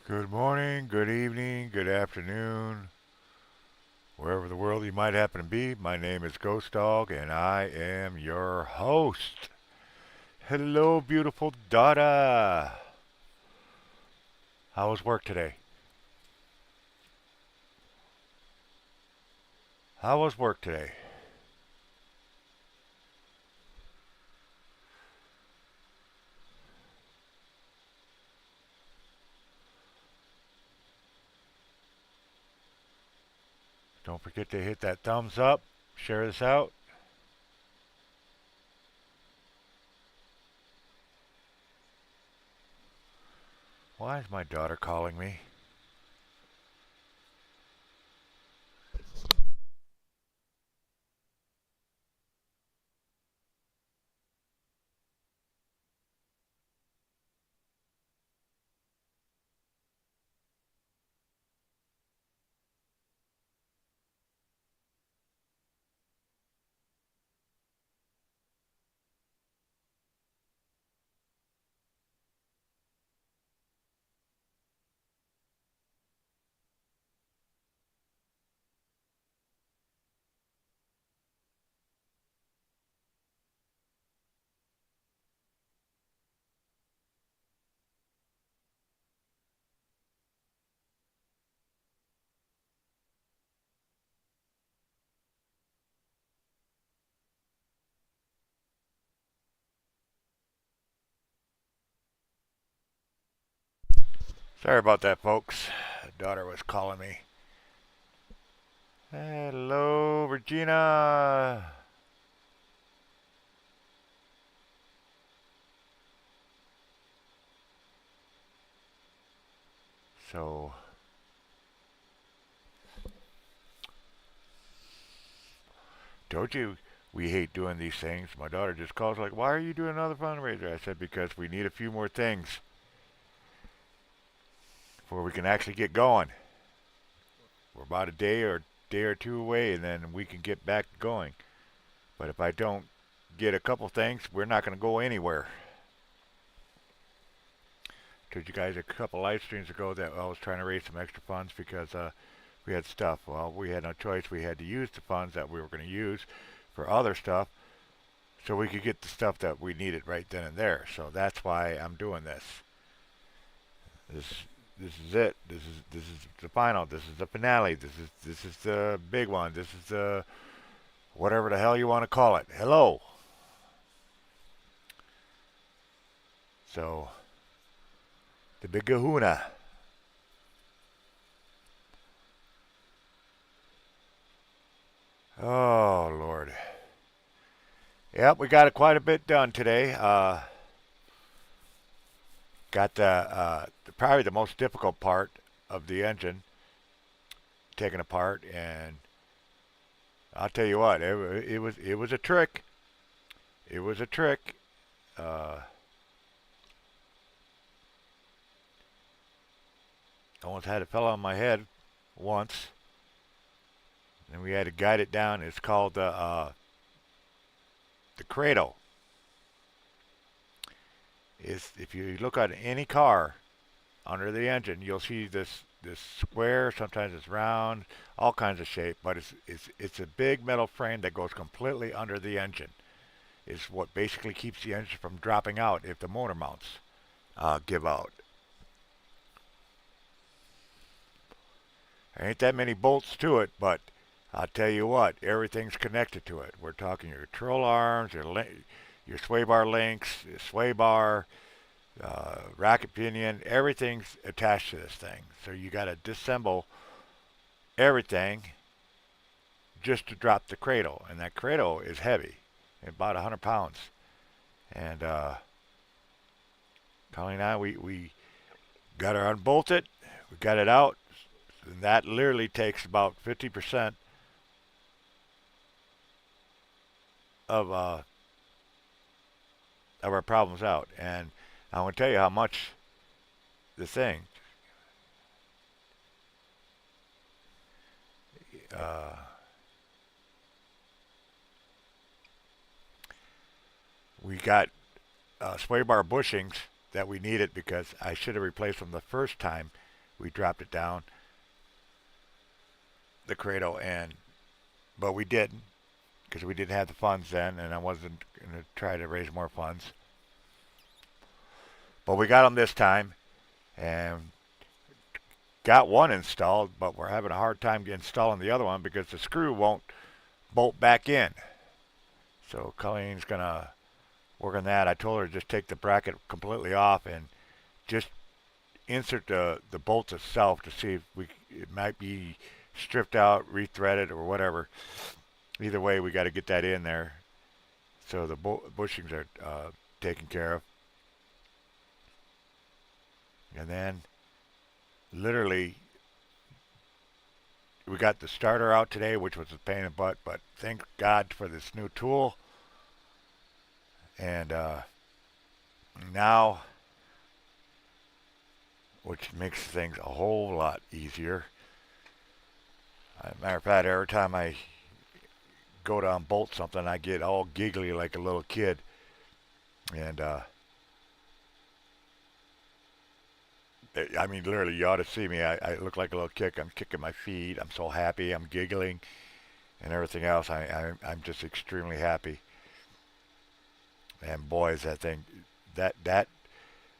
Good morning, good evening, good afternoon, wherever the world you might happen to be. My name is Ghost Dog, and I am your host. Hello, beautiful Dada. How was work today? How was work today? Don't forget to hit that thumbs up, share this out. Why is my daughter calling me? Sorry about that, folks. Daughter was calling me. Hello, Regina. So, told you we hate doing these things. My daughter just calls like, "Why are you doing another fundraiser?" I said, "Because we need a few more things before we can actually get going. We're about a day or two away, and then we can get back going. But if I don't get a couple things, we're not going to go anywhere." Told you guys a couple live streams ago that I was trying to raise some extra funds because we had stuff. Well, we had no choice. We had to use the funds that we were going to use for other stuff so we could get the stuff that we needed right then and there. So that's why I'm doing this. This this is it. This is the final. This is the finale. This is the big one. This is the whatever the hell you want to call it. Hello. So the big kahuna. Oh Lord. Yep, we got quite a bit done today. Got probably the most difficult part of the engine taken apart, and I'll tell you what, it was a trick. It was a trick. Uh, Almost had it fell on my head once, and we had to guide it down. It's called the cradle. Is if you look at any car under the engine, you'll see this square. Sometimes it's round, all kinds of shape, but it's a big metal frame that goes completely under the engine. Is what basically keeps the engine from dropping out if the motor mounts give out. There ain't that many bolts to it, but I'll tell you what, everything's connected to it. We're talking your control arms, your sway bar links, your sway bar, racket pinion, everything's attached to this thing. So you got to disassemble everything just to drop the cradle, and that cradle is heavy, about 100 pounds. And Colleen and I, we got her unbolted, we got it out, and that literally takes about 50% of of our problems out. And I want to tell you how much the thing. Uh, we got sway bar bushings that we needed because I should have replaced them the first time, we dropped it down the cradle, and but we didn't because we didn't have the funds then, and I wasn't going to try to raise more funds. But we got them this time, and got one installed, but we're having a hard time installing the other one because the screw won't bolt back in. So Colleen's gonna work on that. I told her to just take the bracket completely off and just insert the bolt itself to see if it might be stripped out, rethreaded, or whatever. Either way, we got to get that in there so the bushings are taken care of. And then, literally, we got the starter out today, which was a pain in the butt, but thank God for this new tool. And now, which makes things a whole lot easier. Matter of fact, every time I go to unbolt something, I get all giggly like a little kid. And I mean, literally, you ought to see me. I look like a little kid. I'm kicking my feet. I'm so happy. I'm giggling and everything else. I'm just extremely happy. And boy, is that thing, that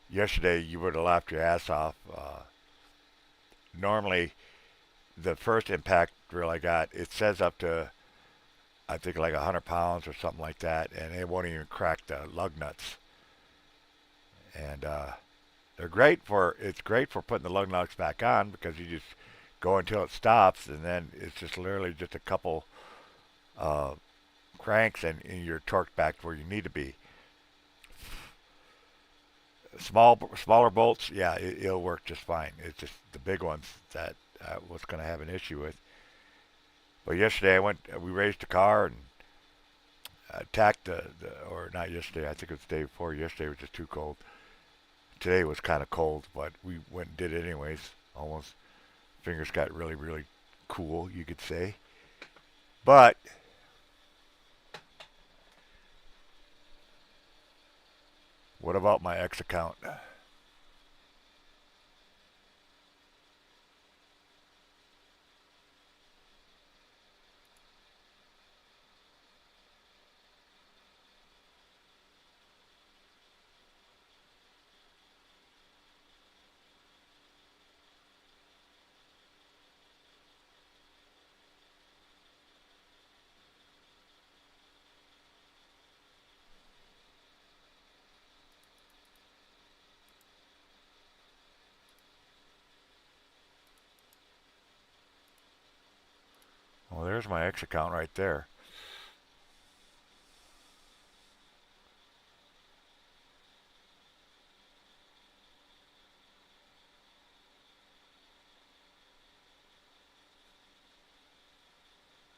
yesterday you would have laughed your ass off. Normally, the first impact drill I got, it says up to, I think, like 100 pounds or something like that, and it won't even crack the lug nuts. And it's great for putting the lug nuts back on because you just go until it stops, and then it's just literally just a couple uh, cranks, and you're torqued back to where you need to be. Smaller bolts, yeah, it'll work just fine. It's just the big ones that I was going to have an issue with. But yesterday we raised the car and attacked or not yesterday, I think it was the day before. Yesterday was just too cold. Today was kind of cold, but we went and did it anyways. Almost, fingers got really, really cool, you could say. But what about my X account? Well, there's my X account right there.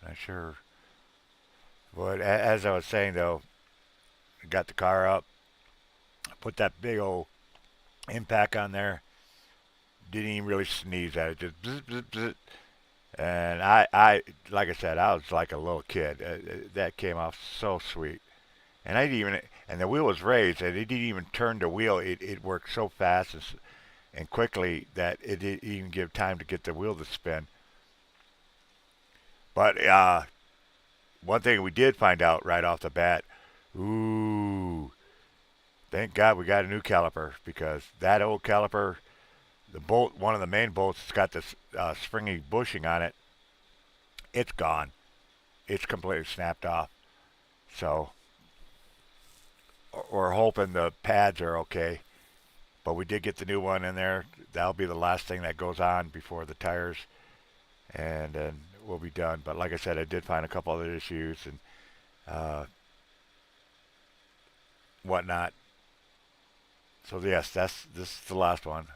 Not sure. But as I was saying though, got the car up, put that big old impact on there. Didn't even really sneeze at it, just bzz, bzz, bzz. And like I said, I was like a little kid. That came off so sweet. And I didn't even, and the wheel was raised, and it didn't even turn the wheel. It worked so fast and quickly that it didn't even give time to get the wheel to spin. But one thing we did find out right off the bat, ooh, thank God we got a new caliper because that old caliper, the bolt, one of the main bolts, has got this springy bushing on it. It's gone. It's completely snapped off. So we're hoping the pads are okay. But we did get the new one in there. That'll be the last thing that goes on before the tires, and then we'll be done. But like I said, I did find a couple other issues and uh, whatnot. So yes, this is the last one.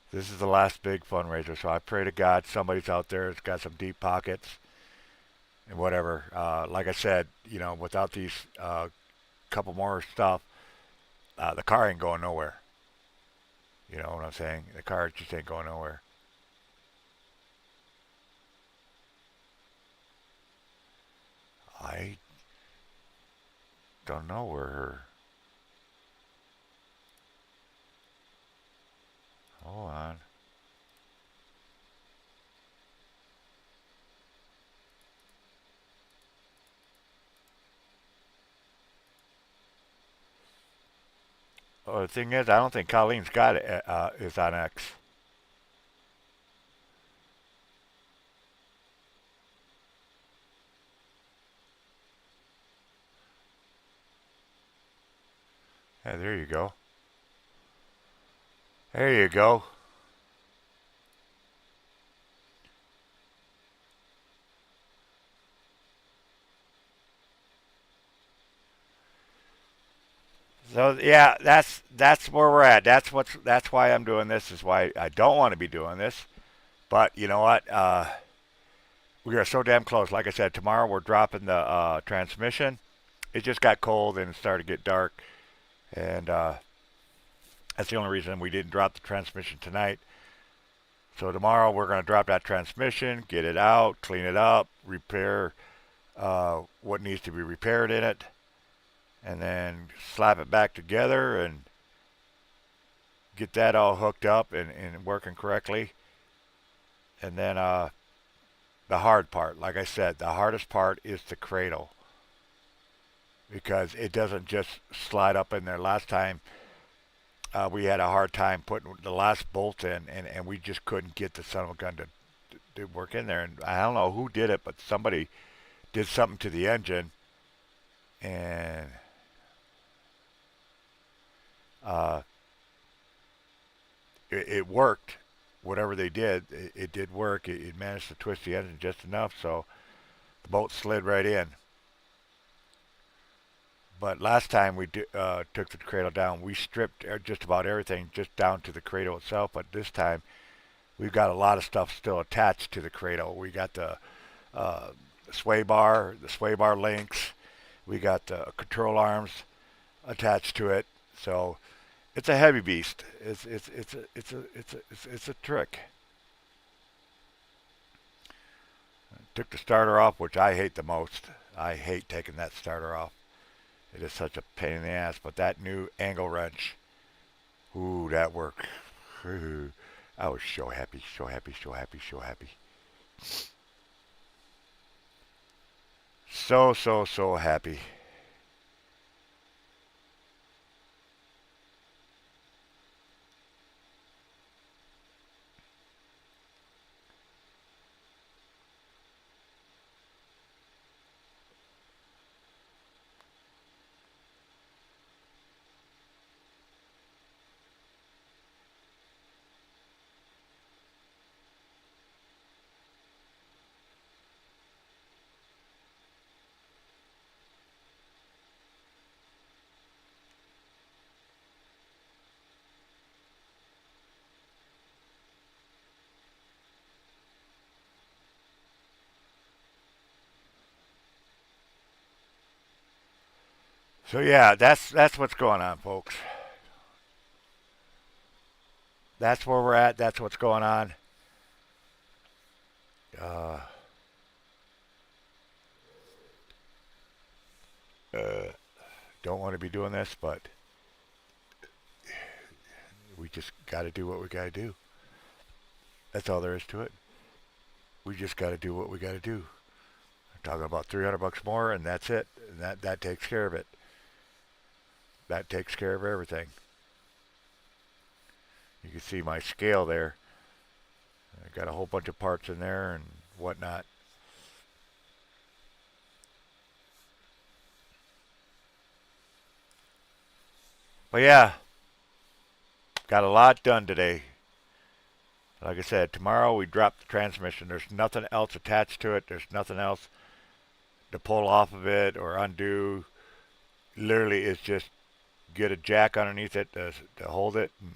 This is the last big fundraiser. So I pray to God somebody's out there that's got some deep pockets and whatever. Like I said, without these couple more stuff, the car ain't going nowhere. You know what I'm saying? The car just ain't going nowhere. I don't know where her. Hold on. Well, the thing is, I don't think Colleen's got it. Is on X. Yeah, there you go. There you go. So yeah, that's where we're at. That's why I'm doing this. Is why I don't want to be doing this. But you know what? We are so damn close. Like I said, tomorrow we're dropping the transmission. It just got cold and it started to get dark, and that's the only reason we didn't drop the transmission tonight. So tomorrow we're going to drop that transmission, get it out, clean it up, repair what needs to be repaired in it, and then slap it back together and get that all hooked up and working correctly. And then the hard part, like I said, the hardest part is the cradle because it doesn't just slide up in there. Last time we had a hard time putting the last bolt in, and we just couldn't get the son of a gun to work in there. And I don't know who did it, but somebody did something to the engine, and uh, it worked. Whatever they did, it did work. It managed to twist the engine just enough so the bolt slid right in. But last time we took the cradle down, we stripped just about everything just down to the cradle itself. But this time, we've got a lot of stuff still attached to the cradle. We got uh, the sway bar links. We got the control arms attached to it. So it's a heavy beast. It's a trick. Took the starter off, which I hate the most. I hate taking that starter off. It is such a pain in the ass. But that new angle wrench, ooh, that worked. I was so happy, so happy, so happy, so happy. So happy. So yeah, that's what's going on, folks. That's where we're at. That's what's going on. Uh, uh, don't want to be doing this, but we just got to do what we got to do. That's all there is to it. We just got to do what we got to do. I'm talking about $300 more, and that's it. And that takes care of it. That takes care of everything. You can see my scale there. I got a whole bunch of parts in there and whatnot. But yeah, got a lot done today. Like I said, tomorrow we drop the transmission. There's nothing else attached to it. There's nothing else to pull off of it or undo. Literally, it's just get a jack underneath it to hold it and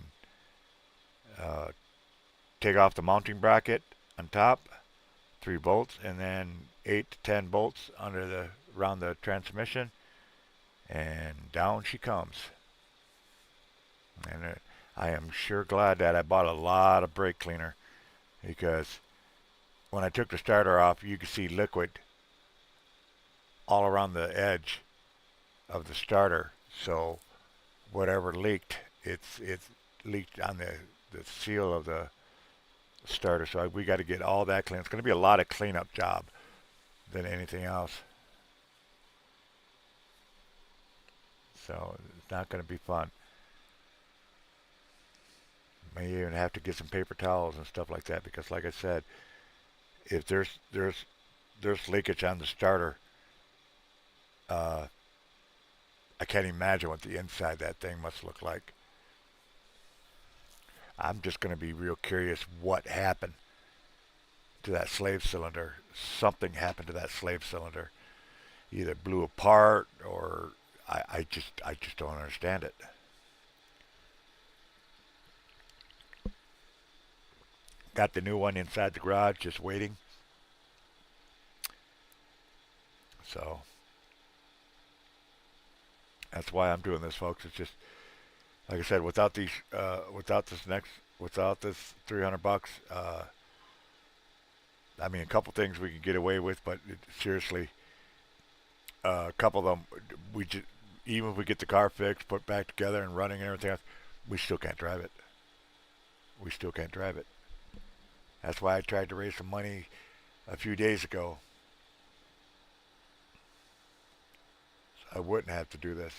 uh, take off the mounting bracket on top, 3 bolts, and then 8 to 10 bolts under the around the transmission, and down she comes. And I am sure glad that I bought a lot of brake cleaner because when I took the starter off, you could see liquid all around the edge of the starter. So whatever leaked, it's leaked on the seal of the starter. So we got to get all that clean. It's going to be a lot of cleanup job than anything else. So it's not going to be fun. May even have to get some paper towels and stuff like that because, like I said, if there's leakage on the starter, uh, I can't imagine what the inside of that thing must look like. I'm just going to be real curious what happened to that slave cylinder. Something happened to that slave cylinder. Either blew apart or I just don't understand it. Got the new one inside the garage, just waiting. So that's why I'm doing this, folks. It's just like I said, without this 300 bucks. I mean, a couple things we can get away with, but seriously, a couple of them, we just even if we get the car fixed, put back together, and running and everything else, we still can't drive it. We still can't drive it. That's why I tried to raise some money a few days ago. So I wouldn't have to do this.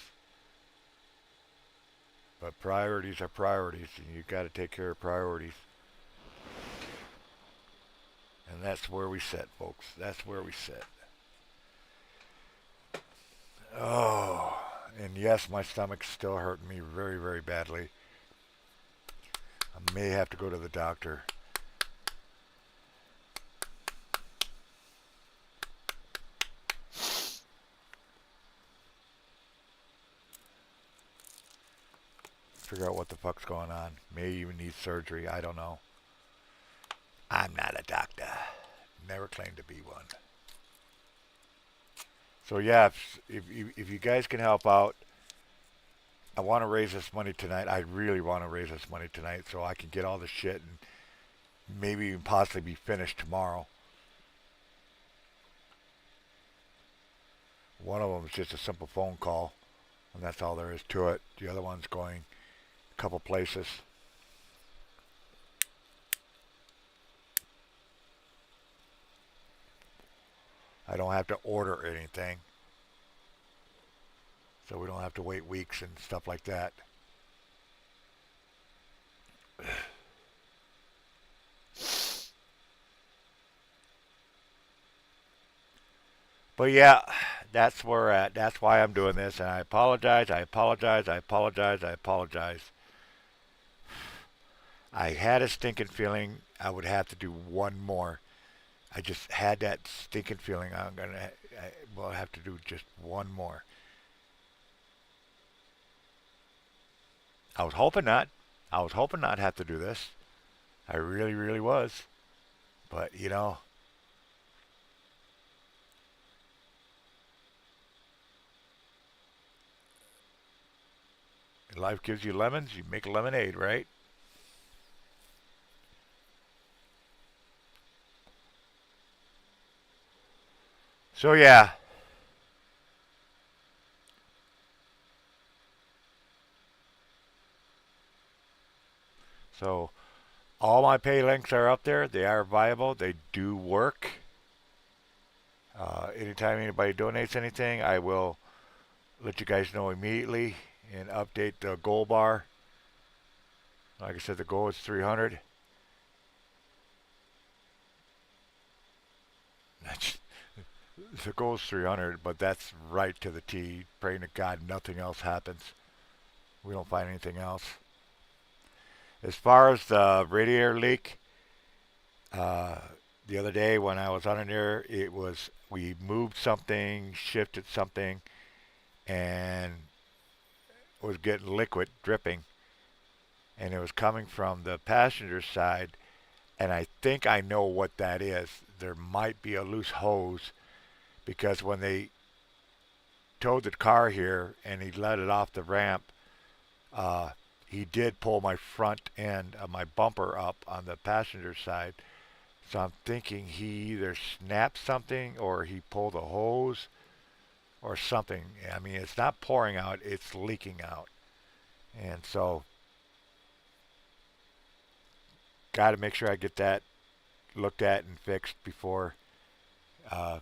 But priorities are priorities, and you got to take care of priorities. And that's where we sit, folks. That's where we sit. Oh, and yes, my stomach's still hurting me very, very badly. I may have to go to the doctor. Figure out what the fuck's going on. May even need surgery. I don't know. I'm not a doctor. Never claimed to be one. So yeah, if you guys can help out, I want to raise this money tonight. I really want to raise this money tonight so I can get all the shit and maybe even possibly be finished tomorrow. One of them is just a simple phone call, and that's all there is to it. The other one's going a couple places. I don't have to order anything, so we don't have to wait weeks and stuff like that. But yeah, that's where we're at. That's why I'm doing this, and I apologize. I apologize. I apologize. I apologize. I had a stinking feeling I would have to do one more. I just had that stinking feeling will have to do just one more. I was hoping not. I was hoping not have to do this. I really, really was. But life gives you lemons, you make lemonade, right? So yeah. So all my pay links are up there. They are viable. They do work. Anytime anybody donates anything, I will let you guys know immediately and update the goal bar. Like I said, the goal is 300. The goal is 300, but that's right to the T. Praying to God nothing else happens. We don't find anything else. As far as the radiator leak, uh, the other day when I was under there, it was we moved something, shifted something, and was getting liquid dripping, and it was coming from the passenger side. And I think I know what that is. There might be a loose hose because when they towed the car here and he let it off the ramp, uh, he did pull my front end of my bumper up on the passenger side. So I'm thinking he either snapped something or he pulled a hose or something. I mean, it's not pouring out, it's leaking out. And so, got to make sure I get that looked at and fixed before uh,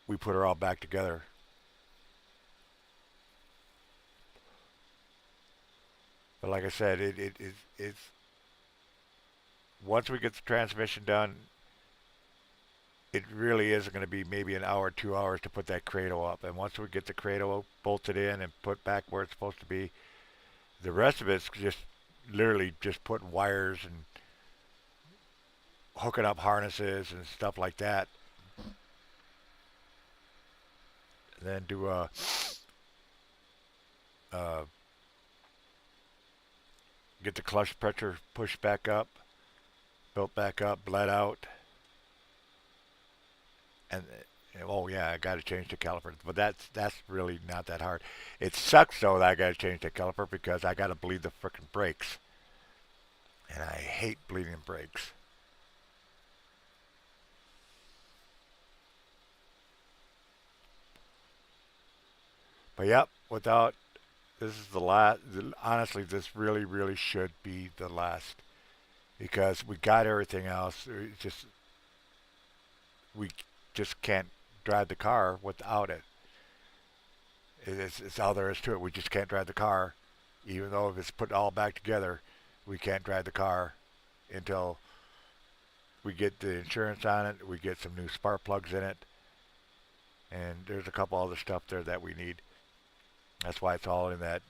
we put her all back together. But like I said, it's once we get the transmission done, it really is going to be maybe an hour, 2 hours to put that cradle up. And once we get the cradle bolted in and put back where it's supposed to be, the rest of it's just literally just putting wires and hooking up harnesses and stuff like that. And then do uh, get the clutch pressure pushed back up, built back up, bled out, and oh yeah, I got to change the caliper. But that's really not that hard. It sucks though that I got to change the caliper because I got to bleed the frickin' brakes, and I hate bleeding brakes. But yep, without this is the last. Honestly, this really should be the last because we got everything else. We just can't drive the car without it. It's all there is to it. We just can't drive the car, even though if it's put all back together, we can't drive the car until we get the insurance on it. We get some new spark plugs in it, and there's a couple other stuff there that we need. That's why it's all in that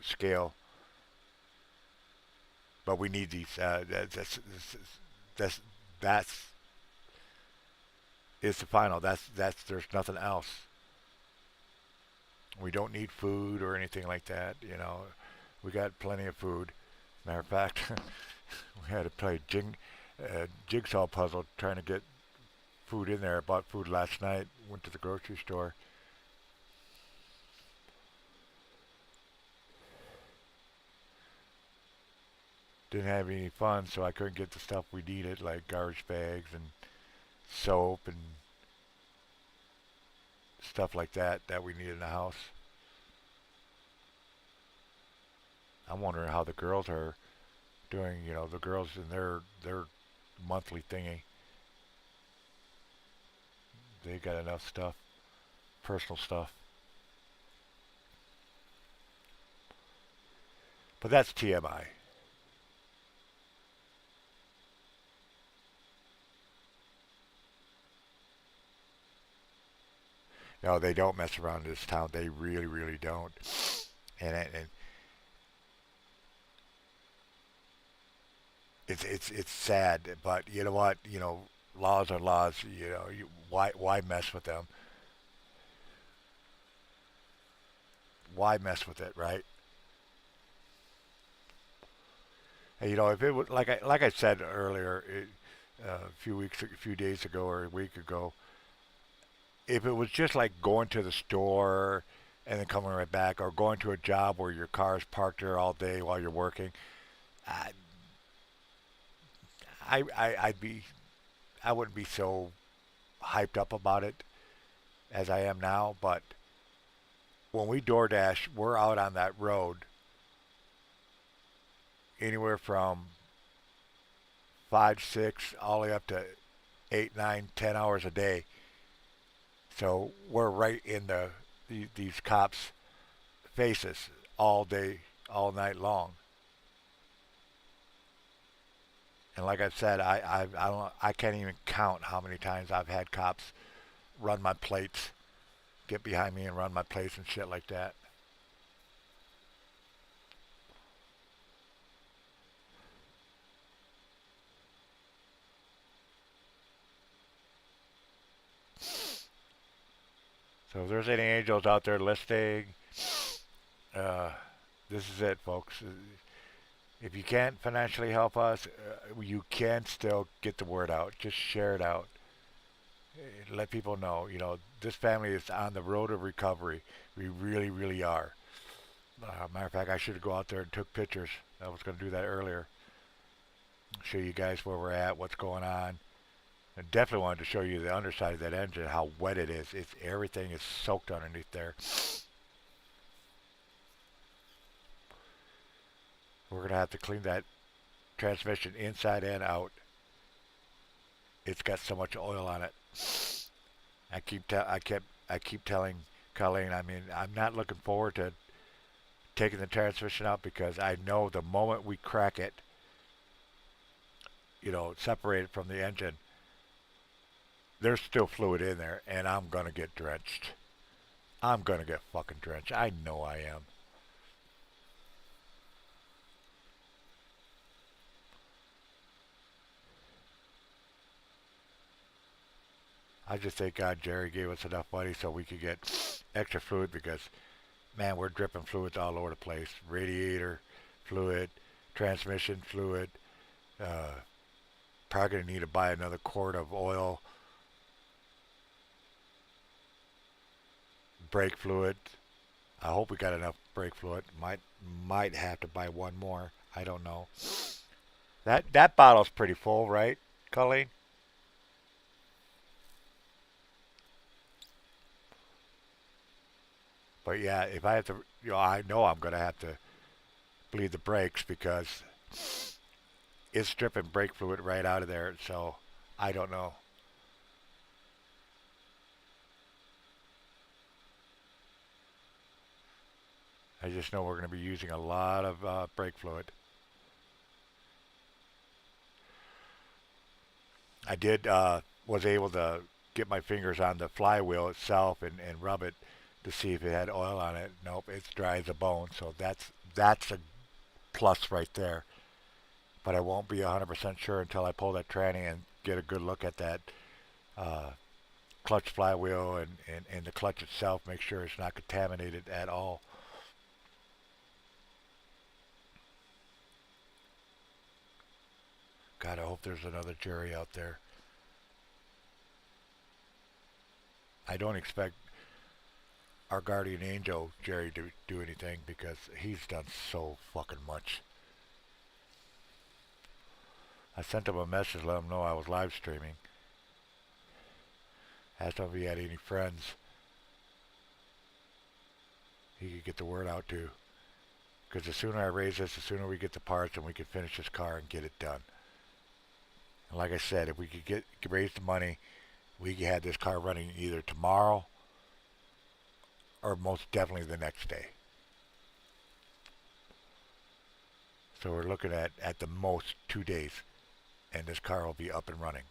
scale. But we need these. That's that's is the final. That's there's nothing else. We don't need food or anything like that. We got plenty of food. Matter of fact, we had to play jigsaw puzzle trying to get food in there. I bought food last night. Went to the grocery store. Didn't have any fun, so I couldn't get the stuff we needed, like garbage bags and soap and stuff like that we need in the house. I'm wondering how the girls are doing. The girls in their monthly thingy. They got enough stuff, personal stuff. But that's TMI. No, they don't mess around in this town. They really don't. And it's sad, but you know what? Laws are laws. Why mess with them? Why mess with it, right? And, if it was like I said earlier, a few days ago, or a week ago, if it was just like going to the store and then coming right back, or going to a job where your car is parked there all day while you're working, I, I'd be I wouldn't be so hyped up about it as I am now. But when we DoorDash, we're out on that road anywhere from 5, 6, all the way up to 8, 9, 10 hours a day. So we're right in these cops' faces all day, all night long. And like I said, I can't even count how many times I've had cops run my plates, get behind me and run my plates and shit like that. So if there's any angels out there listening, uh, this is it, folks. If you can't financially help us, you can still get the word out. Just share it out. Let people know. This family is on the road of recovery. We really are. Matter of fact, I should have go out there and took pictures. I was going to do that earlier. Show you guys where we're at, what's going on. I definitely wanted to show you the underside of that engine, how wet it is. Everything is soaked underneath there. We're going to have to clean that transmission inside and out. It's got so much oil on it. I keep telling Colleen. I mean, I'm not looking forward to taking the transmission out because I know the moment we crack it, separate it from the engine, there's still fluid in there, and I'm gonna get drenched. I'm gonna get fucking drenched. I know I am. I just thank God Jerry gave us enough money so we could get extra fluid because, man, we're dripping fluids all over the place. Radiator fluid, transmission fluid. Uh, Probably gonna need to buy another quart of oil, brake fluid. I hope we got enough brake fluid. Might have to buy one more. I don't know. That bottle's pretty full, right, Colleen? But yeah, if I have to, I know I'm gonna have to bleed the brakes because it's stripping brake fluid right out of there. So I don't know. I just know we're gonna be using a lot of brake fluid. I did was able to get my fingers on the flywheel itself and rub it to see if it had oil on it. Nope, it's dry as a bone. So that's a plus right there. But I won't be 100% sure until I pull that tranny and get a good look at that uh, clutch flywheel and the clutch itself. Make sure it's not contaminated at all. God, I hope there's another Jerry out there. I don't expect our guardian angel Jerry to do anything because he's done so fucking much. I sent him a message, let him know I was live streaming. Asked him if he had any friends he could get the word out to. Because the sooner I raise this, the sooner we get the parts and we can finish this car and get it done. And like I said, if we could raise the money, we could have this car running either tomorrow or most definitely the next day. So we're looking at the most 2 days, and this car will be up and running.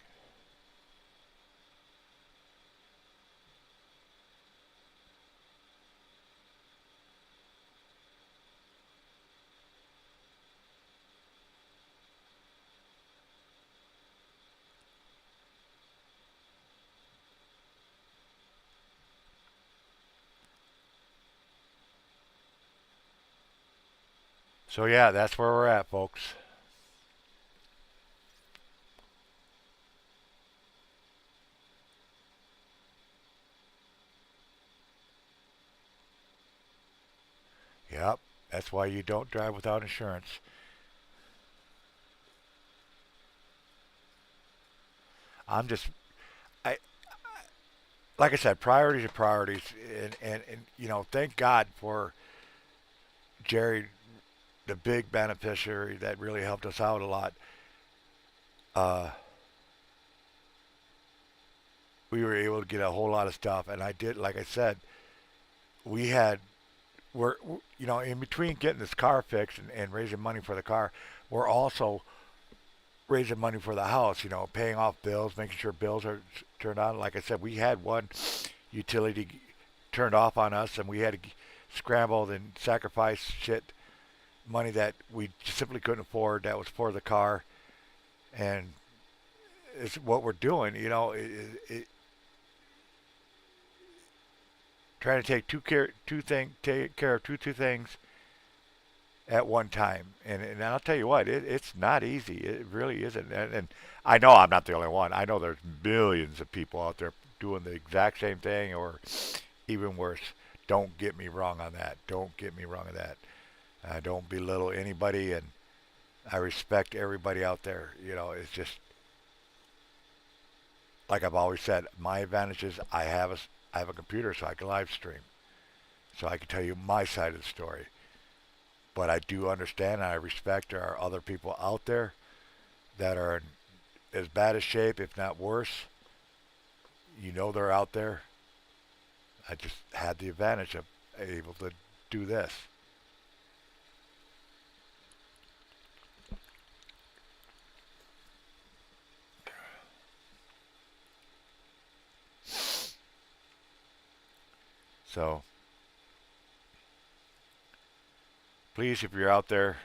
So yeah, that's where we're at, folks. Yep, that's why you don't drive without insurance. I'm just, I like I said, priorities are priorities, and thank God for Jerry, the big beneficiary that really helped us out a lot. Uh, we were able to get a whole lot of stuff, and I did, like I said, we had we're in between getting this car fixed and raising money for the car, we're also raising money for the house. Paying off bills, making sure bills are turned on. Like I said, we had one utility turned off on us, and we had to scramble and sacrifice shit money that we simply couldn't afford. That was for the car, and it's what we're doing. Trying to take care of two things at one time. And I'll tell you what, it's not easy. It really isn't. And I know I'm not the only one. I know there's millions of people out there doing the exact same thing or even worse. Don't get me wrong on that. Don't get me wrong on that. I don't belittle anybody, and I respect everybody out there. It's just like I've always said. My advantage is I have a computer, so I can live stream, so I can tell you my side of the story. But I do understand and I respect there are other people out there that are in as bad a shape, if not worse. They're out there. I just had the advantage of able to do this. So please, if you're out there,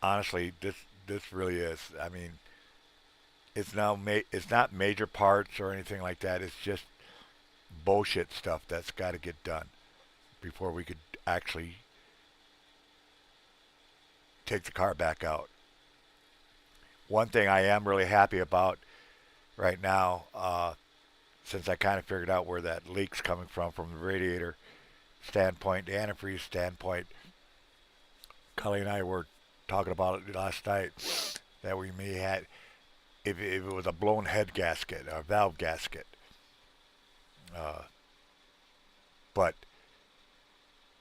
honestly, this really is. I mean, it's not major parts or anything like that. It's just bullshit stuff that's got to get done before we could actually take the car back out. One thing I am really happy about right now, since I kind of figured out where that leak's coming from the radiator standpoint, the antifreeze standpoint. Cully and I were talking about it last night that we may had if it was a blown head gasket or valve gasket. Uh, but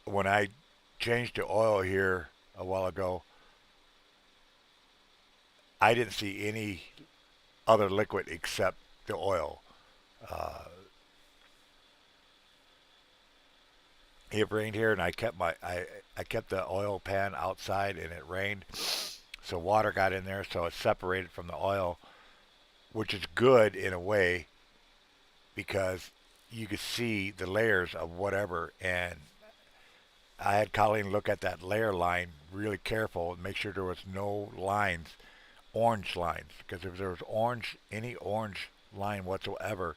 when I changed the oil here a while ago, I didn't see any other liquid except the oil. Uh, it rained here, and I kept the oil pan outside, and it rained, so water got in there, so it separated from the oil, which is good in a way because you could see the layers of whatever. And I had Colleen look at that layer line really careful and make sure there was no lines, orange lines, because if there was any orange line whatsoever,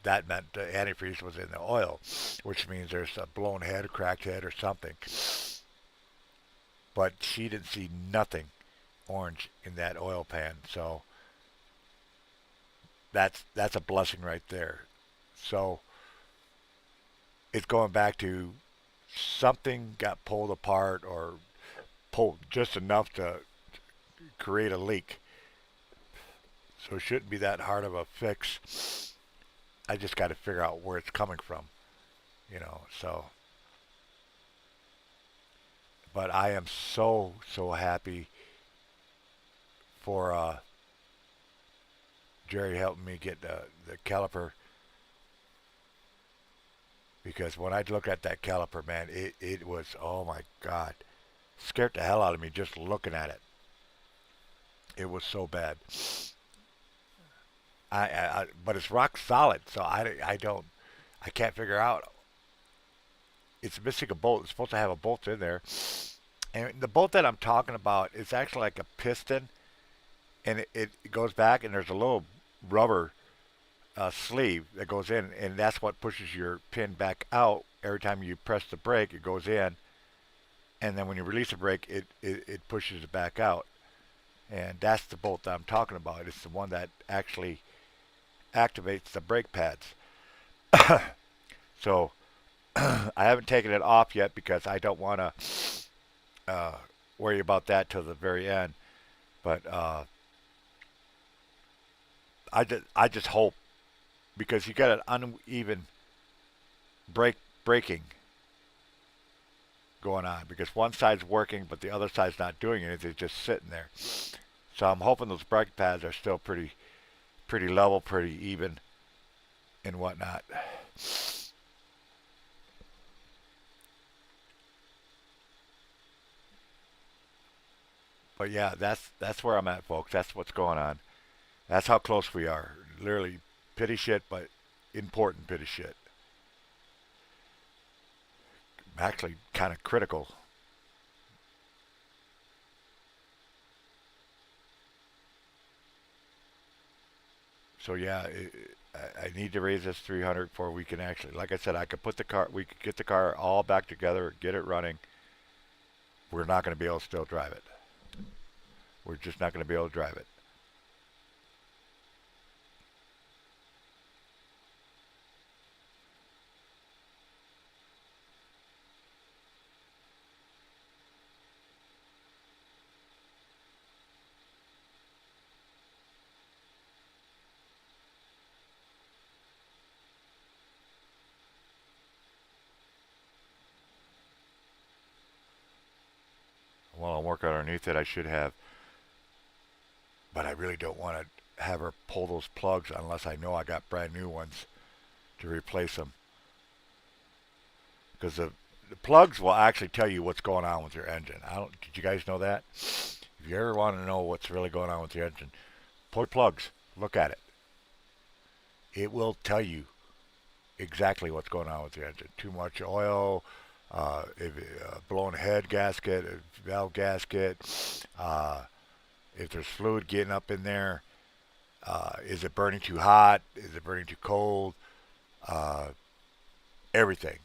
that meant the antifreeze was in the oil, which means there's a blown head, a cracked head, or something. But she didn't see nothing orange in that oil pan, so that's a blessing right there. So it's going back to something got pulled apart or pulled just enough to create a leak. So it shouldn't be that hard of a fix. I just got to figure out where it's coming from. So, but I am so happy for Jerry helping me get the caliper, because when I look at that caliper, man, it was, oh my God, scared the hell out of me just looking at it. It was so bad. But it's rock solid, so I can't figure out. It's missing a bolt. It's supposed to have a bolt in there, and the bolt that I'm talking about is actually like a piston, and it goes back, and there's a little rubber sleeve that goes in, and that's what pushes your pin back out. Every time you press the brake, it goes in, and then when you release the brake, it pushes it back out. And that's the bolt that I'm talking about. It's the one that actually activates the brake pads. So I haven't taken it off yet because I don't want to uh, worry about that till the very end. But I just hope, because you got an uneven braking going on, because one side's working but the other side's not doing anything, it's just sitting there. So I'm hoping those brake pads are still pretty level, pretty even, and whatnot. But yeah, that's where I'm at, folks. That's what's going on. That's how close we are. Literally pity shit, but important pity shit. Actually, kind of critical. So yeah, I need to raise this 300 before we can actually, like I said, we could get the car all back together, get it running. We're not going to be able to still drive it. We're just not going to be able to drive it. While I'm working underneath it, I should have, but I really don't want to have her pull those plugs unless I know I got brand new ones to replace them. Because the plugs will actually tell you what's going on with your engine. I don't. Did you guys know that? If you ever want to know what's really going on with your engine, pull your plugs. Look at it. It will tell you. exactly what's going on with the engine. Too much oil, if blown head gasket, valve gasket, uh, if there's fluid getting up in there, is it burning too hot? Is it burning too cold? Uh, Everything.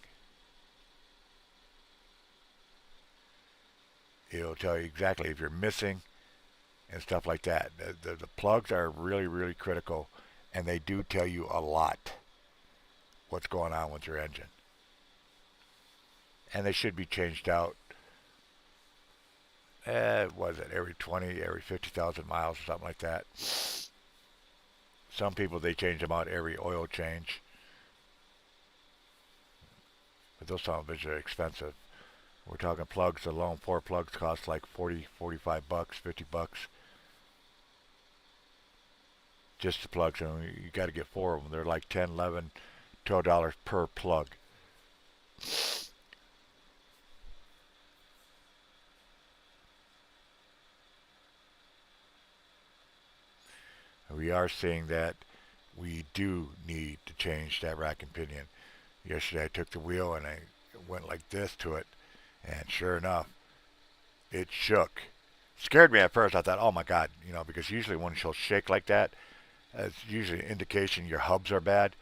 It'll tell you exactly if you're missing and stuff like that. The plugs are really, really critical, and they do tell you a lot what's going on with your engine. And they should be changed out, was it every 20, every 50,000 miles or something like that. Some people, they change them out every oil change, but those some of them are expensive. We're talking plugs alone. 4 plugs cost like 40, 45 bucks, 50 bucks. Just the plugs, and you got to get 4 of them. They're like 10, 11, $12 per plug. And we are seeing that we do need to change that rack and pinion. Yesterday I took the wheel and I went like this to it, and sure enough, it shook. Scared me at first. I thought, oh my God, because usually when she'll shake like that, it's usually an indication your hubs are bad.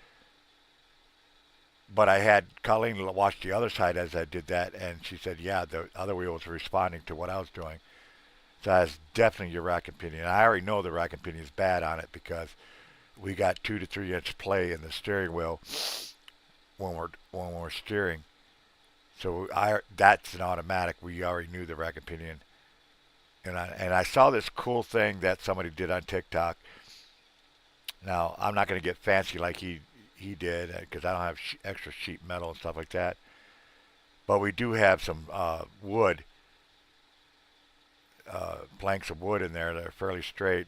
But I had Colleen watch the other side as I did that, and she said, yeah, the other wheel was responding to what I was doing. So that's definitely your rack and pinion. I already know the rack and pinion is bad on it because we got 2 to 3 inch play in the steering wheel when we're steering. So that's an automatic. We already knew the rack and pinion. And I saw this cool thing that somebody did on TikTok. Now I'm not going to get fancy like he did because I don't have extra sheet metal and stuff like that. But we do have some wood, planks of wood in there that are fairly straight.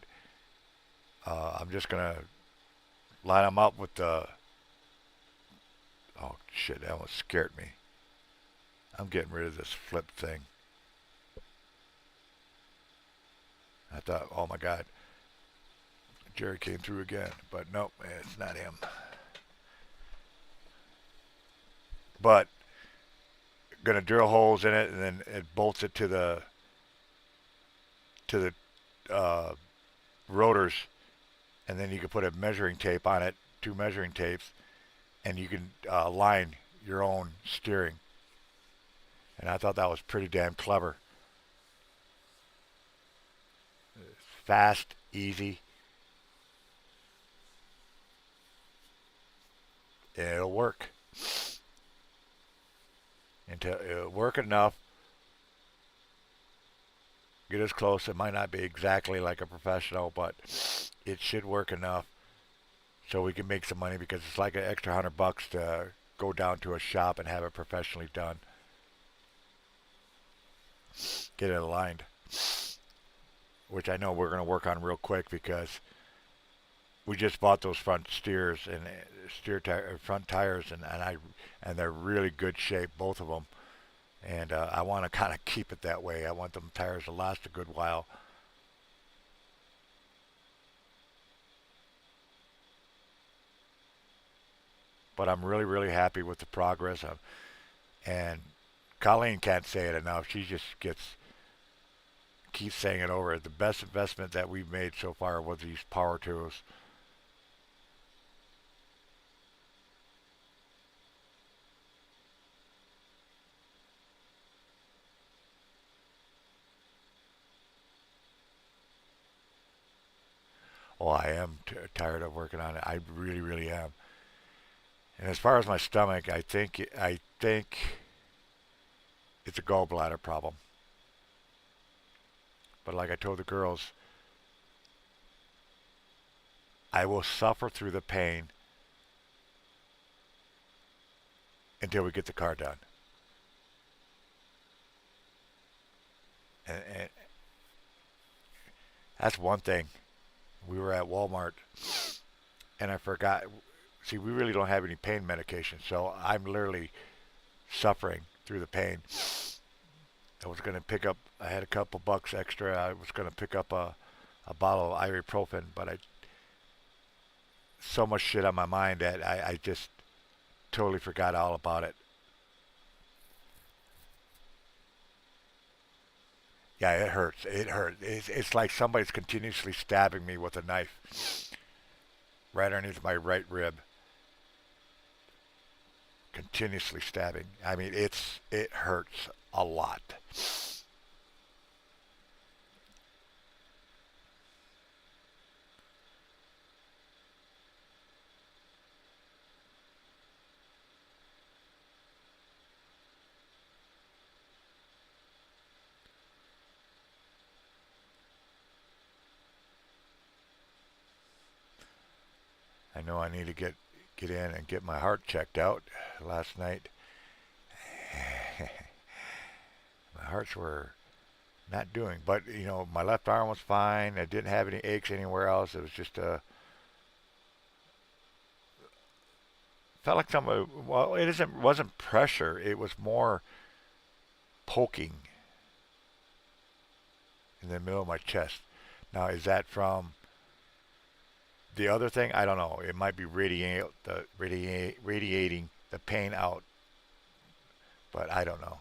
I'm just going to line them up with the. Oh shit! That almost scared me. I'm getting rid of this flip thing. I thought, oh my God, Jerry came through again, but nope, it's not him. But gonna drill holes in it, and then it bolts it to the rotors, and then you can put a measuring tape on it, 2 measuring tapes, and you can line your own steering. And I thought that was pretty damn clever. Fast, easy, and it'll work. Until it'll work enough, get as close. It might not be exactly like a professional, but it should work enough so we can make some money because it's like an extra $100 to go down to a shop and have it professionally done. Get it aligned, which I know we're going to work on real quick because we just bought those front steers and front tires, and they're really good shape, both of them. And I want to kind of keep it that way. I want them tires to last a good while. But I'm really, really happy with the progress. And Colleen can't say it enough. She just keeps saying it over. The best investment that we've made so far was these power tools. Oh, I am tired of working on it. I really, really am. And as far as my stomach, I think it's a gallbladder problem. But like I told the girls, I will suffer through the pain until we get the car done. And that's one thing. We were at Walmart and I forgot. See, we really don't have any pain medication, so I'm literally suffering through the pain. I was going to pick up, I had a couple bucks extra. I was going to pick up a bottle of ibuprofen, but so much shit on my mind that I just totally forgot all about it. Yeah, it hurts. It hurts. It's like somebody's continuously stabbing me with a knife right underneath my right rib, continuously stabbing. I mean, it hurts a lot. I know I need to get in and get my heart checked out. Last night, my hearts were not doing, but my left arm was fine. I didn't have any aches anywhere else. It was just felt like well, it isn't wasn't pressure. It was more poking in the middle of my chest. Now, is that from the other thing? I don't know. It might be radiating the pain out, but I don't know.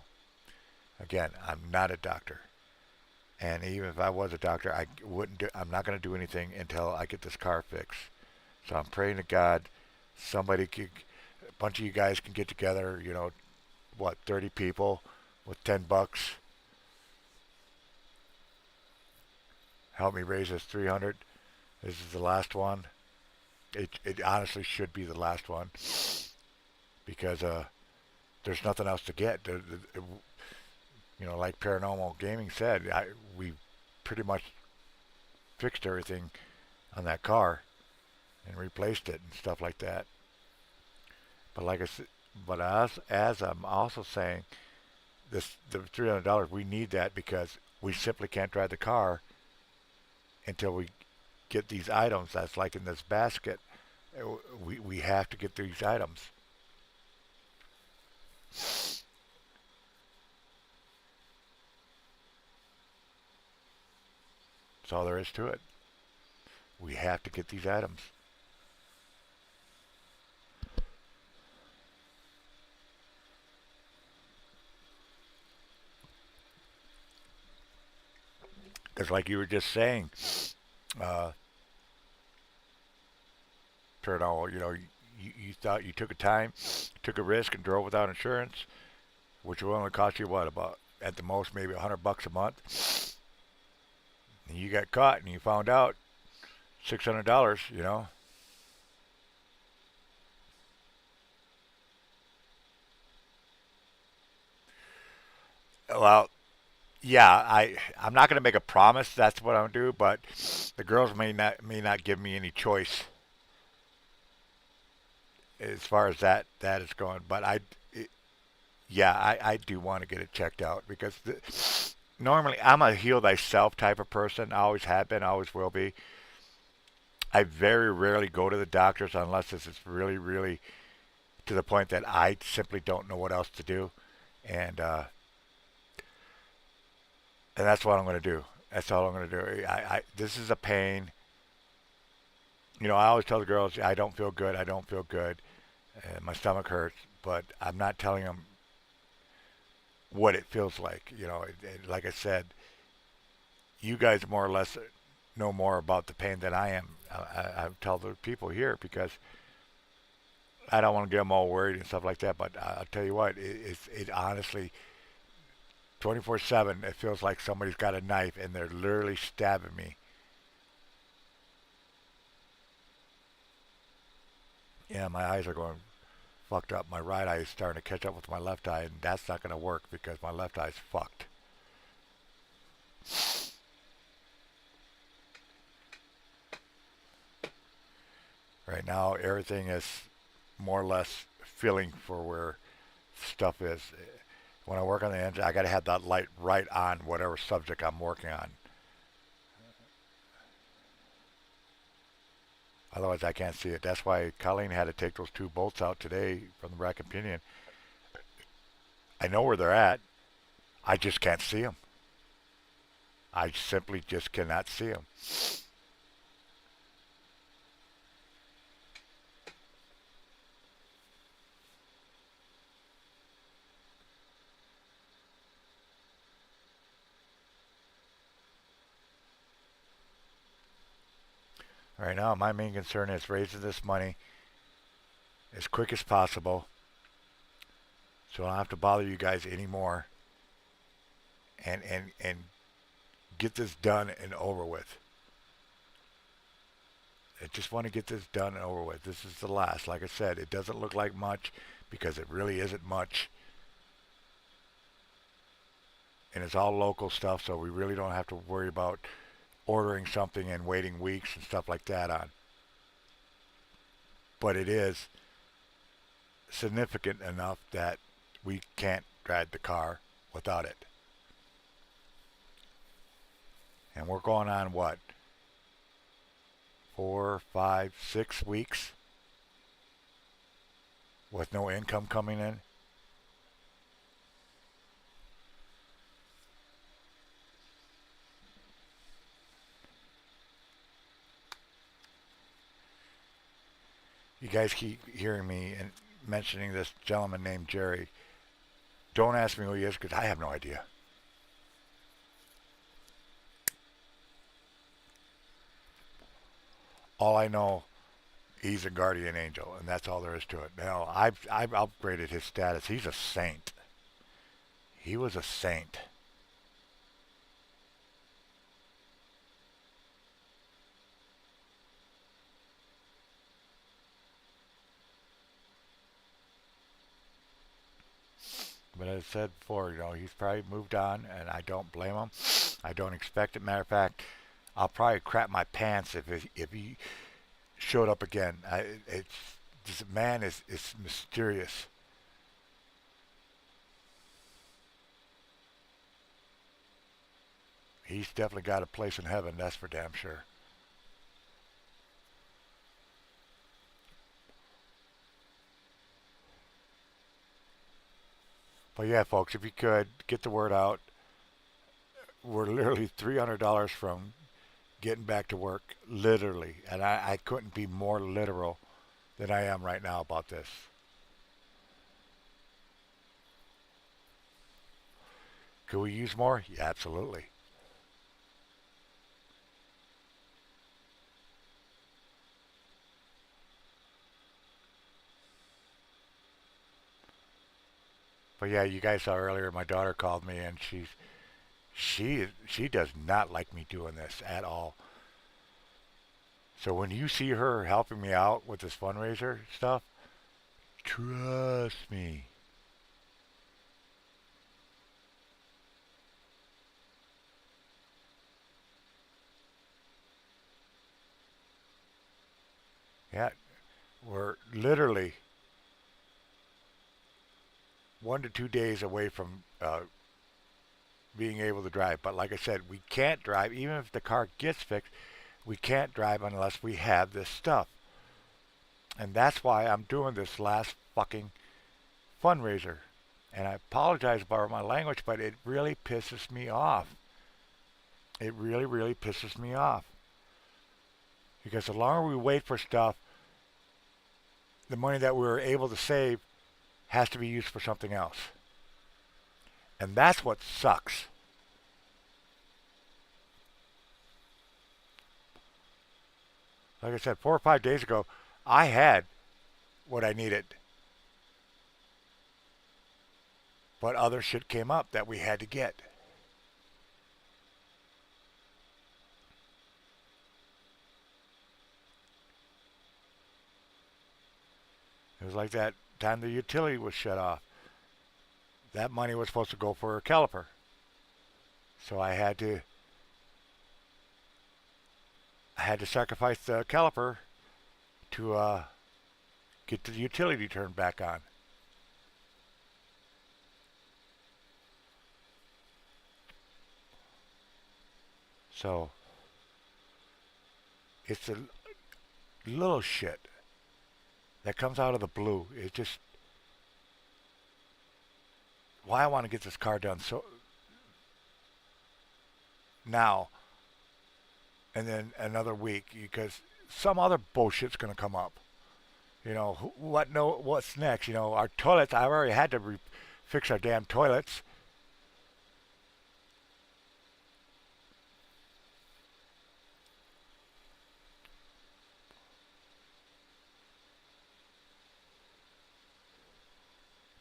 Again, I'm not a doctor, and even if I was a doctor, I wouldn't. I'm not going to do anything until I get this car fixed. So I'm praying to God, a bunch of you guys can get together. 30 people with $10. Help me raise this 300. This is the last one. It honestly should be the last one because there's nothing else to get. Like Paranormal Gaming said, we pretty much fixed everything on that car and replaced it and stuff like that. But like I said, but as I'm also saying, the $300 we need that because we simply can't drive the car until we get these items. That's like in this basket. We have to get these items. That's all there is to it. We have to get these items. Because like you were just saying, uh, Turno, you thought you took a time, took a risk, and drove without insurance, which will only cost you what, about at the most maybe $100 a month. And you got caught, and you found out $600. Well, yeah, I'm not going to make a promise. That's what I'm gonna do, but the girls may not give me any choice as far as that is going. But yeah, I do want to get it checked out because normally I'm a heal thyself type of person. I always have been, always will be. I very rarely go to the doctors unless it's really, really to the point that I simply don't know what else to do, and uh, and that's what I'm going to do. That's all I'm going to do. This is a pain. I always tell the girls I don't feel good. I don't feel good. And my stomach hurts, but I'm not telling them what it feels like. Like I said, you guys more or less know more about the pain than I am. I tell the people here because I don't want to get them all worried and stuff like that. But I'll tell you what, it honestly 24/7. It feels like somebody's got a knife and they're literally stabbing me. Yeah, my eyes are going fucked up. My right eye is starting to catch up with my left eye, and that's not going to work because my left eye is fucked. Right now, everything is more or less feeling for where stuff is. When I work on the engine, I got to have that light right on whatever subject I'm working on. Otherwise, I can't see it. That's why Colleen had to take those two bolts out today from the rack and pinion. I know where they're at. I just can't see them. I simply just cannot see them. Right now, my main concern is raising this money as quick as possible so I don't have to bother you guys anymore and get this done and over with. I just want to get this done and over with. This is the last. Like I said, it doesn't look like much because it really isn't much. And it's all local stuff, so we really don't have to worry about ordering something and waiting weeks and stuff like that on. But it is significant enough that we can't drive the car without it. And we're going on what? 4, 5, 6 weeks with no income coming in. You guys keep hearing me and mentioning this gentleman named Jerry. Don't ask me who he is because I have no idea. All I know, he's a guardian angel, and that's all there is to it. Now, I've upgraded his status. He's a saint. He was a saint. But as I said before, he's probably moved on, and I don't blame him. I don't expect it. Matter of fact, I'll probably crap my pants if he showed up again. This man is mysterious. He's definitely got a place in heaven, that's for damn sure. But yeah, folks, if you could get the word out, we're literally $300 from getting back to work, literally. And I couldn't be more literal than I am right now about this. Could we use more? Yeah, absolutely. But yeah, you guys saw earlier, my daughter called me and she does not like me doing this at all. So when you see her helping me out with this fundraiser stuff, trust me. Yeah, we're literally 1 to 2 days away from being able to drive. But like I said, we can't drive, even if the car gets fixed, we can't drive unless we have this stuff. And that's why I'm doing this last fucking fundraiser. And I apologize about my language, but it really pisses me off. It really, really pisses me off. Because the longer we wait for stuff, the money that we're able to save has to be used for something else. And that's what sucks. Like I said, 4 or 5 days ago, I had what I needed. But other shit came up that we had to get. It was like that time the utility was shut off. That money was supposed to go for a caliper. So I had to sacrifice the caliper to get the utility turned back on. So it's a little shit that comes out of the blue. It's just why I want to get this car done so now and then another week because some other bullshit's going to come up. What's next? Our toilets. I already had to fix our damn toilets.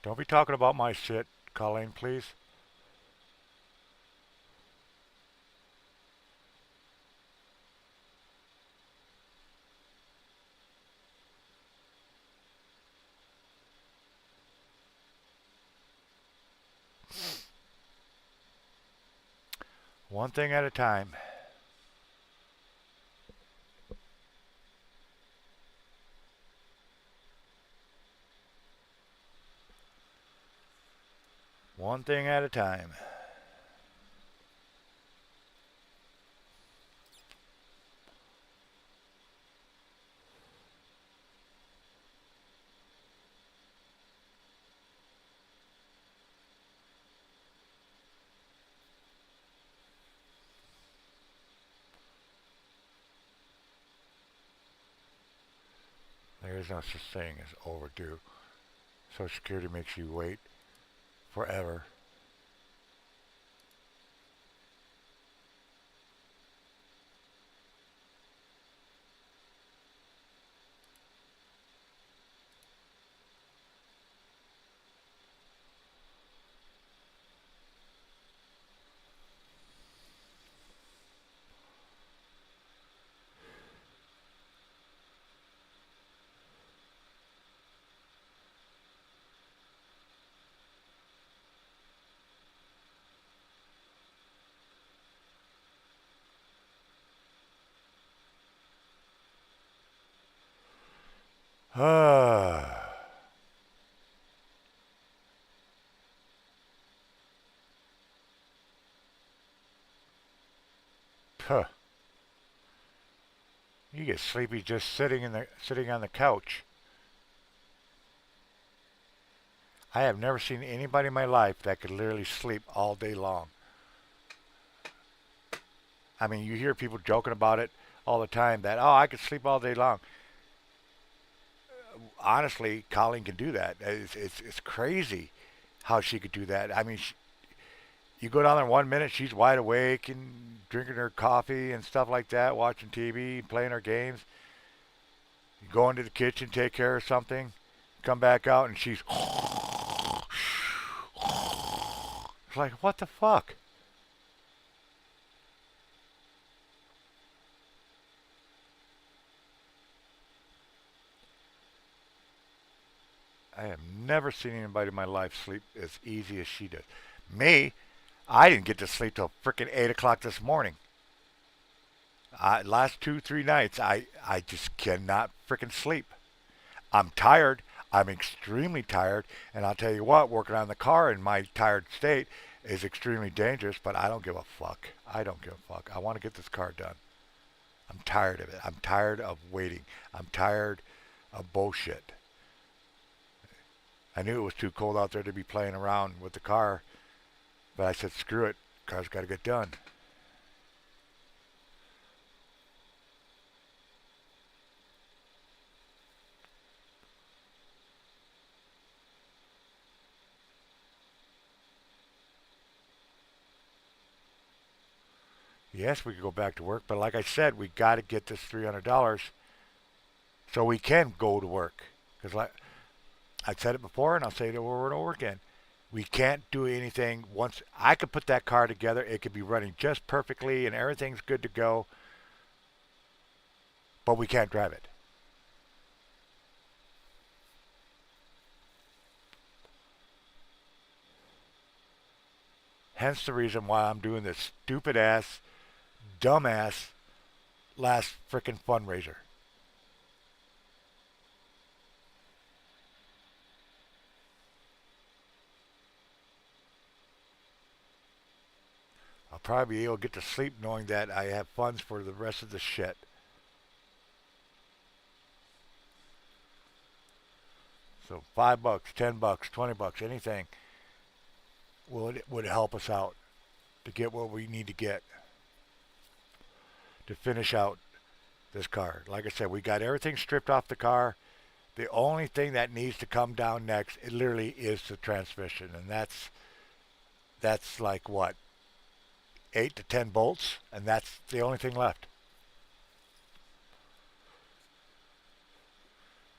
Don't be talking about my shit, Colleen, please. One thing at a time. One thing at a time. There is no such thing as overdue. Social Security makes you wait forever. Ah. Puh. You get sleepy just sitting on the couch. I have never seen anybody in my life that could literally sleep all day long. I mean, you hear people joking about it all the time that, oh, I could sleep all day long. Honestly, Colleen can do that. It's crazy how she could do that. I mean, you go down there 1 minute, she's wide awake and drinking her coffee and stuff like that, watching TV, playing her games. You go into the kitchen, take care of something, come back out, and she's it's like, what the fuck? I have never seen anybody in my life sleep as easy as she does. Me, I didn't get to sleep till frickin' 8 o'clock this morning. Last 2, 3 nights, I just cannot frickin' sleep. I'm tired. I'm extremely tired. And I'll tell you what, working on the car in my tired state is extremely dangerous, but I don't give a fuck. I don't give a fuck. I want to get this car done. I'm tired of it. I'm tired of waiting. I'm tired of bullshit. I knew it was too cold out there to be playing around with the car, but I said, screw it. Car's got to get done. Yes, we could go back to work, but like I said, we got to get this $300 so we can go to work. Because like I've said it before, and I'll say it over and over again, we can't do anything once I could put that car together. It could be running just perfectly, and everything's good to go, but we can't drive it. Hence the reason why I'm doing this stupid ass, dumbass last frickin' fundraiser. I'll probably be able to get to sleep knowing that I have funds for the rest of the shit. So $5, $10, $20, anything would help us out to get what we need to get to finish out this car. Like I said, we got everything stripped off the car. The only thing that needs to come down next, it literally is the transmission, and that's like what 8 to 10 bolts, and that's the only thing left.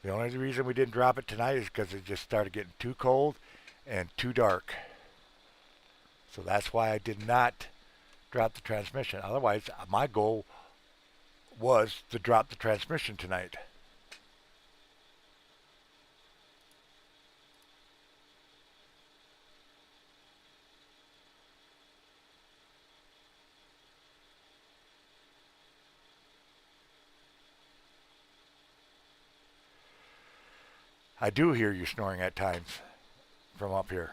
The only reason we didn't drop it tonight is because it just started getting too cold, and too dark. So that's why I did not drop the transmission. Otherwise, my goal was to drop the transmission tonight. I do hear you snoring at times from up here.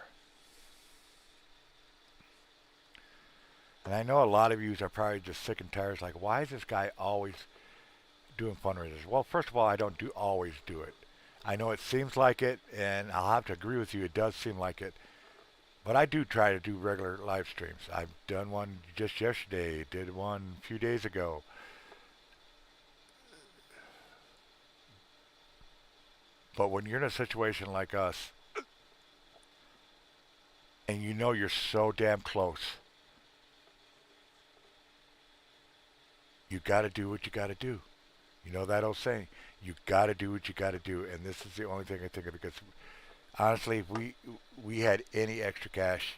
And I know a lot of you are probably just sick and tired. Like, why is this guy always doing fundraisers? Well, first of all, I don't do always do it. I know it seems like it, and I'll have to agree with you. It does seem like it. But I do try to do regular live streams. I've done one just yesterday, did one a few days ago. But when you're in a situation like us, and you know you're so damn close, you got to do what you got to do. You know that old saying, you got to do what you got to do. And this is the only thing I think of, because honestly, if we had any extra cash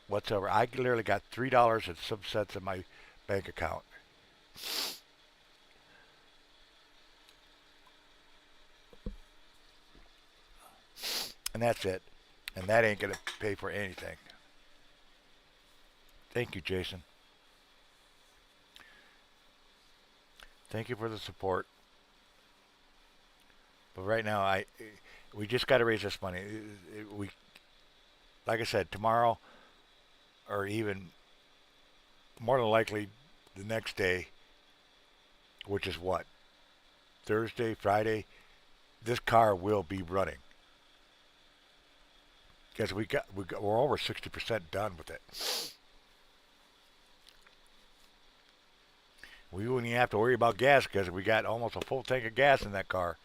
whatsoever, I literally got $3 and some cents in my bank account. And that's it. And that ain't going to pay for anything. Thank you, Jason. Thank you for the support. But right now, we just got to raise this money. We, like I said, tomorrow, or even more than likely the next day, which is what, Thursday, Friday, this car will be running, because we're over 60% done with it. We wouldn't even have to worry about gas, because we got almost a full tank of gas in that car.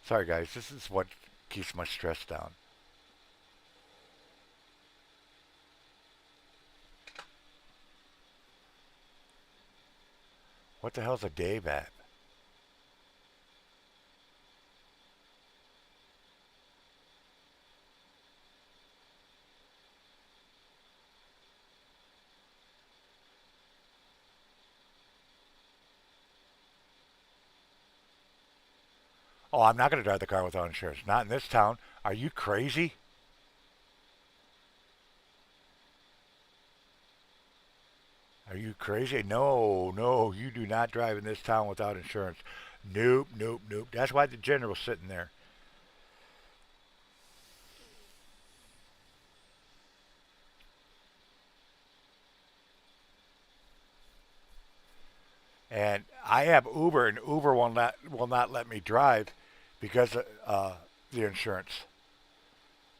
Sorry guys, this is what keeps my stress down. What the hell's a Dave at? Oh, I'm not going to drive the car without insurance. Not in this town. Are you crazy? Are you crazy? No, no, you do not drive in this town without insurance. Nope, nope, nope. That's why the general's sitting there. And I have Uber, and Uber will not let me drive because of the insurance.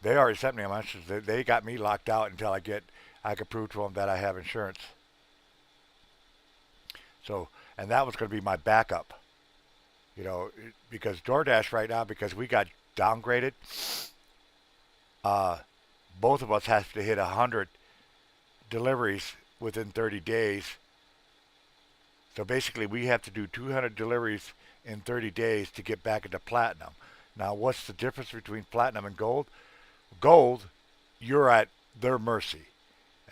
They already sent me a message. They got me locked out until I could prove to them that I have insurance. So, and that was going to be my backup. Because DoorDash right now, because we got downgraded, uh, both of us have to hit 100 deliveries within 30 days. So basically, we have to do 200 deliveries in 30 days to get back into platinum. Now, what's the difference between platinum and gold? Gold, you're at their mercy.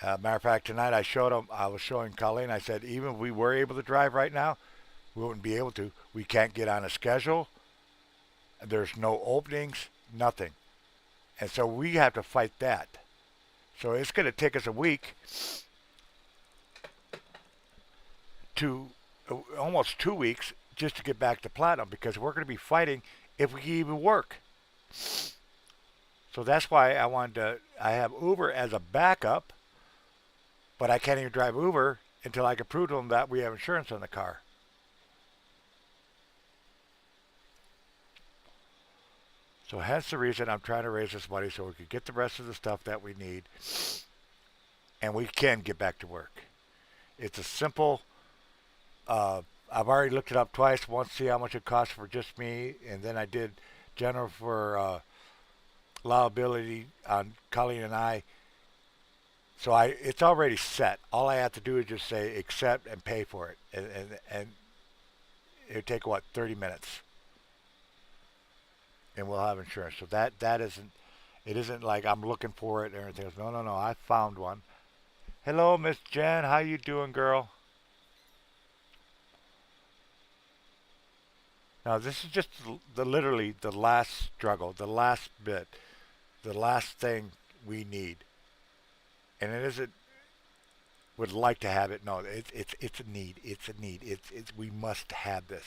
Matter of fact, tonight I was showing Colleen, I said, even if we were able to drive right now, we wouldn't be able to. We can't get on a schedule. There's no openings, nothing. And so we have to fight that. So it's going to take us a week to almost 2 weeks just to get back to platinum, because we're going to be fighting if we can even work. So that's why I have Uber as a backup, but I can't even drive Uber until I can prove to them that we have insurance on the car. So hence the reason I'm trying to raise this money, so we can get the rest of the stuff that we need, and we can get back to work. It's a simple I've already looked it up twice. Once to see how much it costs for just me, and then I did general for liability on Colleen and I. So it's already set. All I have to do is just say accept and pay for it, and it would take what 30 minutes, and we'll have insurance. So that isn't it isn't like I'm looking for it or anything else. No, no, no. I found one. Hello, Miss Jen. How you doing, girl? Now this is just the literally the last struggle, the last bit, the last thing we need, and it isn't would like to have it. No, it's a need. It's a need. It's we must have this.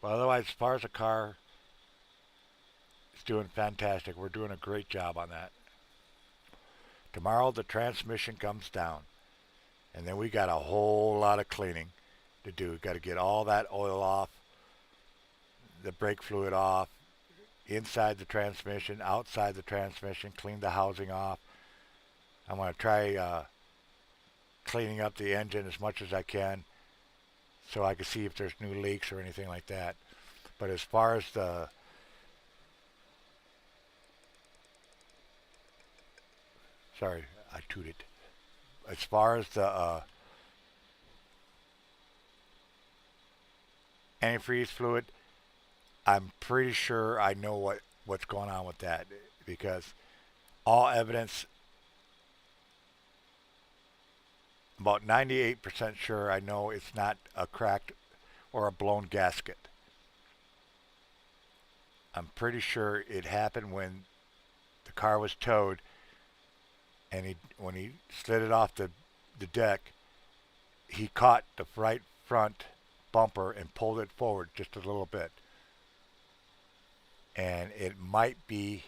But otherwise, as far as the car, it's doing fantastic. We're doing a great job on that. Tomorrow the transmission comes down, and then we got a whole lot of cleaning to do. We got to get all that oil off, the brake fluid off, inside the transmission, outside the transmission, clean the housing off. I'm going to try cleaning up the engine as much as I can so I can see if there's new leaks or anything like that. But as far as the sorry, I tooted. As far as the antifreeze fluid, I'm pretty sure I know what's going on with that because all evidence, about 98% sure I know it's not a cracked or a blown gasket. I'm pretty sure it happened when the car was towed and when he slid it off the deck, he caught the right front bumper and pulled it forward just a little bit. And it might be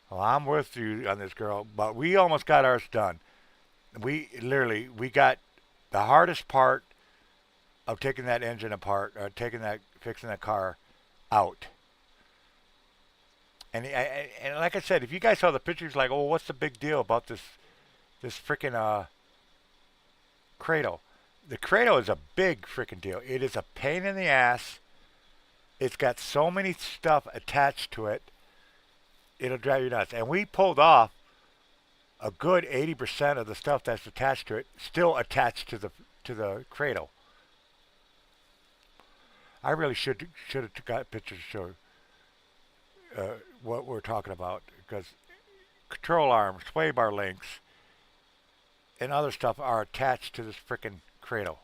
well, I'm with you on this, girl, but we almost got ours done. We got the hardest part of taking that engine apart, or fixing that car out. And like I said, if you guys saw the pictures, like, oh, what's the big deal about this freaking cradle? The cradle is a big freaking deal. It is a pain in the ass. It's got so many stuff attached to it. It'll drive you nuts. And we pulled off a good 80% of the stuff that's attached to it, still attached to the cradle. I really should have got pictures to show what we're talking about because control arms, sway bar links, and other stuff are attached to this frickin' cradle.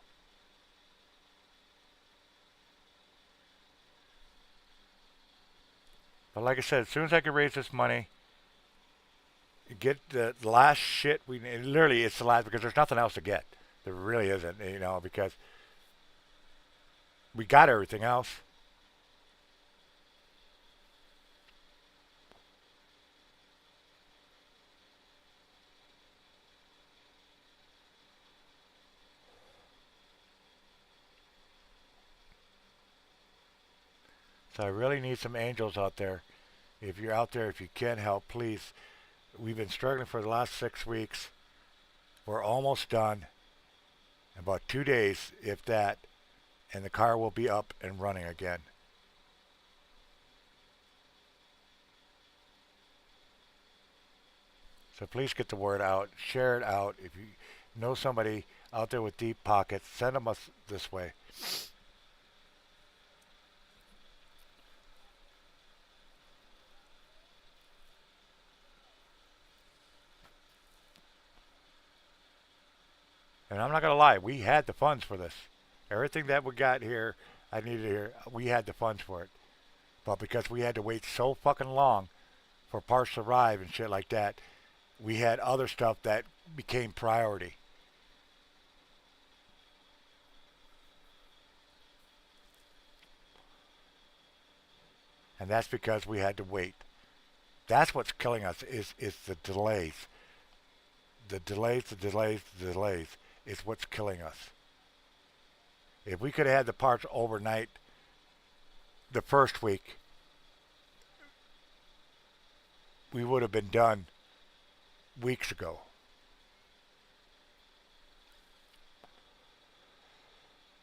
But like I said, as soon as I can raise this money, get the last shit we need. Literally, it's the last because there's nothing else to get. There really isn't, because we got everything else. So I really need some angels out there. If you're out there, if you can help, please. We've been struggling for the last 6 weeks. We're almost done. In about 2 days, if that, and the car will be up and running again. So please get the word out. Share it out. If you know somebody out there with deep pockets, send them us this way. And I'm not going to lie, we had the funds for this. Everything that we got here, I needed here, we had the funds for it. But because we had to wait so fucking long for parts to arrive and shit like that, we had other stuff that became priority. And that's because we had to wait. That's what's killing us is the delays. The delays is what's killing us. If we could have had the parts overnight the first week, we would have been done weeks ago.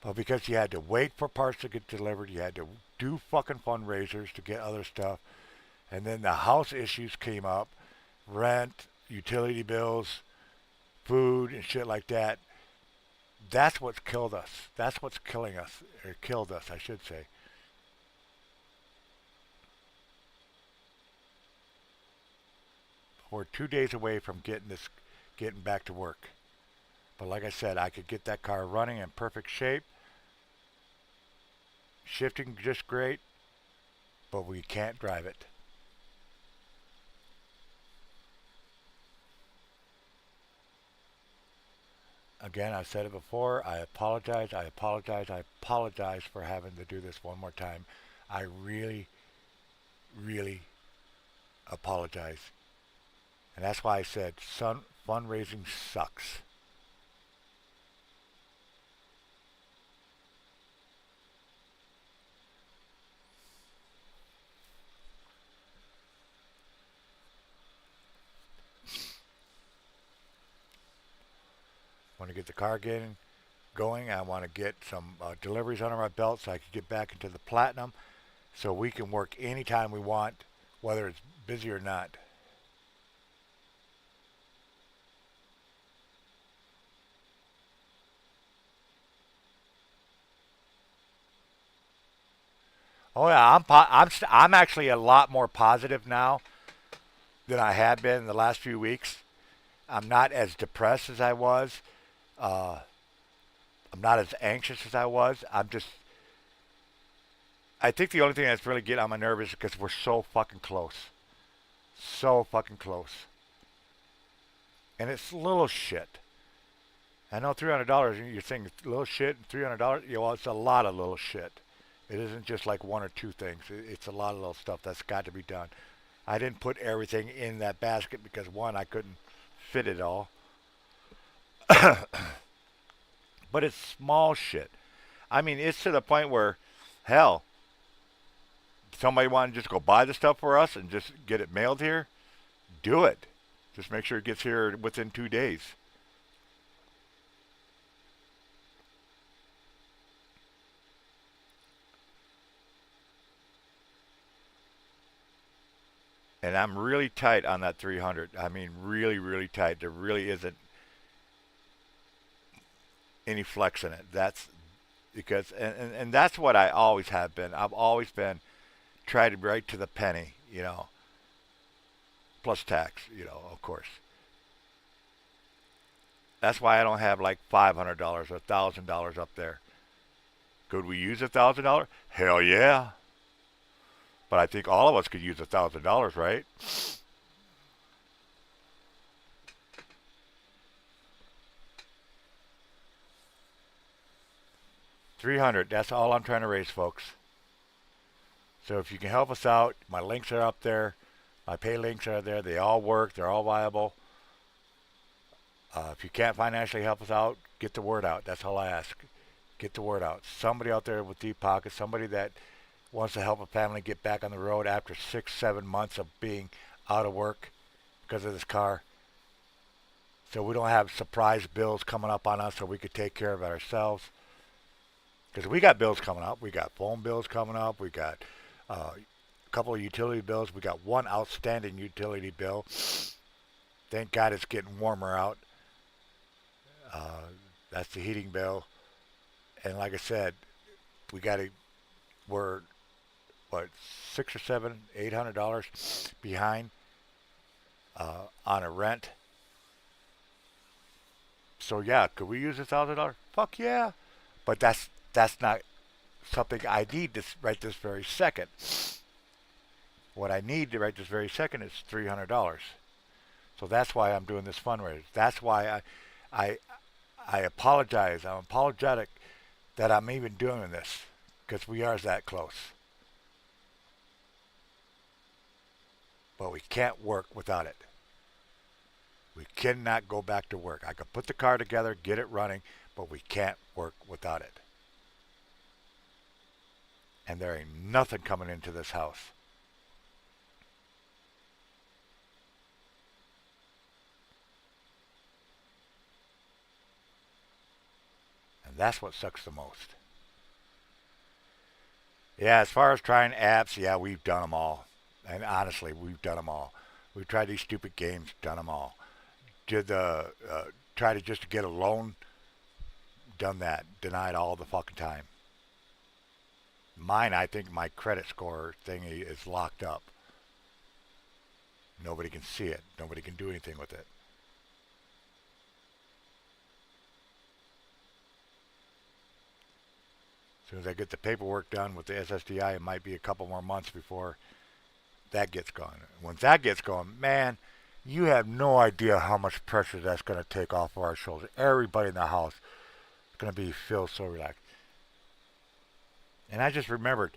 But because you had to wait for parts to get delivered, you had to do fucking fundraisers to get other stuff, and then the house issues came up, rent, utility bills, food, and shit like that. That's what's killed us. That's what's killing us, or killed us, I should say. We're 2 days away from getting back to work. But like I said, I could get that car running in perfect shape, shifting just great, but we can't drive it. Again, I've said it before. I apologize. I apologize. I apologize for having to do this one more time. I really, really apologize. And that's why I said fundraising sucks. I want to get the car going. I want to get some deliveries under my belt so I can get back into the platinum so we can work anytime we want, whether it's busy or not. Oh yeah, I'm actually a lot more positive now than I have been in the last few weeks. I'm not as depressed as I was. Uh, I'm not as anxious as I was. I think the only thing that's really getting on my nerves is because we're so fucking close. So fucking close. And it's little shit. I know $300, you're saying little shit, $300, well, it's a lot of little shit. It isn't just like one or two things. It's a lot of little stuff that's got to be done. I didn't put everything in that basket because one, I couldn't fit it all. But it's small shit. I mean, it's to the point where, hell, somebody want to just go buy the stuff for us and just get it mailed here, do it. Just make sure it gets here within 2 days. And I'm really tight on that 300. I mean, really, really tight. There really isn't any flex in it. That's because, and that's what I always have been. I've always been tried right to the penny, plus tax, of course. That's why I don't have like $500 or $1,000 up there. Could we use $1,000? Hell yeah. But I think all of us could use $1,000, right? 300. That's all I'm trying to raise, folks. So if you can help us out, my links are up there. My pay links are there. They all work. They're all viable. If you can't financially help us out, get the word out. That's all I ask. Get the word out. Somebody out there with deep pockets, somebody that wants to help a family get back on the road after 6, 7 months of being out of work because of this car. So we don't have surprise bills coming up on us so we could take care of it ourselves. Because we got bills coming up. We got phone bills coming up. We got a couple of utility bills. We got one outstanding utility bill. Thank God it's getting warmer out. Uh, that's the heating bill. And like I said, we got to, we're, what, 6 or 7, $800 behind on a rent. So yeah, could we use $1,000? Fuck yeah. But that's not something I need this right this very second. What I need to right this very second is $300. So that's why I'm doing this fundraiser. That's why I I apologize. I'm apologetic that I'm even doing this because we are that close. but we can't work without it. We cannot go back to work. I could put the car together, get it running, but we can't work without it. And there ain't nothing coming into this house. And that's what sucks the most. Yeah, as far as trying apps, yeah, we've done them all. And honestly, we've done them all. We've tried these stupid games, done them all. Did the try to just get a loan, done that, denied all the fucking time. Mine, I think my credit score thingy is locked up. Nobody can see it. Nobody can do anything with it. As soon as I get the paperwork done with the SSDI, it might be a couple more months before that gets going. Once that gets going, man, you have no idea how much pressure that's going to take off of our shoulders. Everybody in the house is going to feel so relaxed. And I just remembered,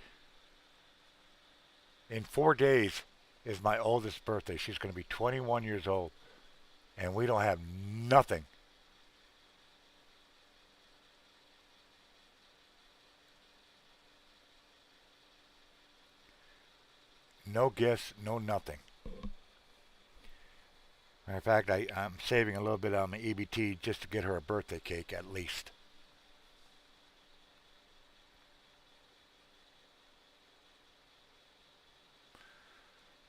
in 4 days is my oldest birthday. She's going to be 21 years old, and we don't have nothing. No gifts, no nothing. Matter of fact, I'm saving a little bit on my EBT just to get her a birthday cake at least.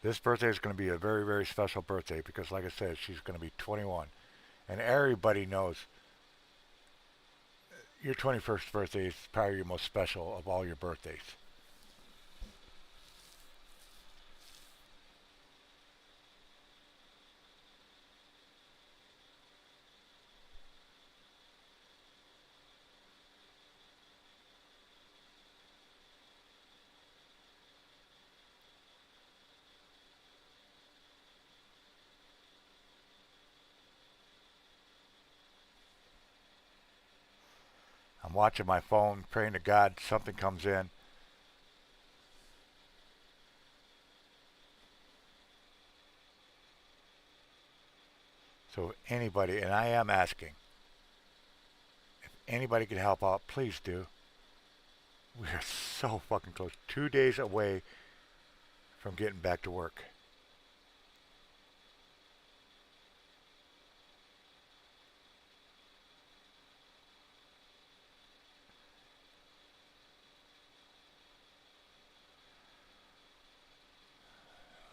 This birthday is going to be a very, very special birthday because, like I said, she's going to be 21. And everybody knows your 21st birthday is probably your most special of all your birthdays. I'm watching my phone, praying to God something comes in. So anybody, and I am asking, if anybody can help out, please do. We are so fucking close. 2 days away from getting back to work.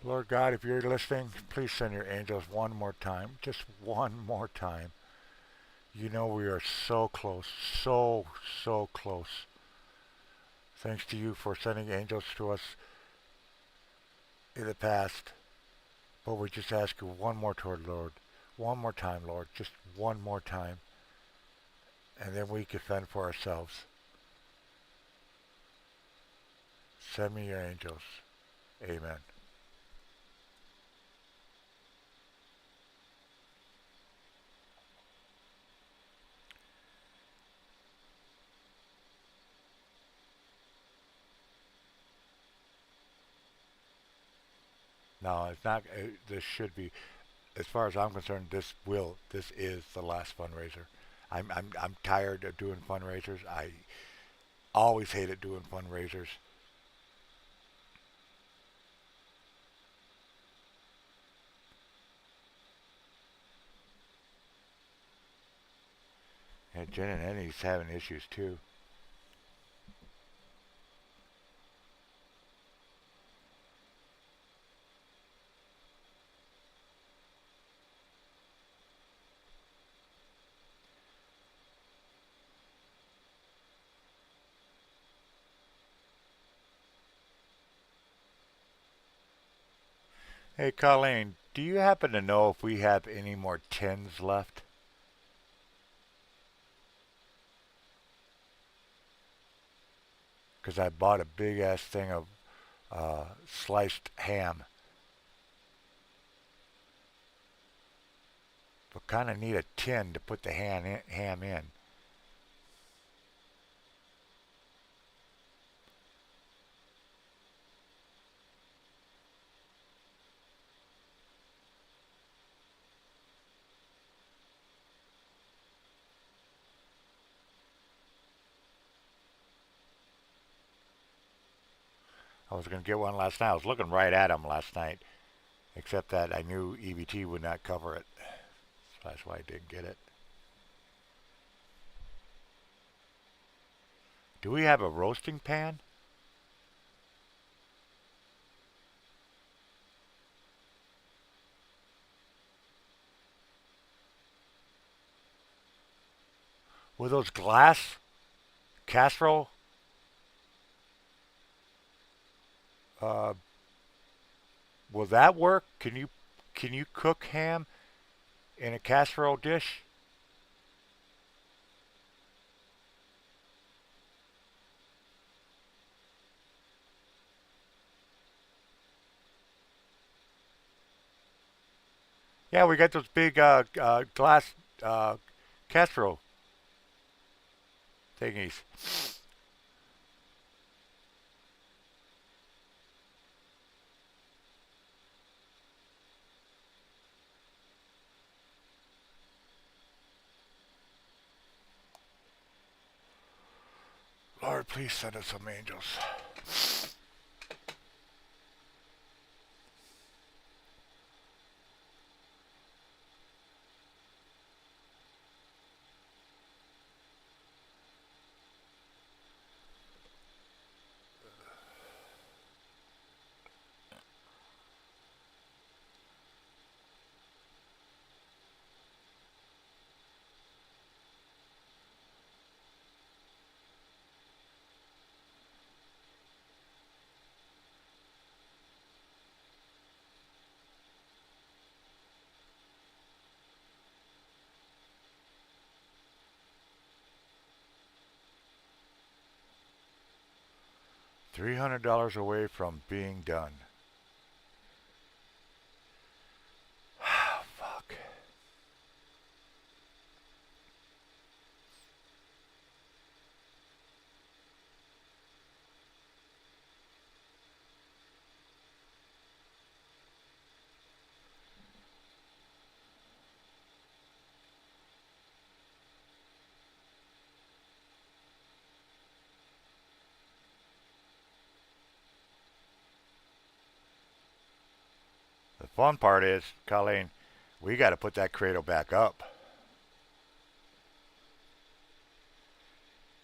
Lord God, if you're listening, please send your angels one more time. Just one more time. You know we are so close. So, so close. Thanks to you for sending angels to us in the past. But we just ask you one more time, Lord. One more time, Lord. Just one more time. And then we can fend for ourselves. Send me your angels. Amen. No, it's not. This should be, as far as I'm concerned, this is the last fundraiser. I'm tired of doing fundraisers. I always hated doing fundraisers. And Jen and Eddie's having issues too. Hey, Colleen, do you happen to know if we have any more tins left? Because I bought a big ass thing of sliced ham, but kind of need a tin to put the ham in. I was going to get one last night. I was looking right at them last night, except that I knew EBT would not cover it. So that's why I didn't get it. Do we have a roasting pan? Will those glass casserole, uh, will that work? Can you cook ham in a casserole dish? Yeah, we got those big glass uh, casserole thingies. Lord, please send us some angels. $300 away from being done. Fuck. The fun part is, Colleen, we got to put that cradle back up.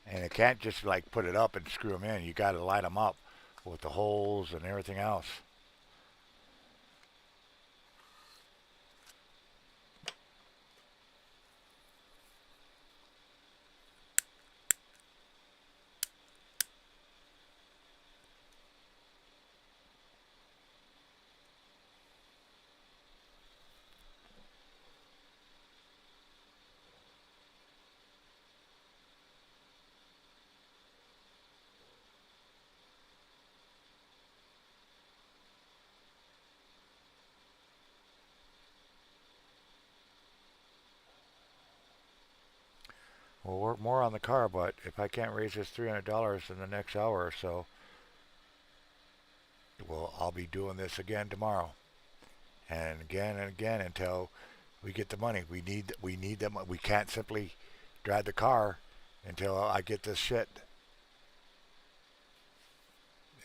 And it can't just like put it up and screw them in. You got to line them up with the holes and everything else. We'll work more on the car, but if I can't raise this $300 in the next hour or so, well, I'll be doing this again tomorrow, and again until we get the money. We need them. We can't simply drive the car until I get this shit.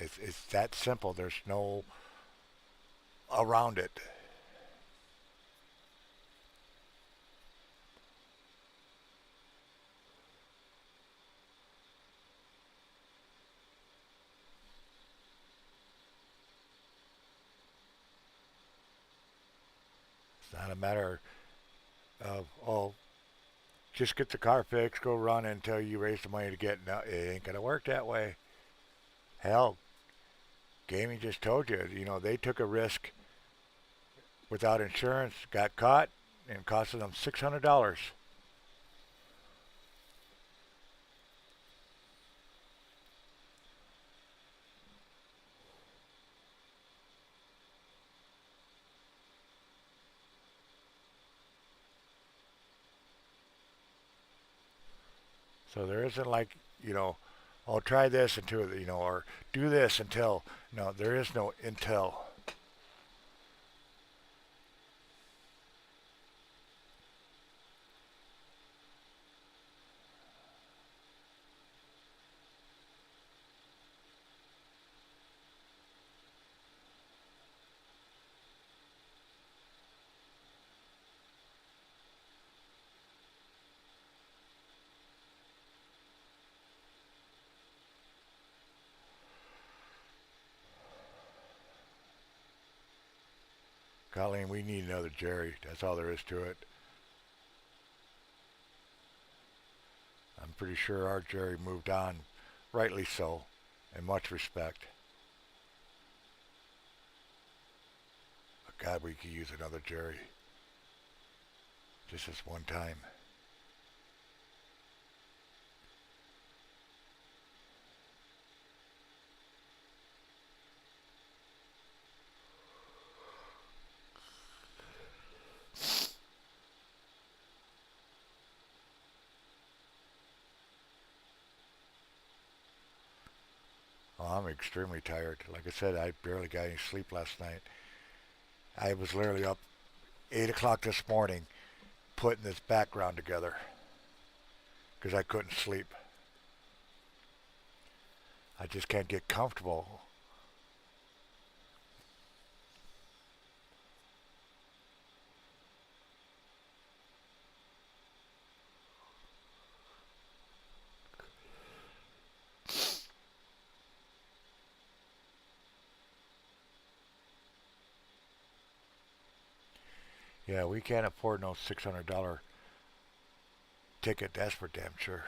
It's that simple. There's no around it. It's not a matter of, oh, just get the car fixed, go run until you raise the money to get. No, it ain't gonna work that way. Hell, gaming just told you. They took a risk without insurance, got caught, and costed them $600. So there isn't like, I'll try this until, or do this until. No, there is no until. Colleen, we need another Jerry. That's all there is to it. I'm pretty sure our Jerry moved on, rightly so, in much respect. But God, we could use another Jerry. Just this one time. Oh, I'm extremely tired. Like I said, I barely got any sleep last night. I was literally up 8 o'clock this morning putting this background together because I couldn't sleep. I just can't get comfortable. Yeah, we can't afford no $600 ticket, that's for damn sure.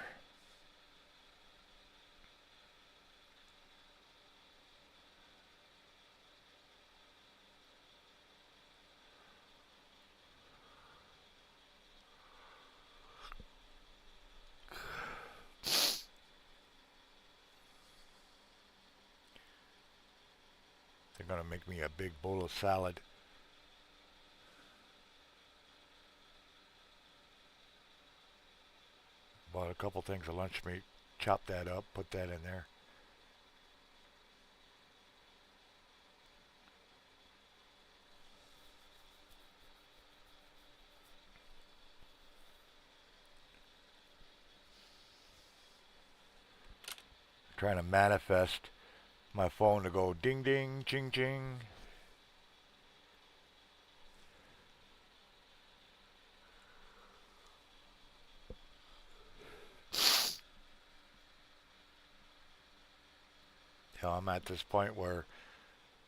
They're going to make me a big bowl of salad. Bought a couple things of lunch meat, chop that up, put that in there. Trying to manifest my phone to go ding ding, ching ching. Hell, I'm at this point where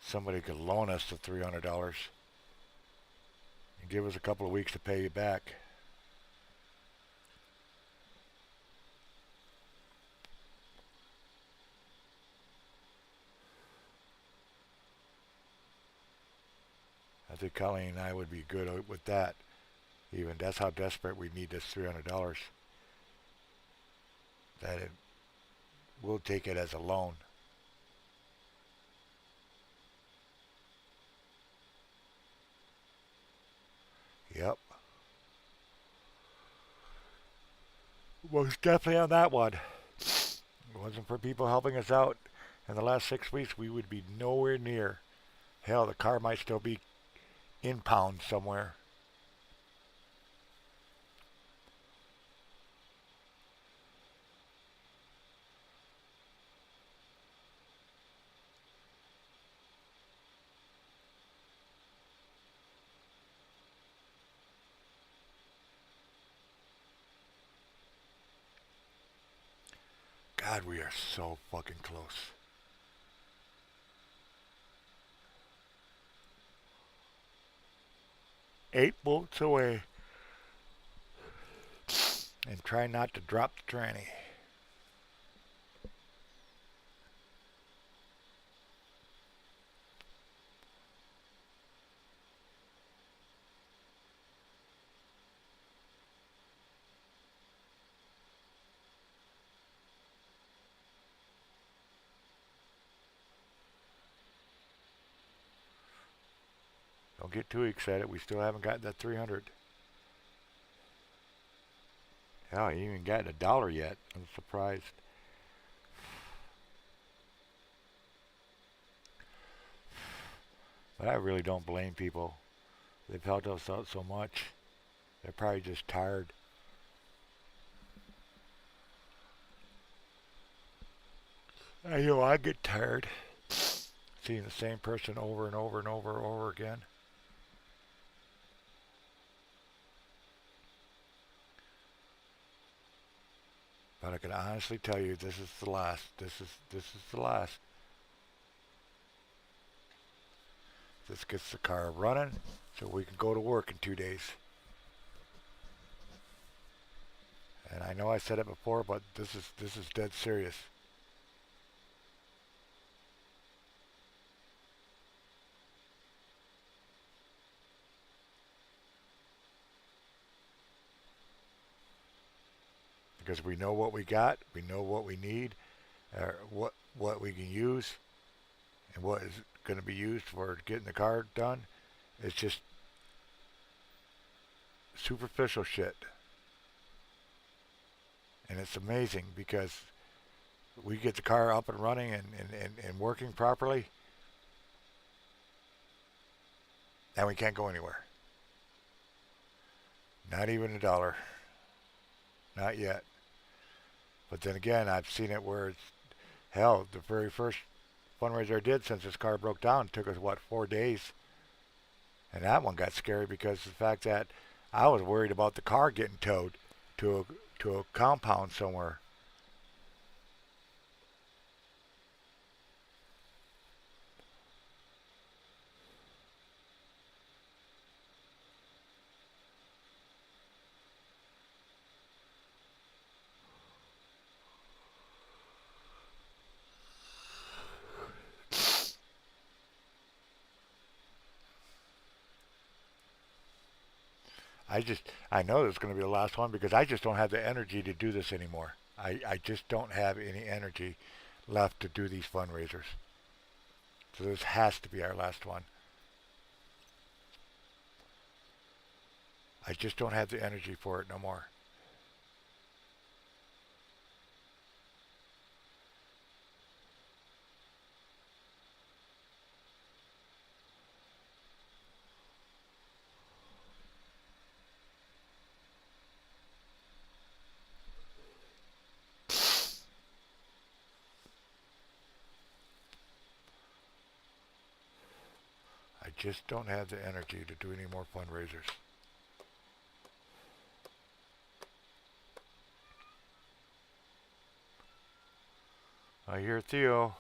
somebody could loan us the $300 and give us a couple of weeks to pay you back. I think Colleen and I would be good with that. Even that's how desperate we need this $300. That we'll take it as a loan. Yep. Most definitely on that one. If it wasn't for people helping us out in the last 6 weeks, we would be nowhere near. Hell, the car might still be in pound somewhere. God, we are so fucking close. 8 votes away. And try not to drop the tranny. Don't get too excited. We still haven't got that 300. Hell, I ain't even gotten $1 yet. I'm surprised. But I really don't blame people. They've helped us out so much. They're probably just tired. I know I get tired seeing the same person over and over and over and over again. But I can honestly tell you, this is the last. This is the last. This gets the car running. so we can go to work in 2 days. And I know I said it before, but this is dead serious. Because we know what we got, we know what we need, what we can use, and what is going to be used for getting the car done. It's just superficial shit. And it's amazing because we get the car up and running and working properly, and we can't go anywhere. Not even a dollar. Not yet. But then again, I've seen it where it's, hell, the very first fundraiser I did since this car broke down took us, what, 4 days? And that one got scary because of the fact that I was worried about the car getting towed to a compound somewhere. I know this is going to be the last one because I just don't have the energy to do this anymore. I just don't have any energy left to do these fundraisers. So this has to be our last one. I just don't have the energy for it no more. I just don't have the energy to do any more fundraisers. I hear Theo.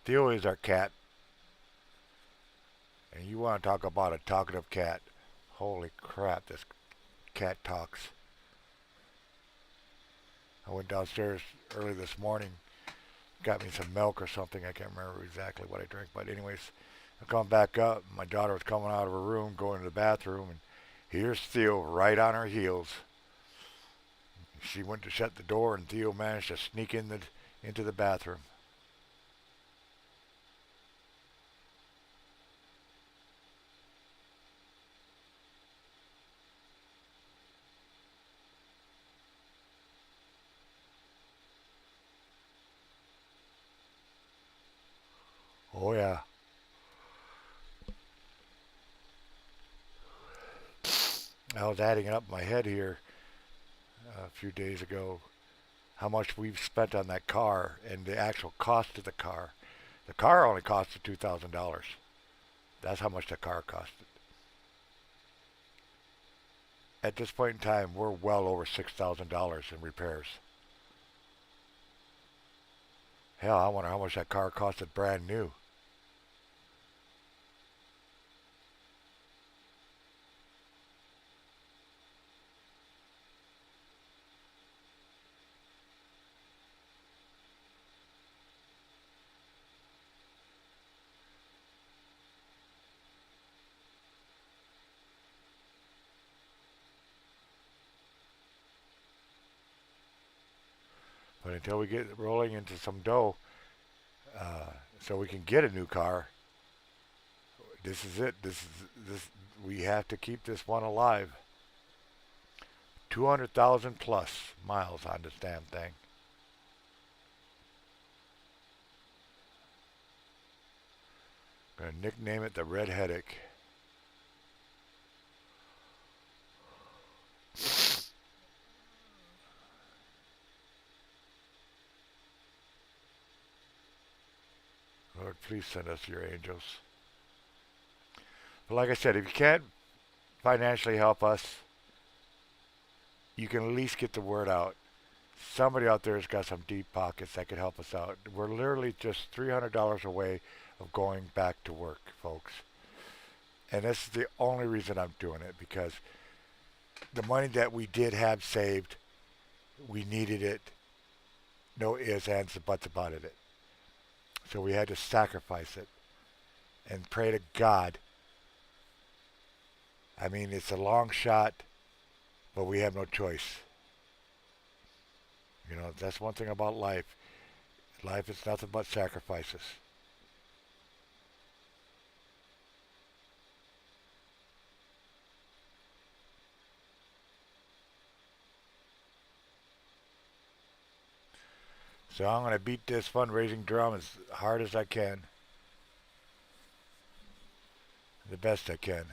Theo is our cat. And you want to talk about a talkative cat. Holy crap, this cat talks. I went downstairs early this morning, got me some milk or something. I can't remember exactly what I drank. But anyways, I come back up. My daughter was coming out of her room, going to the bathroom, and here's Theo right on her heels. She went to shut the door, and Theo managed to sneak into the bathroom. Oh yeah. I was adding it up in my head here a few days ago how much we've spent on that car and the actual cost of the car. The car only costed $2,000. That's how much the car costed. At this point in time, we're well over $6,000 in repairs. Hell, I wonder how much that car costed brand new. But until we get rolling into some dough, so we can get a new car, this is it. This. We have to keep this one alive. 200,000 plus miles on this damn thing. I'm gonna nickname it the Red Headache. Lord, please send us your angels. But like I said, if you can't financially help us, you can at least get the word out. Somebody out there has got some deep pockets that could help us out. We're literally just $300 away of going back to work, folks. And this is the only reason I'm doing it, because the money that we did have saved, we needed it. No ifs, ands, and buts about it. So we had to sacrifice it and pray to God. I mean, it's a long shot, but we have no choice. You know, that's one thing about life. Life is nothing but sacrifices. So I'm going to beat this fundraising drum as hard as I can, the best I can.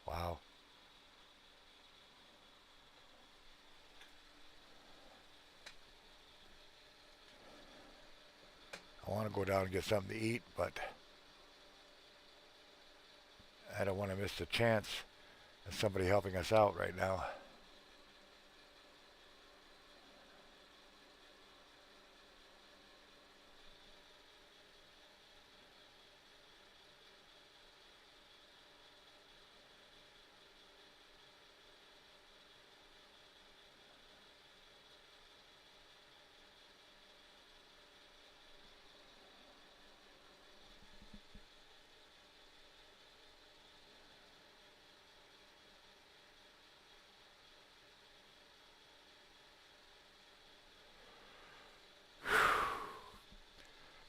Wow. I want to go down and get something to eat, but I don't want to miss the chance of somebody helping us out right now.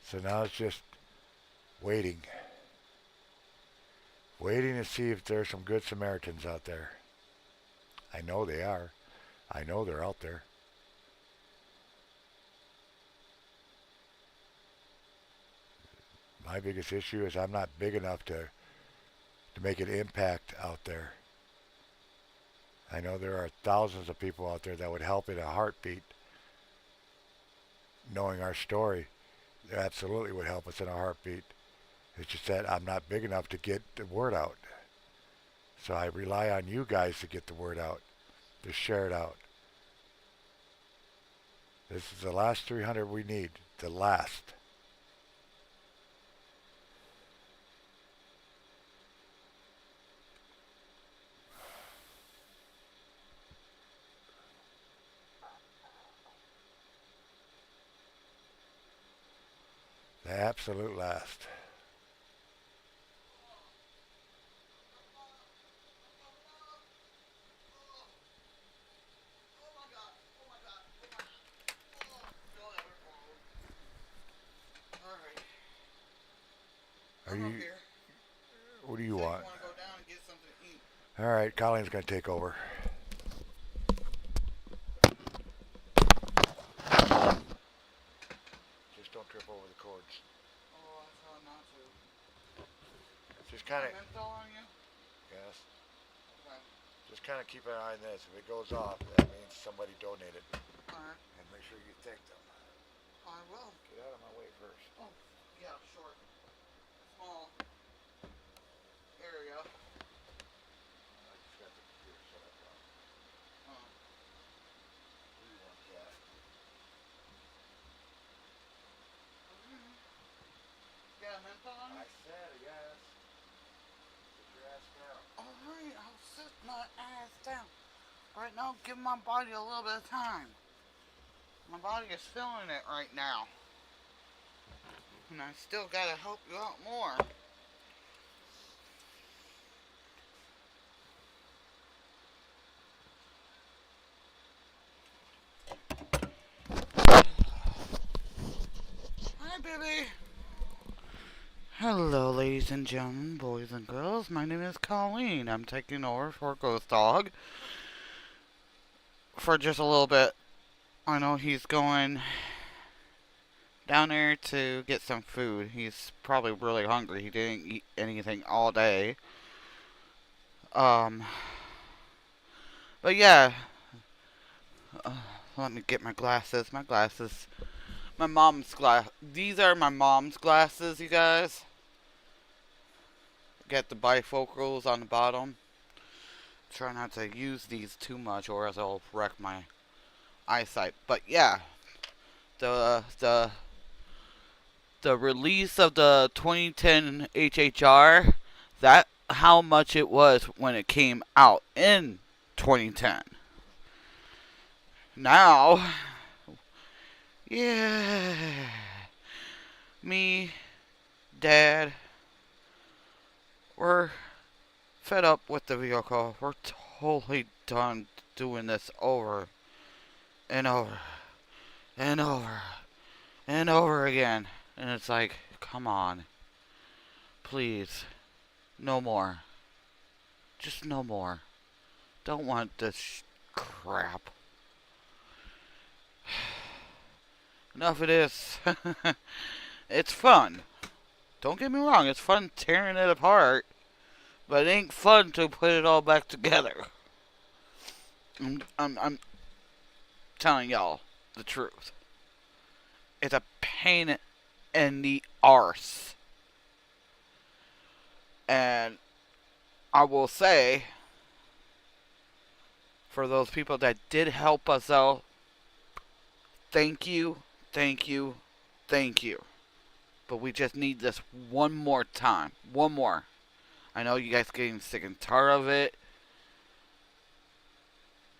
So now it's just waiting. Waiting to see if there's some good Samaritans out there. I know they are. I know they're out there. My biggest issue is I'm not big enough to make an impact out there. I know there are thousands of people out there that would help in a heartbeat knowing our story. They absolutely would help us in a heartbeat. It's just that I'm not big enough to get the word out. So I rely on you guys to get the word out, to share it out. This is the last 300 we need. The last. The absolute last. Are you? What do you want? All right, Colleen's gonna take over. Just don't trip over the cords. Oh, I try not to. Just kind of. Menthol on you? Yes. Okay. Just kind of keep an eye on this. If it goes off, that means somebody donated. Alright. And make sure you thank them. I will. Get out of my way first. Oh, yeah, short. Small. Area. I just got the computer set up wrong. Oh. What do you want, Cat? Okay. Got a menthol on you? I said yes. Sit your ass down. Alright, I'll sit my ass down. Right now, give my body a little bit of time. My body is feeling it right now. And I still gotta help you out more. Hi, baby. Hello, ladies and gentlemen, boys and girls. My name is Colleen. I'm taking over for Ghost Dog for just a little bit. I know he's going down there to get some food. He's probably really hungry. He didn't eat anything all day. Um, but yeah, uh, let me get my glasses. My glasses My mom's glass. These are my mom's glasses, you guys. Get the bifocals on the bottom. Try not to use these too much, or else I'll wreck my eyesight. But yeah, the the the release of the 2010 HHR, that how much it was when it came out in 2010. Now, yeah, me, Dad, we're fed up with the vehicle. We're totally done doing this over and over and over and over again. And it's like, come on. Please. No more. Just no more. Don't want this crap. Enough of this. It's fun. Don't get me wrong, it's fun tearing it apart. But it ain't fun to put it all back together. I'm telling y'all the truth. It's a pain in the arse. And I will say, for those people that did help us out, thank you, thank you, thank you. But we just need this one more time. One more. I know you guys getting sick and tired of it.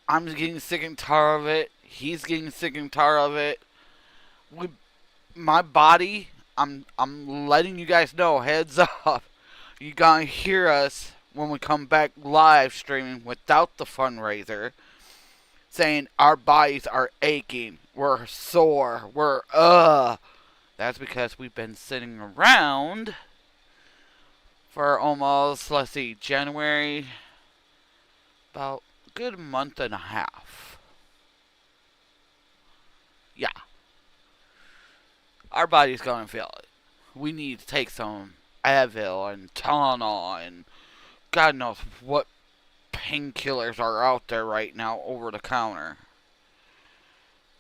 I'm getting sick and tired of it. He's getting sick and tired of it. My body, I'm letting you guys know, heads up. You gonna hear us when we come back live streaming without the fundraiser, saying our bodies are aching, we're sore, That's because we've been sitting around for almost, let's see, January, about a good month and a half. Yeah. Our body's gonna feel it. We need to take some Advil and Tylenol and God knows what painkillers are out there right now over the counter.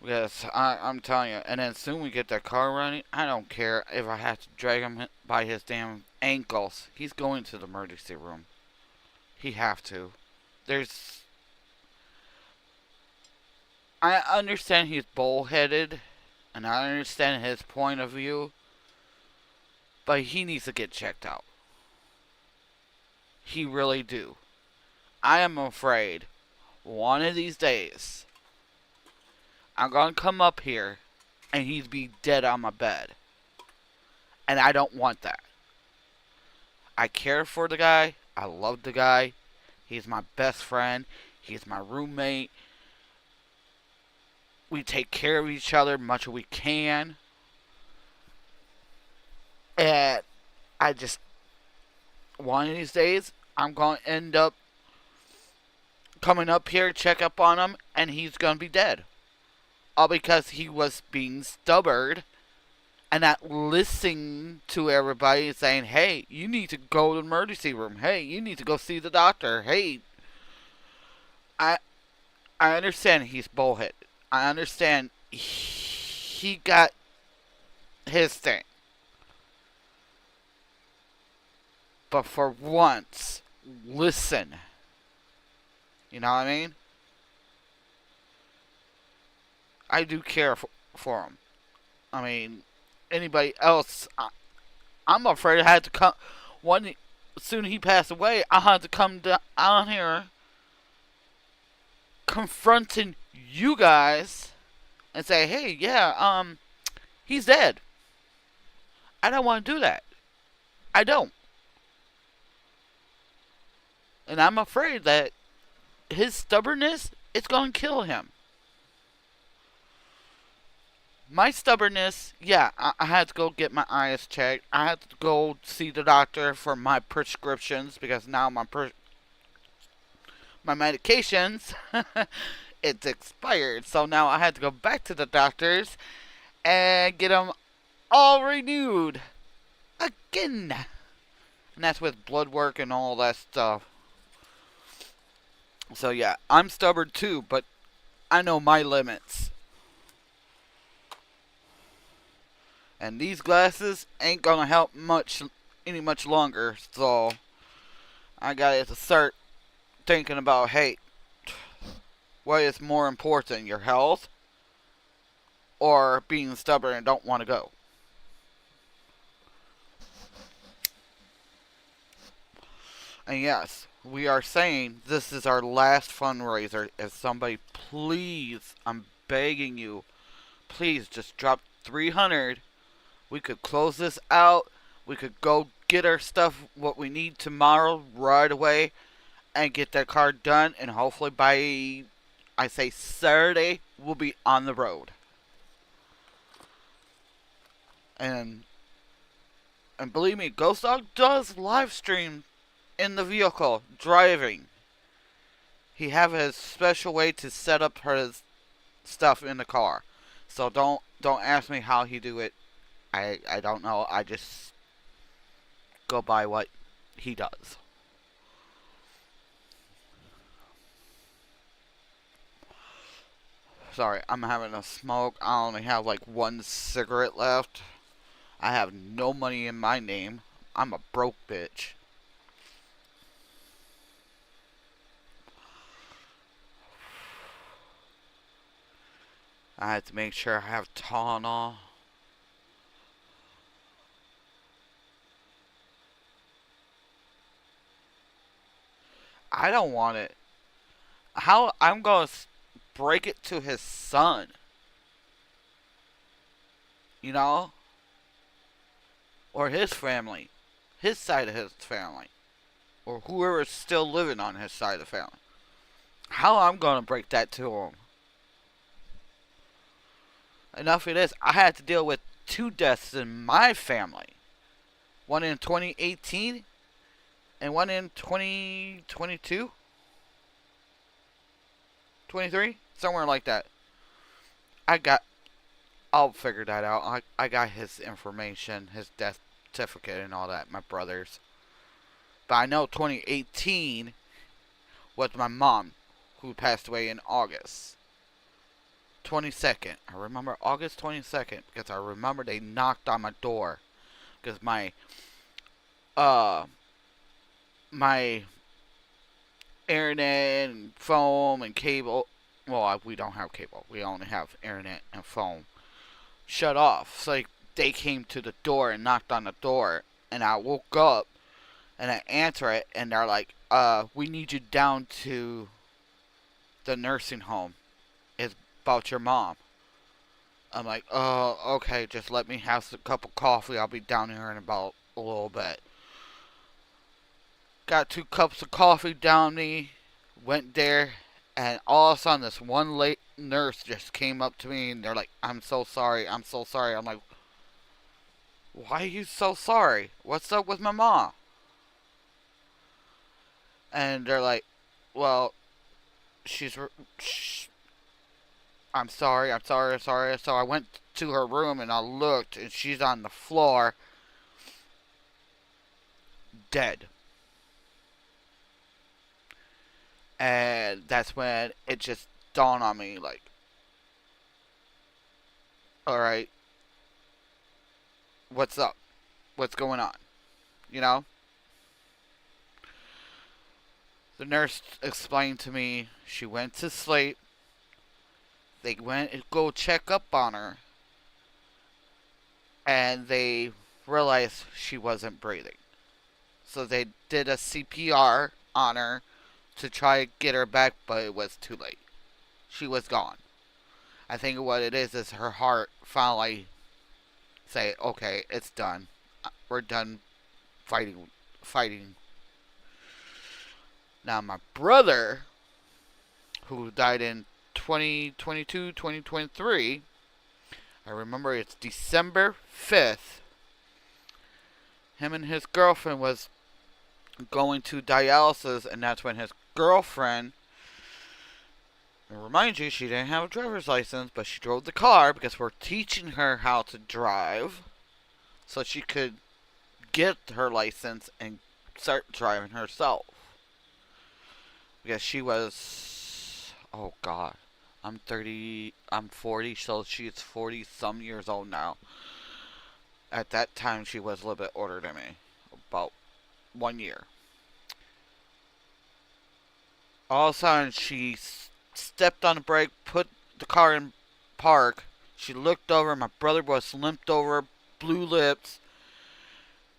Yes, I'm telling you. And then soon we get that car running. I don't care if I have to drag him by his damn ankles. He's going to the emergency room. He have to. I understand he's bullheaded, and I understand his point of view, but he needs to get checked out. He really do. I am afraid one of these days I'm gonna come up here and he'd be dead on my bed. And I don't want that. I care for the guy. I love the guy. He's my best friend. He's my roommate. We take care of each other much as we can. And I just, one of these days, I'm going to end up coming up here, check up on him, and he's going to be dead. All because he was being stubborn and not listening to everybody saying, hey, you need to go to the emergency room. Hey, you need to go see the doctor. Hey, I understand he's bullheaded. I understand he got his thing. But for once, listen. You know what I mean? I do care for him. I mean, anybody else, I'm afraid I had to come. Soon he passed away, I had to come down here confronting you guys and say, hey, yeah, he's dead. I don't want to do that. I don't. And I'm afraid that his stubbornness, it's going to kill him. My stubbornness, yeah, I had to go get my eyes checked. I had to go see the doctor for my prescriptions because now my medications, it's expired. So now I had to go back to the doctors and get them all renewed again. And that's with blood work and all that stuff. So yeah, I'm stubborn too, but I know my limits. And these glasses ain't gonna help much longer. So I gotta start thinking about, hey, what is more important, your health or being stubborn and don't want to go? And yes, we are saying this is our last fundraiser. If somebody, please, I'm begging you, please just drop 300. We could close this out. We could go get our stuff, what we need tomorrow, right away, and get that card done. And hopefully by, I say Saturday, we'll be on the road. And and believe me, Ghost Dog does live stream in the vehicle driving. He have his special way to set up his stuff in the car. So don't ask me how he do it. I don't know. I just go by what he does. Sorry, I'm having a smoke. I only have like one cigarette left. I have no money in my name. I'm a broke bitch. I have to make sure I have Tylenol. I don't want it. How I'm gonna break it to his son? You know, or his family, his side of his family, or whoever is still living on his side of the family. How I'm gonna break that to him? Enough it is. I had to deal with 2 deaths in my family. One in 2018 and one in 2022, 23, somewhere like that. I got. I'll figure that out. I got his information, his death certificate, and all that. My brother's. But I know 2018 was my mom, who passed away in August 22nd. I remember August 22nd because I remember they knocked on my door because uh my internet and phone and cable. Well, we don't have cable. We only have internet and phone shut off. So they came to the door and knocked on the door, and I woke up and I answer it, and they're like, we need you down to the nursing home. It's about your mom. I'm like, oh, okay, just let me have a cup of coffee. I'll be down here in about a little bit. Got 2 cups of coffee down me, went there, and all of a sudden this one late nurse just came up to me and they're like, I'm so sorry, I'm so sorry. I'm like, why are you so sorry? What's up with my mom? And they're like, well, I'm sorry, I'm sorry, I'm sorry. So I went to her room and I looked and she's on the floor, dead. And that's when it just dawned on me, like, alright, what's up? What's going on? You know? The nurse explained to me she went to sleep. They went and go check up on her. And they realized she wasn't breathing. So they did a CPR on her to try to get her back, but it was too late. She was gone. I think what it is her heart finally say, okay, it's done. We're done fighting. Now my brother, who died in 2022, 2023, I remember it's December 5th. Him and his girlfriend was going to dialysis, and that's when his girlfriend, and remind you, she didn't have a driver's license, but she drove the car because we're teaching her how to drive so she could get her license and start driving herself. Because she was, oh God, I'm 40, so she's 40 some years old now. At that time, she was a little bit older than me, about 1 year. All of a sudden, she stepped on the brake, put the car in park. She looked over. My brother was limped over, blue lips.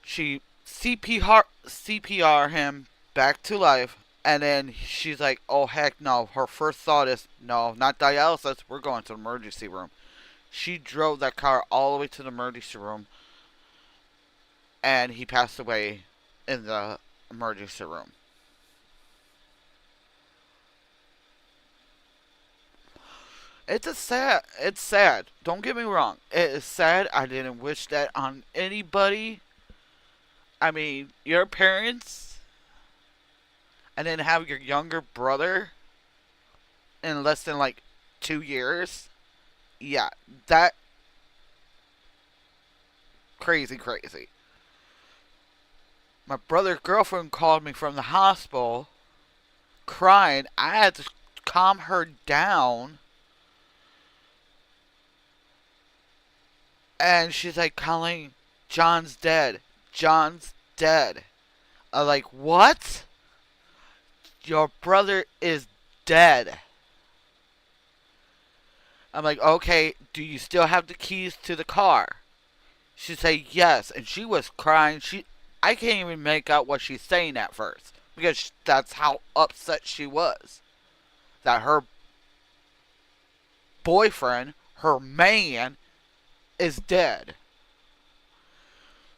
She CPR him back to life. And then she's like, oh, heck no. Her first thought is, no, not dialysis. We're going to the emergency room. She drove that car all the way to the emergency room. And he passed away in the emergency room. It's sad. Don't get me wrong. It is sad. I didn't wish that on anybody. I mean, your parents, and then have your younger brother in less than like 2 years. Yeah, that crazy. My brother's girlfriend called me from the hospital crying. I had to calm her down. And she's like, Colleen, John's dead. John's dead. I'm like, what? Your brother is dead. I'm like, okay, do you still have the keys to the car? She said yes, and she was crying. I can't even make out what she's saying at first because that's how upset she was that her boyfriend, her man, is dead.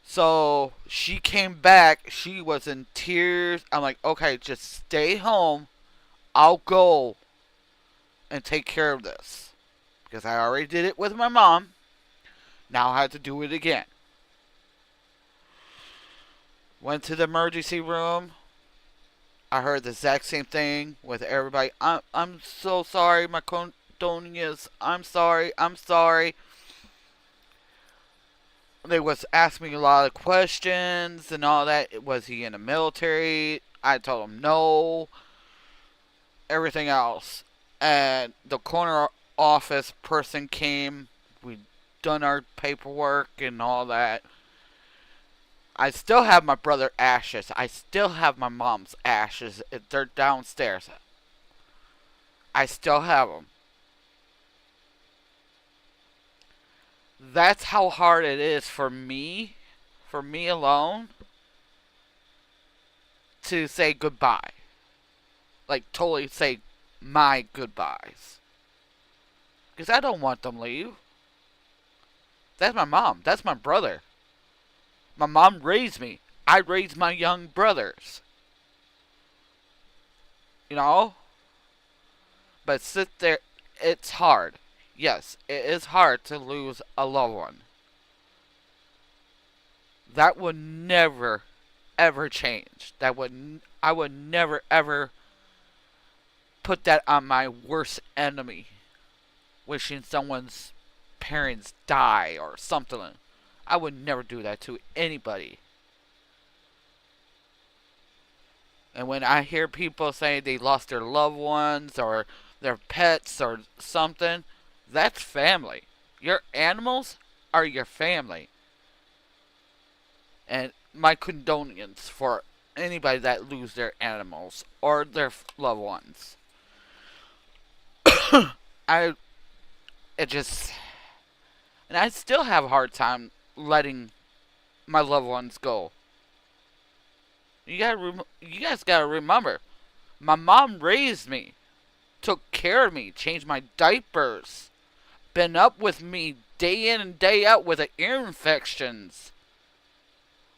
So she came back. She was in tears. I'm like, okay, just stay home. I'll go and take care of this because I already did it with my mom. Now I had to do it again. Went to the emergency room. I heard the exact same thing with everybody. I'm so sorry, my condolences. I'm sorry. They was asking me a lot of questions and all that. Was he in the military? I told them no. Everything else. And the corner office person came. We done our paperwork and all that. I still have my brother's ashes. I still have my mom's ashes. They're downstairs. I still have them. That's how hard it is for me alone, to say goodbye. Like, totally say my goodbyes. Because I don't want them to leave. That's my mom. That's my brother. My mom raised me. I raised my young brothers. You know? But sit there. It's hard. Yes, it is hard to lose a loved one. That would never, ever change. I would never, ever put that on my worst enemy. Wishing someone's parents die or something. I would never do that to anybody. And when I hear people say they lost their loved ones or their pets or something, that's family. Your animals are your family. And my condolences for anybody that lose their animals or their loved ones. I and I still have a hard time letting my loved ones go. You guys gotta remember, my mom raised me, took care of me, changed my diapers, been up with me day in and day out with the ear infections.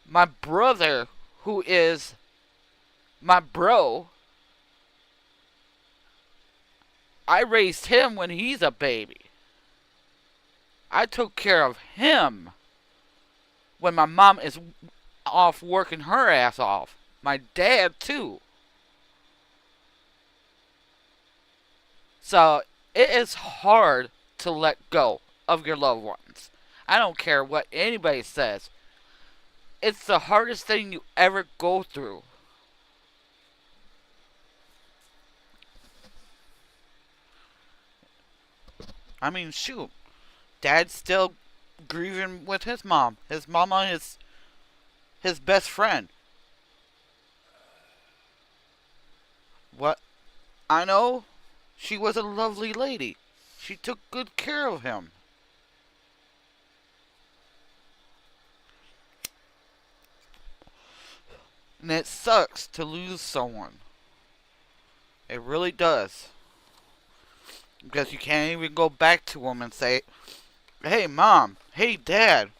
My brother, who is my bro, I raised him when he's a baby. I took care of him when my mom is off working her ass off. My dad, too. So, it is hard to let go of your loved ones. I don't care what anybody says. It's the hardest thing you ever go through. I mean, shoot. Dad's still grieving with his mom. His mama is his best friend. What I know, she was a lovely lady. She took good care of him. And it sucks to lose someone. It really does. Because you can't even go back to them and say, hey, mom, hey, dad,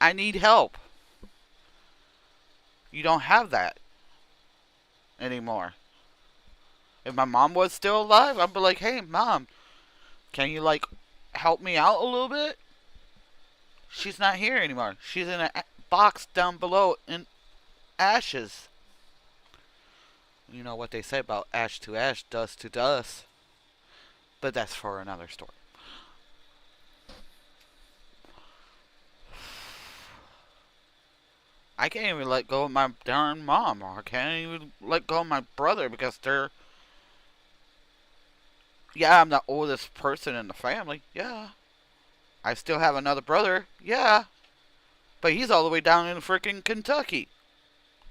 I need help. You don't have that anymore. If my mom was still alive, I'd be like, hey, mom, can you, like, help me out a little bit? She's not here anymore. She's in a box down below in ashes. You know what they say about ash to ash, dust to dust. But that's for another story. I can't even let go of my darn mom, or I can't even let go of my brother because they're. Yeah, I'm the oldest person in the family. Yeah. I still have another brother. Yeah. But he's all the way down in freaking Kentucky.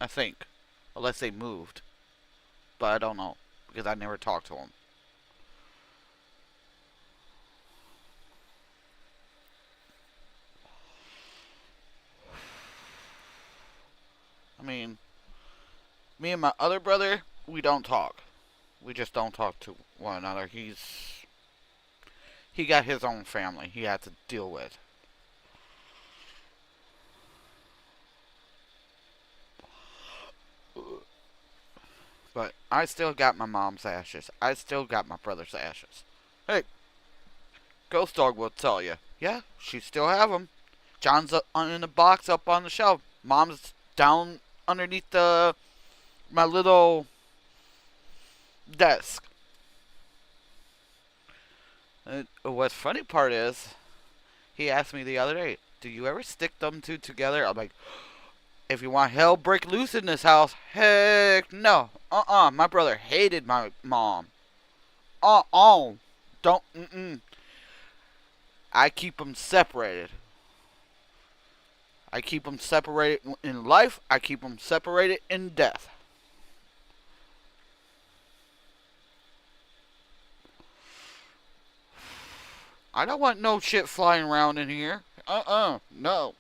I think. Unless they moved. But I don't know. Because I never talked to him. I mean, me and my other brother, we don't talk. We just don't talk to one another. He got his own family he had to deal with. But I still got my mom's ashes. I still got my brother's ashes. Hey, Ghost Dog will tell you. Yeah, she still have them. John's up in the box up on the shelf. Mom's down underneath my little desk. And what's funny part is, he asked me the other day, do you ever stick them two together? I'm like, if you want hell break loose in this house, heck no. My brother hated my mom. Don't. I keep them separated. I keep them separated in life. I keep them separated in death. I don't want no shit flying around in here. No.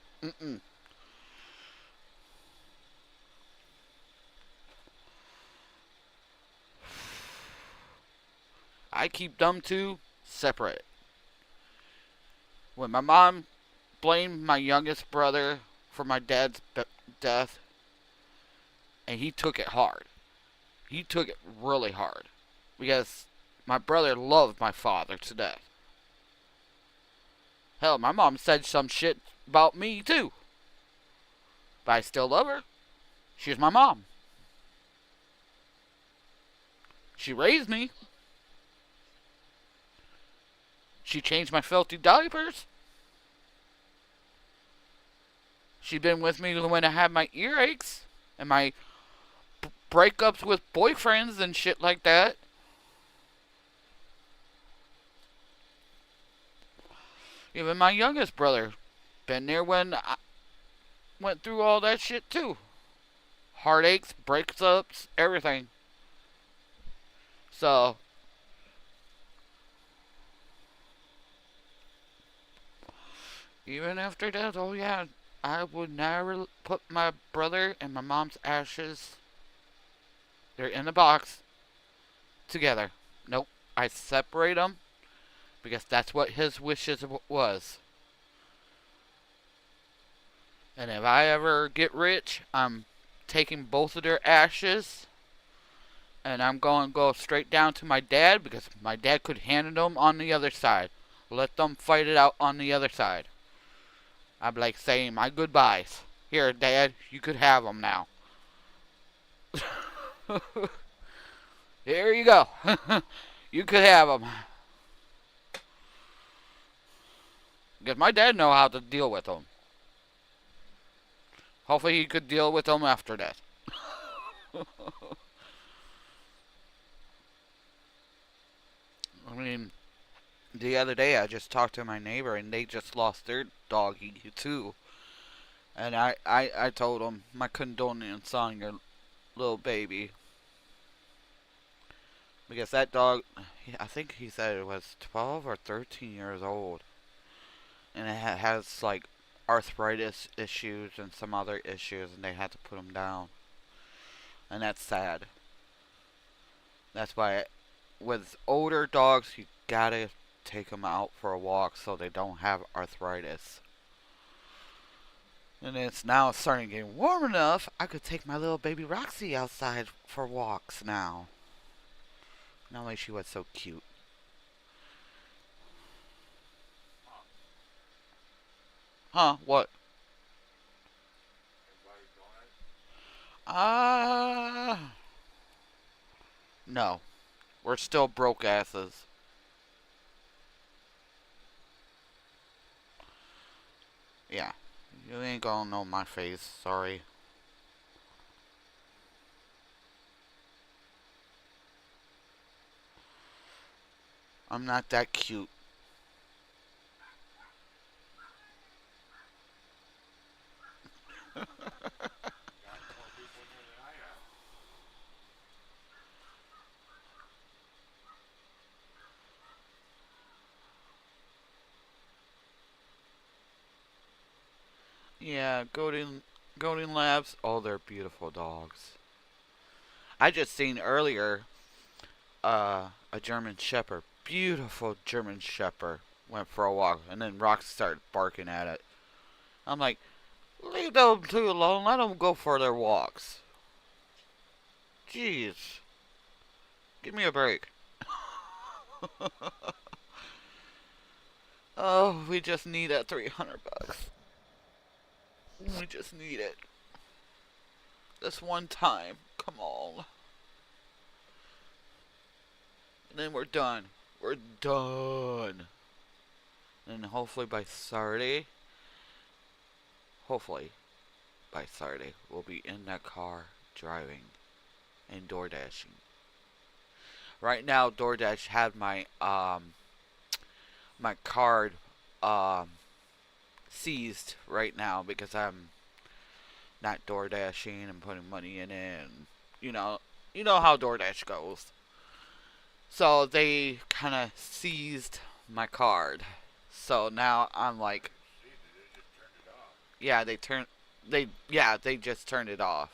I keep them two separate. When my mom blamed my youngest brother for my dad's death, and he took it hard. He took it really hard. Because my brother loved my father to death. Hell, my mom said some shit about me too. But I still love her. She's my mom. She raised me. She changed my filthy diapers. She's been with me when I had my earaches and my breakups with boyfriends and shit like that. Even my youngest brother been there when I went through all that shit too. Heartaches, breakups, everything. So, even after death, oh yeah, I would never put my brother and my mom's ashes, they're in the box, together. Nope, I separate them because that's what his wishes was. And if I ever get rich, I'm taking both of their ashes and I'm going to go straight down to my dad because my dad could handle them on the other side. Let them fight it out on the other side. I'm like saying my goodbyes. Here, Dad, you could have them now. Here you go. You could have them. Because my dad know how to deal with them. Hopefully he could deal with them after that. I mean, The other day, I just talked to my neighbor, and they just lost their doggy too. And I told them my condolences on your little baby, because that dog, I think he said it was 12 or 13 years old, and it has like arthritis issues and some other issues, and they had to put him down, and that's sad. That's why with older dogs, you gotta take them out for a walk so they don't have arthritis. And it's now starting to get warm enough, I could take my little baby Roxy outside for walks now. Not only she was so cute. Huh? What? Uh no. We're still broke asses. Yeah. You ain't gonna know my face, sorry. I'm not that cute. Yeah, Golden Labs, oh, they're beautiful dogs. I just seen earlier a German Shepherd, beautiful German Shepherd, went for a walk, and then Rox started barking at it. I'm like, leave them two alone. Let them go for their walks. Jeez, give me a break. Oh, we just need that $300. We just need it. This one time. Come on. And then we're done. We're done. And hopefully by Saturday, we'll be in that car driving and door dashing. Right now, DoorDash had my card um seized right now because I'm not door dashing and putting money in it, and you know, you know how DoorDash goes. So they kind of seized my card. So now I'm like, yeah, they just turned it off.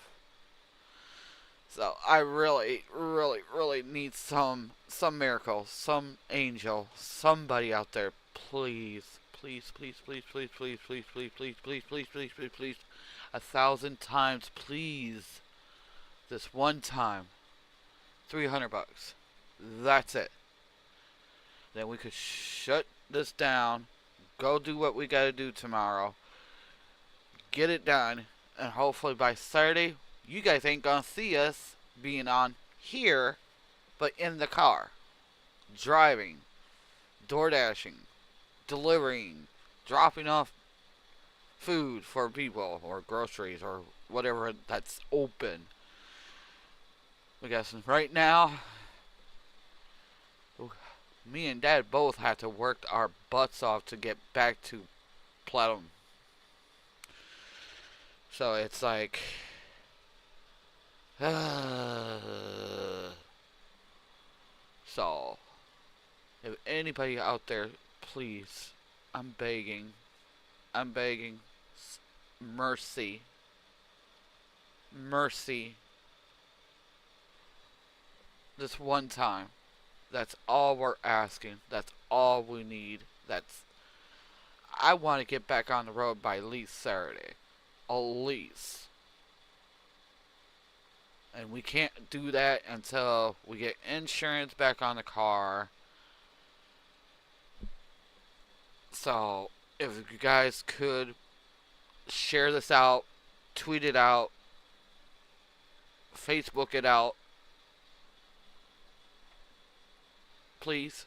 So I really, really, really need some miracle, some angel, somebody out there, please, please, please, please, please, please, please, please, please, please, please, please, please, please, 1,000 times, please, this one time, $300. That's it. Then we could shut this down, go do what we gotta do tomorrow, get it done, and hopefully by Saturday, you guys ain't gonna see us being on here, but in the car, driving, door dashing, delivering, dropping off food for people or groceries or whatever that's open. Because right now, me and Dad both have to work our butts off to get back to Platinum. So it's like, so if anybody out there, please, I'm begging, I'm begging, mercy, mercy, this one time. That's all we're asking. That's all we need. That's I want to get back on the road by at least Saturday. At least. And we can't do that until we get insurance back on the car. So, if you guys could share this out, tweet it out, Facebook it out, please.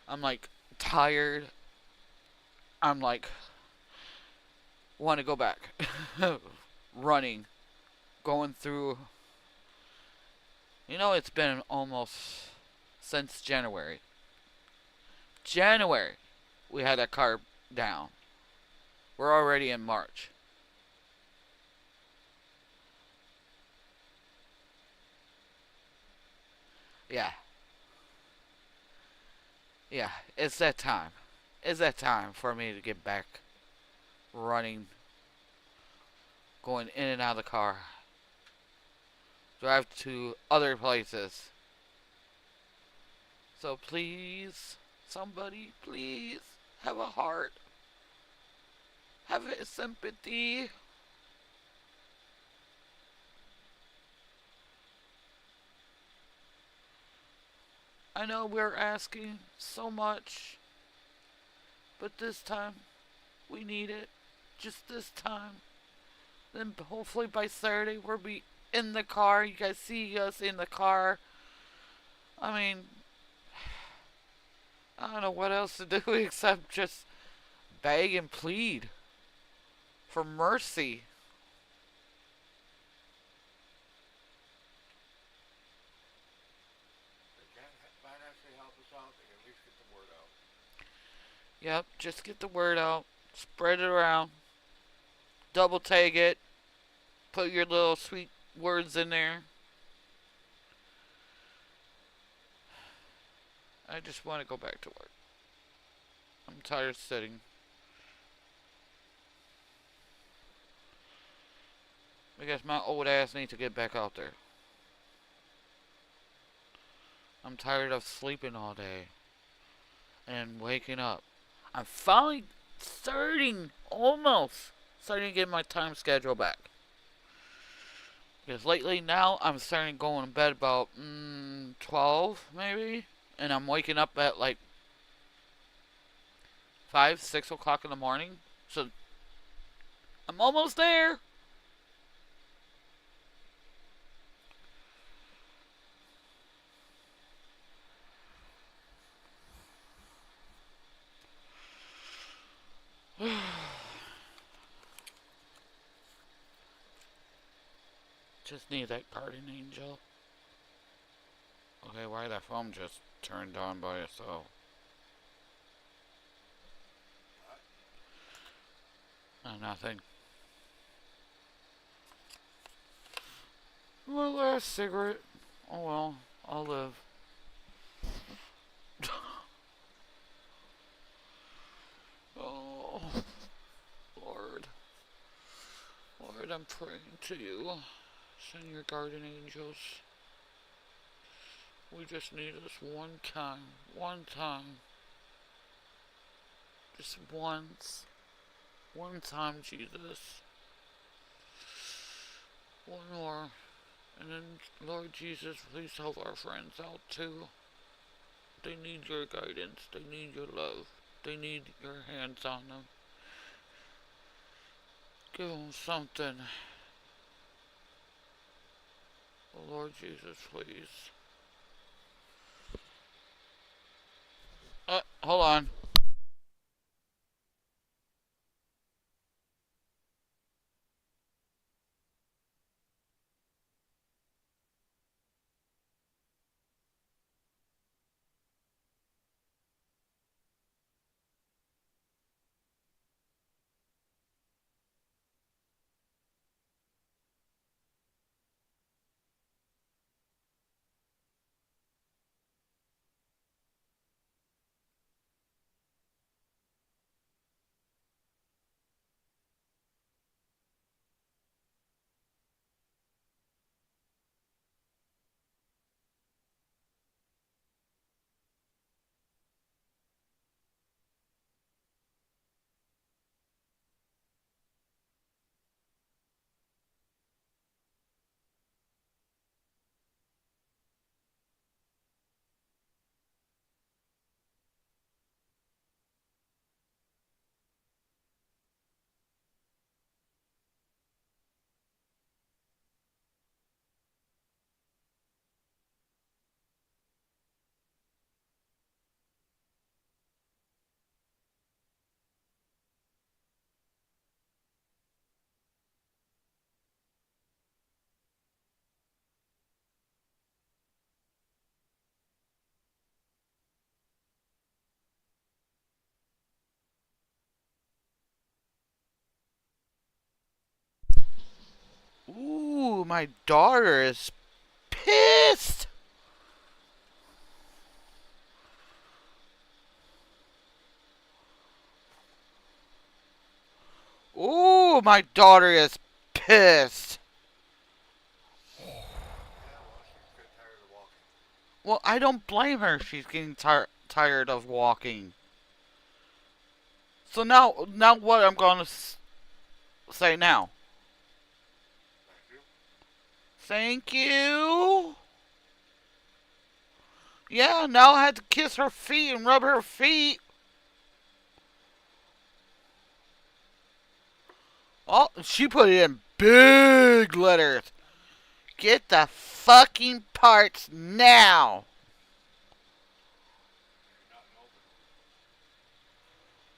I'm like tired. I'm like want to go back. Running, going through. You know, it's been almost since January. January we had that car down. We're already in March. Yeah, yeah, it's that time. It's that time for me to get back running, going in and out of the car, drive to other places. So please, somebody, please have a heart, have a sympathy. I know we're asking so much, but this time we need it. Just this time. Then hopefully by Saturday we'll be in the car. You guys see us in the car. I mean, I don't know what else to do except just beg and plead for mercy. They can't financially help us out. They can at least get the word out. Yep, just get the word out. Spread it around. Double tag it. Put your little sweet words in there. I just want to go back to work. I'm tired of sitting. I guess my old ass needs to get back out there. I'm tired of sleeping all day and waking up. I'm finally almost starting to get my time schedule back. Because lately now I'm starting going to bed about 12 maybe, and I'm waking up at like 5, 6 o'clock in the morning. So I'm almost there. Just need that guardian angel. Okay, why that phone just turned on by itself? Nothing. My last cigarette. Oh well, I'll live. Oh, Lord. Lord, I'm praying to you. Send your guardian angels. We just need this one time. One time. Just once. One time, Jesus. One more. And then, Lord Jesus, please help our friends out too. They need your guidance. They need your love. They need your hands on them. Give them something. Oh, Lord Jesus, please. Hold on. my daughter is pissed. Ooh, my daughter is pissed. Well, I don't blame her. She's getting tired of walking. So now what I'm going to say now? Thank you. Yeah, now I had to kiss her feet and rub her feet. Oh, she put it in big letters. Get the fucking parts now.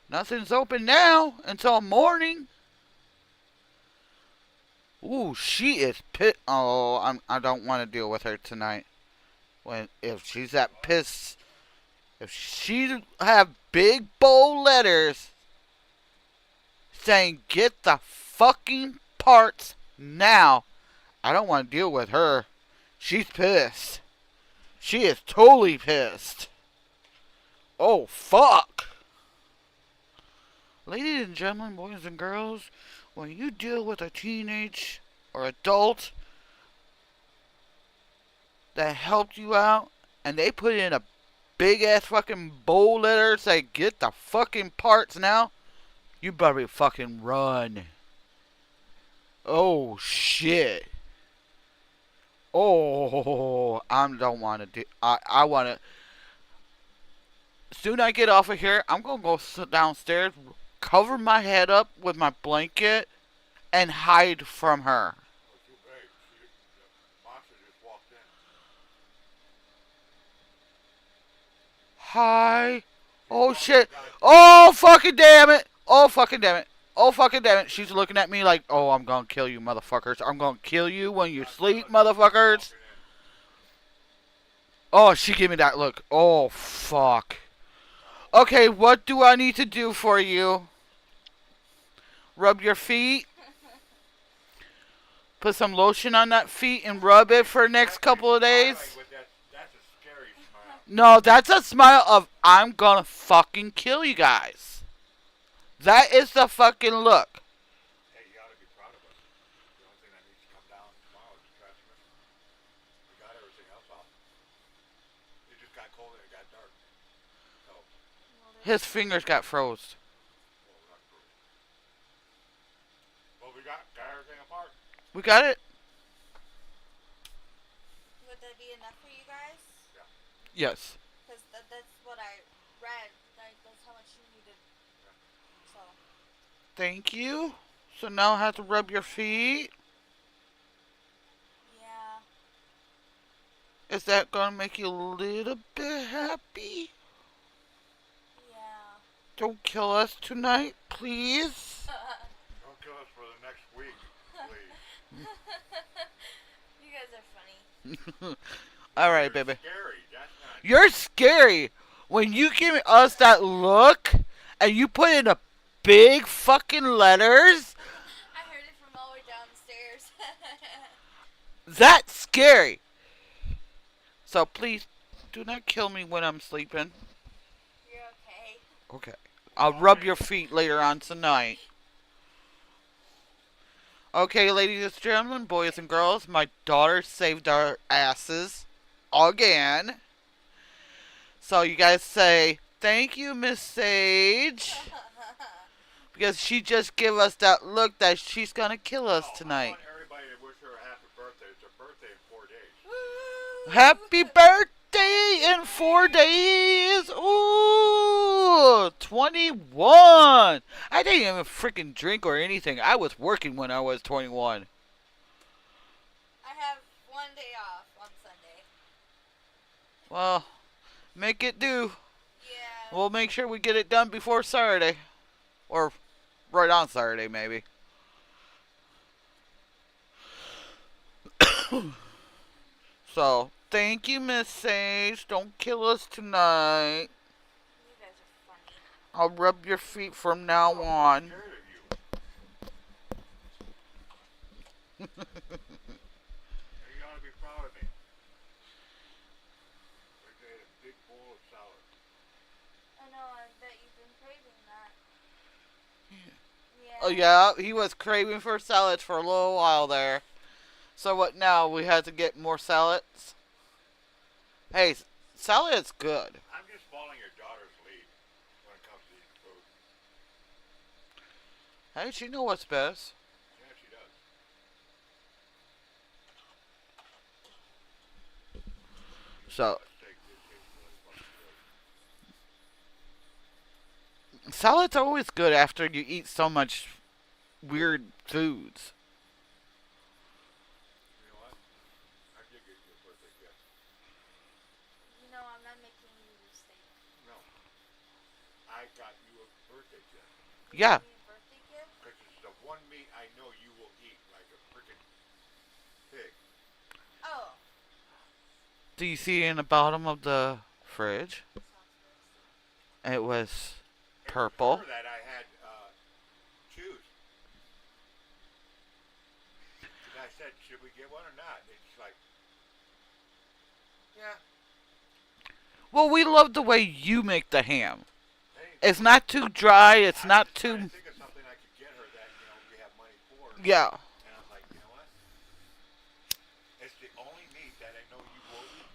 Nothing's open now until morning. Ooh, she is pissed. Oh, I don't want to deal with her tonight. If she's that pissed, if she have big bold letters saying get the fucking parts now, I don't want to deal with her. She's pissed. She is totally pissed. Oh, fuck. Ladies and gentlemen, boys and girls, when you deal with a teenage or adult that helped you out and they put in a big ass fucking bold letter say get the fucking parts now, you better fucking run. Oh shit. Oh, I don't want to do. I want to. Soon I get off of here, I'm gonna go sit downstairs, cover my head up with my blanket, and hide from her. Hi. Oh shit. Oh fucking damn it. Oh fucking damn it. Oh fucking damn it. She's looking at me like, oh, I'm gonna kill you, motherfuckers. I'm gonna kill you when you sleep, motherfuckers. Oh, she gave me that look. Oh, fuck. Okay, what do I need to do for you? Rub your feet. Put some lotion on that feet and rub it for the next couple of days. That's a scary smile. No, that's a smile of I'm gonna fucking kill you guys. That is the fucking look. Hey, you ought to be proud of us. The only thing that needs to come down tomorrow is the trash commission. We got everything else off. It just got cold and it got dark. So, His fingers got froze. well, we got everything apart. We got it? Would that be enough for you guys? Yes. Because that's what I read. That's how much you needed. So. Thank you. So now I have to rub your feet. Yeah. Is that gonna make you a little bit happy? Yeah. Don't kill us tonight, please. Don't kill us for the next week, please. You guys are funny. All right, baby. Scary. That's not. You're scary. When you give us that look and you put in a big fucking letters, I heard it from all the way downstairs. that's scary. So please do not kill me when I'm sleeping. You're okay. Okay. I'll rub your feet later on tonight. Okay, ladies and gentlemen, boys and girls, my daughter saved our asses again. So you guys say, thank you, Miss Sage. Because she just gave us that look that she's going to kill us I tonight. want everybody to wish her a happy birthday. It's her birthday in 4 days. Happy birthday in 4 days. Ooh, 21. I didn't even freaking drink or anything. I was working when I was 21. I have 1 day off on Sunday. Well, make it do. Yeah. We'll make sure we get it done before Saturday. Or right on Saturday, maybe. So, thank you, Miss Sage. Don't kill us tonight. You guys are funny. I'll rub your feet from now on. I'm scared of you. know. I bet you've been craving that. Oh Yeah. yeah, he was craving for salads for a little while there. So what now? We had to get more salads. Hey, salad's good. I'm just following your daughter's lead when it comes to eating food. Hey, she know what's best. Yeah, she does. Even though So that steak did taste really fucking good. salad's always good after you eat so much weird foods. You know what? I did get you a birthday gift. You know, I'm not making you your steak. No, I got you a birthday gift. You Yeah. got me a birthday gift? Because it's the one meat I know you will eat like a freaking pig. Oh. Do you see in the bottom of the fridge? It was It purple. was her that I had choose. Because I said, should we get one or not? And she's like, yeah. Well, we love the way you make the ham. Hey, It's not too dry. It's I not was trying too. to think of something I could get her that, we have money for. Yeah. And I was like, you know what? It's the only meat that I know you will eat.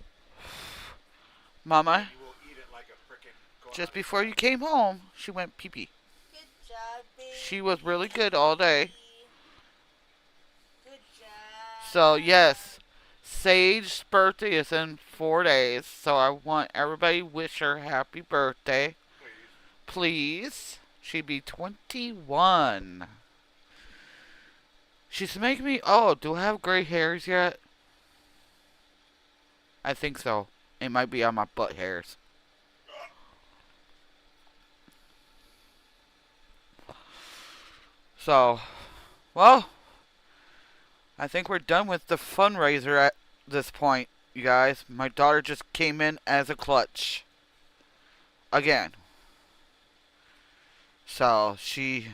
Mama, You will eat it like a freaking. just before you came home, she went pee pee. Good job, baby. She was really good all day. Good job. So, yes, Sage's birthday is in 4 days. So, I want everybody to wish her happy birthday. Please. Please. She'd be 21. She's making me. Oh, do I have gray hairs yet? I think so. It might be on my butt hairs. So, well, I think we're done with the fundraiser at this point, you guys. My daughter just came in as a clutch. Again. So, she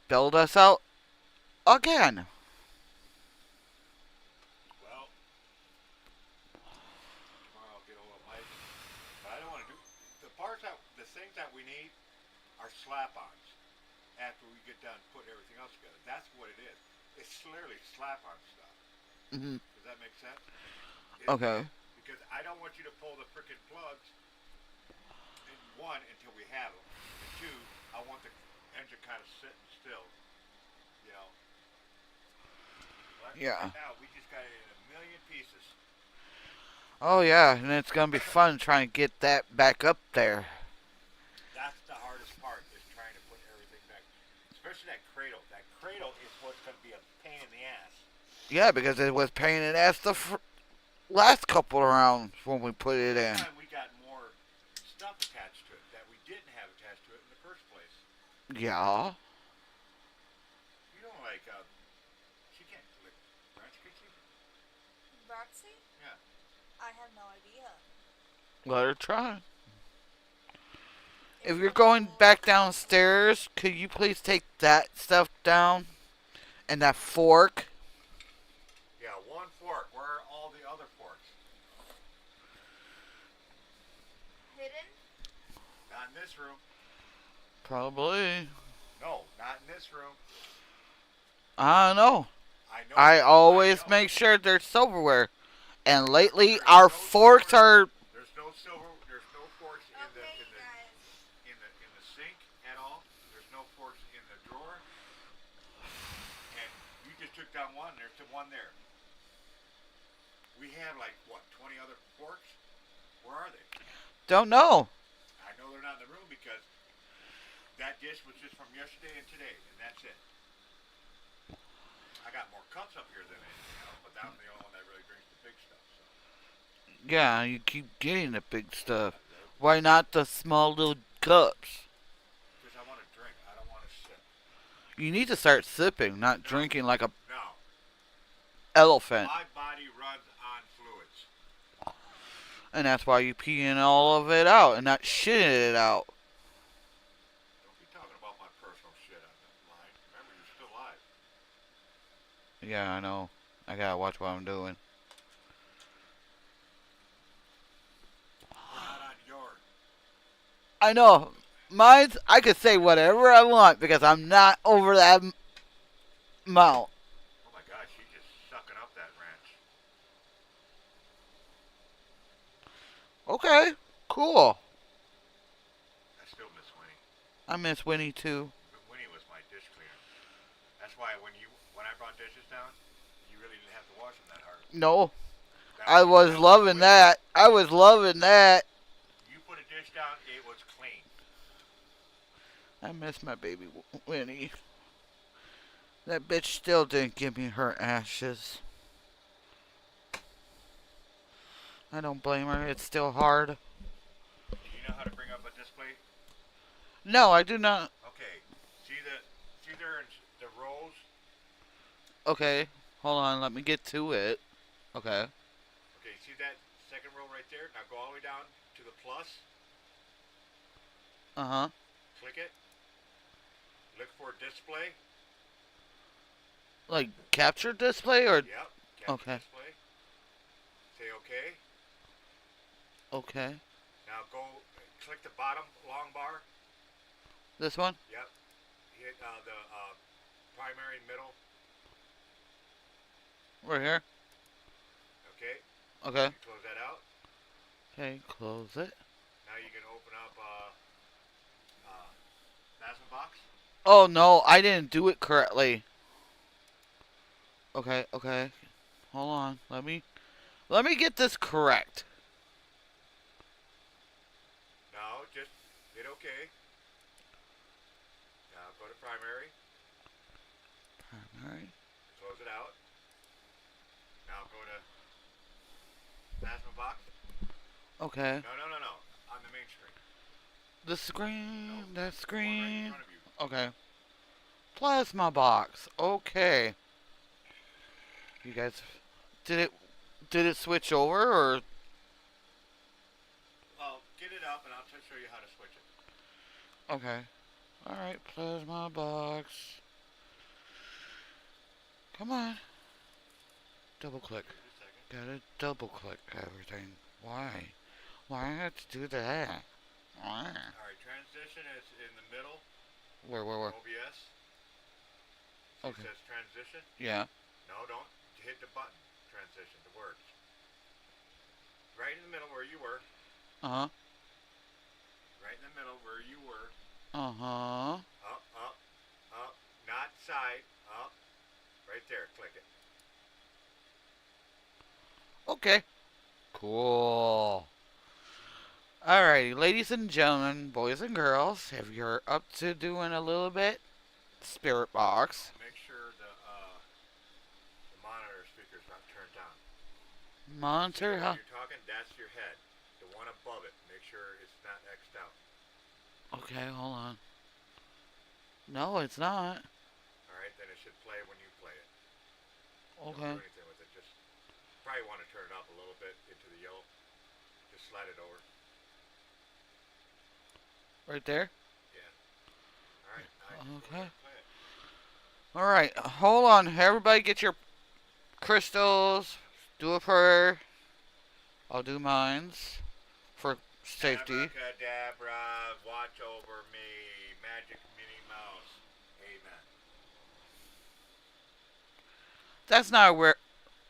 bailed us out again. Well, tomorrow I'll get a little Mike. But I don't want to do. The things that we need are slap-ons after we get done putting everything else together. That's what it is. It's literally slap-on stuff. Hmm. Does that make sense? Okay. Because I don't want you to pull the freaking plugs in one until we have them. And two, I want the engine kind of sitting still. You know. But Yeah. right now we just got it in a million pieces. Oh, yeah, and it's going to be fun trying to get that back up there. That's the hardest part, is trying to put everything back. Especially that cradle. That cradle is what's going to be a pain in the ass. Yeah, because it was pain in the ass the last couple of rounds when we put it in. This time we got more stuff attached to it that we didn't have attached to it in the first place. Yeah. You know, like, she can't lick branch, can she? Roxy? Yeah. I have no idea. Let her try. If you're going back downstairs, could you please take that stuff down? And that fork? Yeah, one fork. Where are all the other forks? Hidden? Not in this room. Probably. No, not in this room. I don't know. I know. I always know. make sure there's silverware. And lately, There's our no forks silver. are... There's no silver. There's no forks Okay, you guys. in the sink at all. There's no forks in the drawer. And you just took down one. There's one there. We have like what, 20 other forks? Where are they? Don't know. I know they're not in the room because that dish was just from yesterday and today, and that's it. I got more cups up here than anything else, but I'm the only one that really drinks the big stuff. So. Yeah, you keep getting the big stuff. Why not the small little cups? Because I want to drink. I don't want to sip. You need to start sipping, not No. drinking like a No. elephant. My body runs on fluids. And that's why you peeing all of it out and not shitting it out. Don't be talking about my personal shit on the line. Remember, you're still alive. Yeah, I know. I gotta watch what I'm doing. We're not on your I know. Mine's, I could say whatever I want because I'm not over that amount. Oh my God, she's just sucking up that ranch. Okay, cool. I still miss Winnie. I miss Winnie too. Winnie was my dish cleaner. That's why when I brought dishes down, you really didn't have to wash them that hard. No, That I was was that was loving Winnie. that. I was loving that. You put a dish down, it was clean. I miss my baby Winnie. That bitch still didn't give me her ashes. I don't blame her. It's still hard. Do you know how to bring up a display? No, I do not. Okay. See there in the rows? Okay, hold on. Let me get to it. Okay. Okay, see that second row right there? Now go all the way down to the plus. Uh-huh. Click it. Look for display. Like capture display or? Yep. Capture Okay. display. Say okay. Okay. Now go click the bottom long bar. This one? Yep. Hit the primary middle. Right here? Okay. Okay. You close that out. Okay, close it. Now you can open up Phasma box. Oh no, I didn't do it correctly. Okay, okay. Hold on. Let me get this correct. No, just hit okay. Now go to primary. Alright. Close it out. Now go to Phasma box. Okay. No. On the main screen. The screen, No, that one right in screen. front of you. Okay. Plasma box. Okay. You guys, did it switch over or? Well, get it up and I'll show you how to switch it. Okay. All right, plasma box. Come on. Double click. Just a second. Gotta double click everything. Why? Why I have to do that? Why? Alright, transition is in the middle. Where? OBS. See, Okay. it says transition. Yeah. No, don't hit the button. Transition, the words. Right in the middle where you were. Uh huh. Right in the middle where you were. Uh huh. Up. Not side. Up. Right there. Click it. Okay. Cool. Alrighty, ladies and gentlemen, boys and girls, if you're up to doing a little bit, spirit box. Make sure the monitor speaker's not turned down. Monitor, When huh? you're talking, that's your head. The one above it, make sure it's not X'd out. Okay, hold on. No, it's not. Alright, then it should play when you play it. Okay. Don't do anything with it. Just probably want to turn it up a little bit into the yellow. Just slide it over. Right there? Yeah. Alright, now Okay. play it. Alright, hold on. Everybody get your crystals. Do a prayer. I'll do mines for safety. Abracadabra, watch over me. Magic Minnie Mouse. Amen. That's not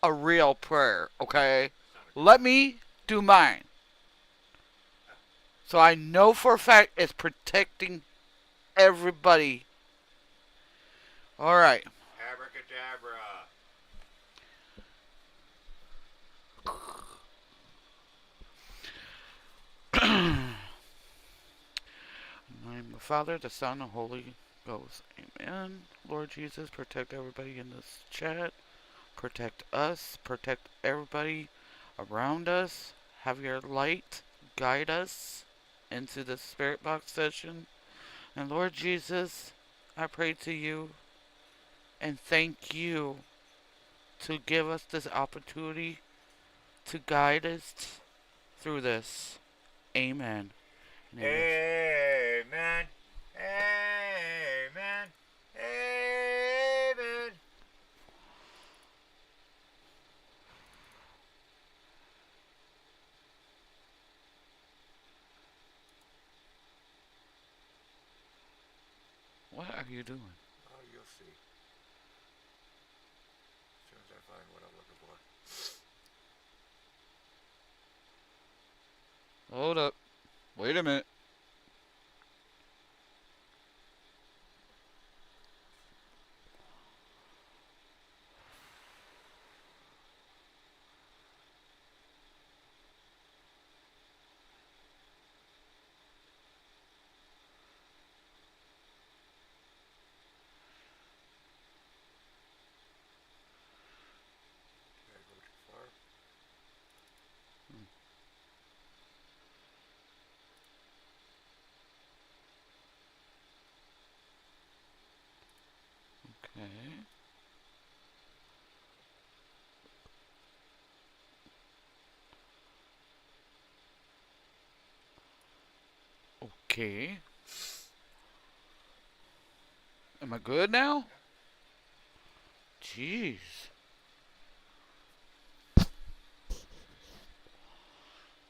a real prayer, okay? Sounded good. Let me do mine. So I know for a fact it's protecting everybody. Alright. Abracadabra. In the name of the Father, the Son, and the Holy Ghost. Amen. Lord Jesus, protect everybody in this chat. Protect us. Protect everybody around us. Have your light guide us into the spirit box session. And Lord Jesus, I pray to you and thank you to give us this opportunity to guide us through this. Amen. Amen. Amen. Amen. What are you doing? Oh, you'll see. As soon as I find what I'm looking for. Hold up. Wait a minute. Did I go too far? Okay. Okay. Am I good now? Jeez.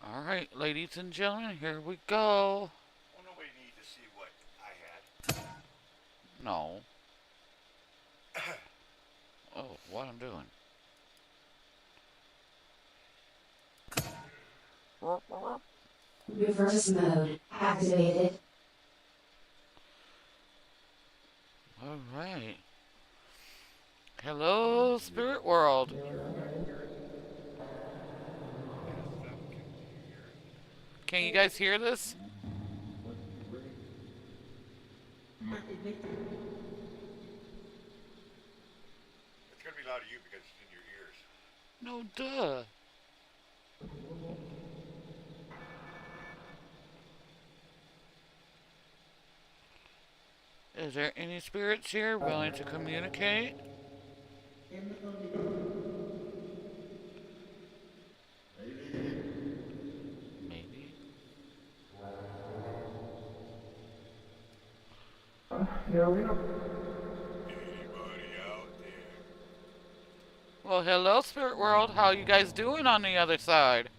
Alright, ladies and gentlemen, here we go. Well, nobody needs to see what I had. No. Oh, what I'm doing. Reverse mode activated. Alright. Hello, spirit world. Can you guys hear this? It's going to be loud to you because it's in your ears. No, duh. Is there any spirits here willing to communicate? Maybe. Anybody out there? Well, hello, spirit world. How you guys doing on the other side?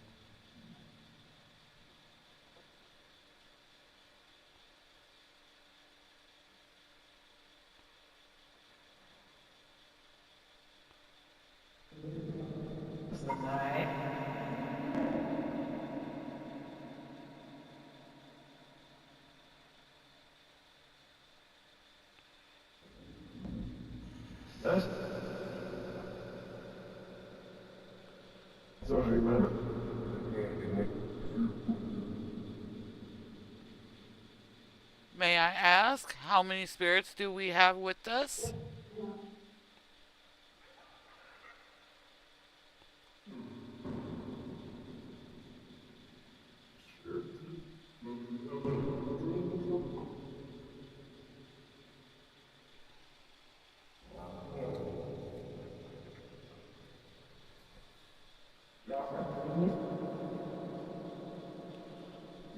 May I ask, how many spirits do we have with us?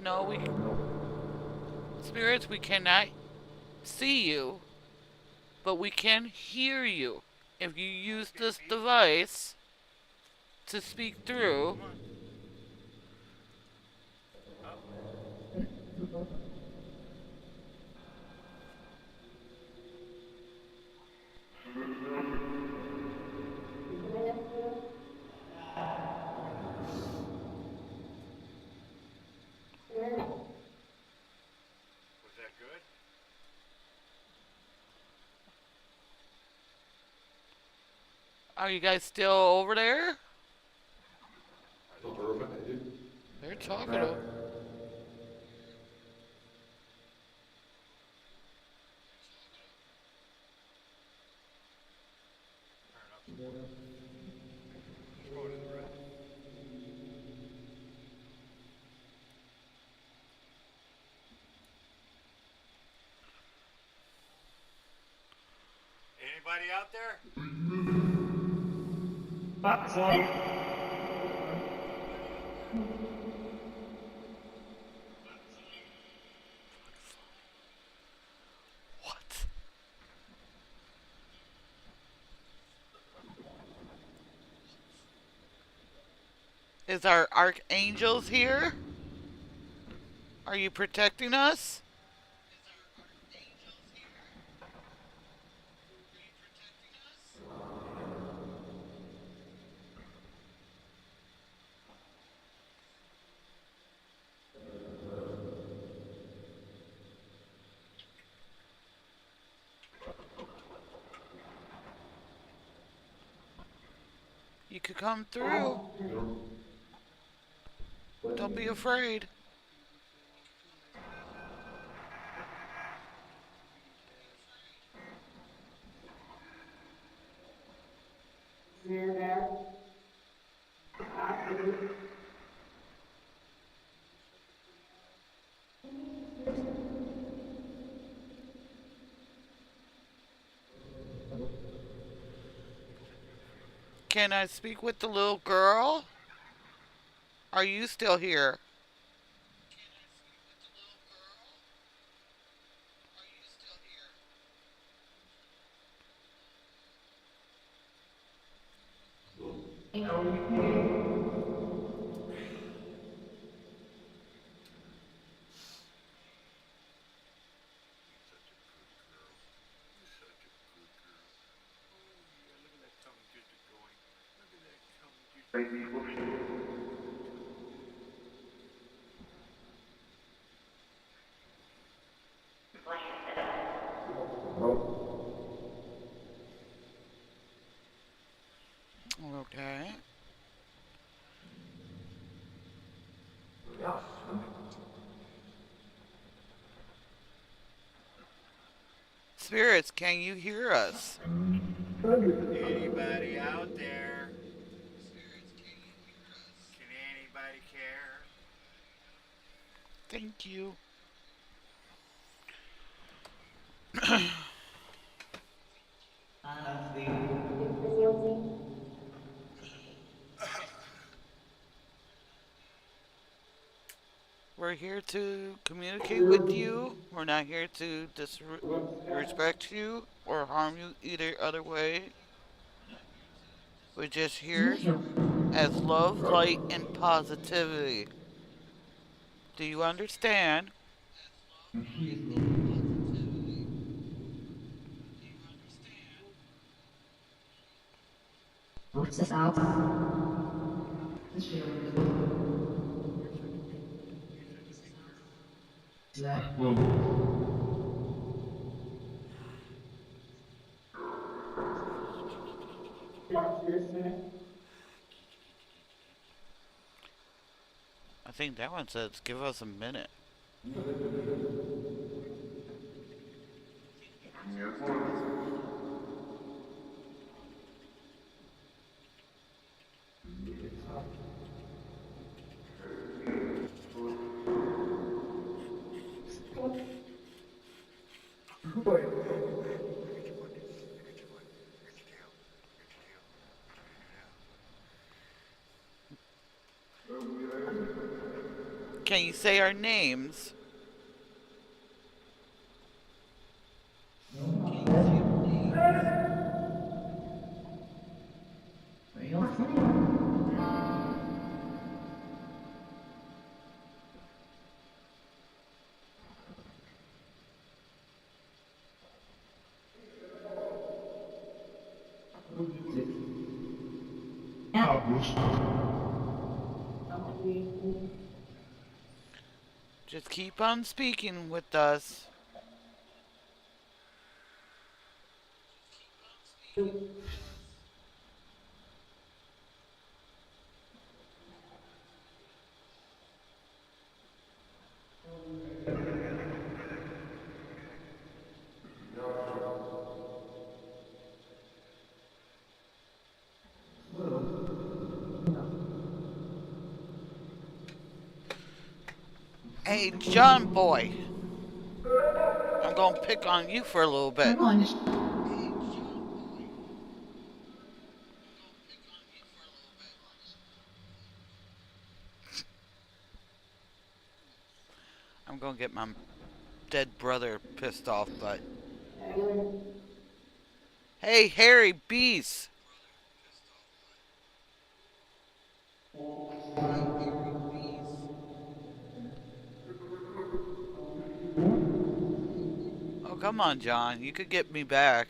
No, we... Spirits, we cannot see you, but we can hear you. If you use this device to speak through, Was that good? are you guys still over there? Are they talking? They're talking to... Turn up some more. Just going in the red. Anybody out there? What? Is our archangels here? Are you protecting us? could come through. Don't be afraid. Can I speak with the little girl? Are you still here? Okay. Spirits, can you hear us? Anybody out there? Can anybody care? Thank you. We're here to communicate with you. We're not here to disrespect you or harm you either other way. We're just here as love, light, and positivity. Do you understand? I think that one says give us a minute. Can you say our names? Just keep on speaking with us. Hey, John boy, I'm gonna pick on you for a little bit. I'm gonna get my dead brother pissed off, but. Hey, Harry Beast! Oh, come on, John. You could get me back.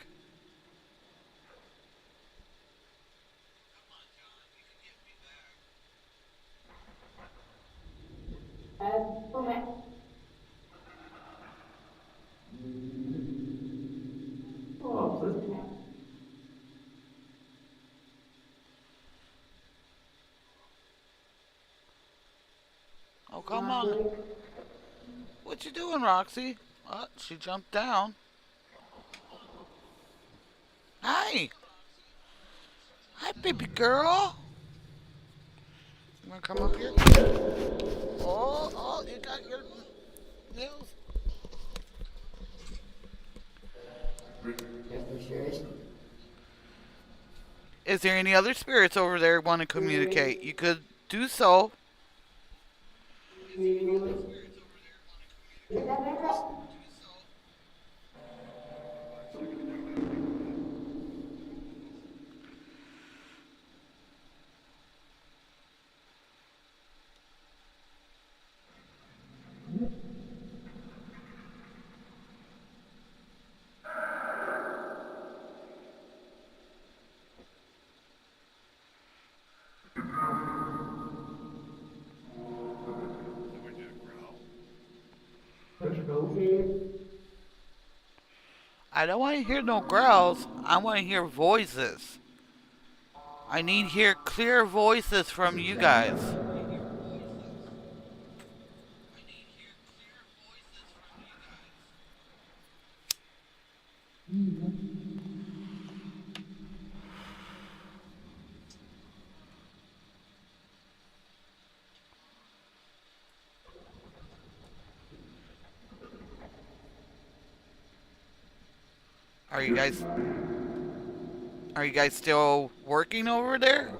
come on. What you doing, Roxy? Oh, she jumped down. Hi. Hi, baby girl. You wanna come up here? Oh, you got your nails. Is there any other spirits over there want to communicate? You could do so. I don't want to hear no growls. I want to hear voices. I need to hear clear voices from you guys. Are you guys still working over there?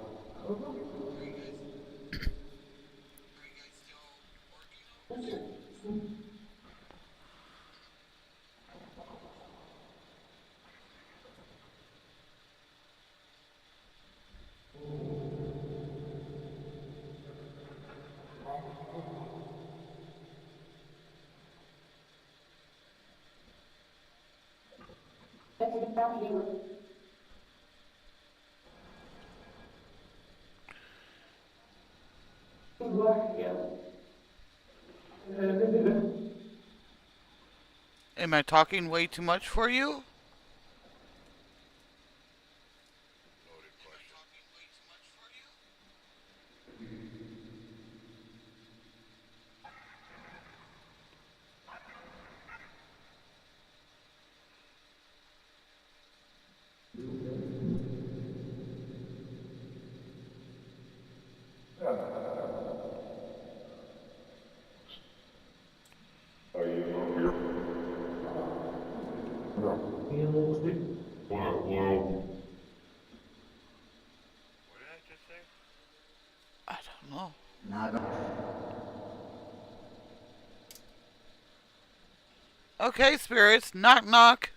Am I talking way too much for you? I don't know. Okay, spirits, knock knock.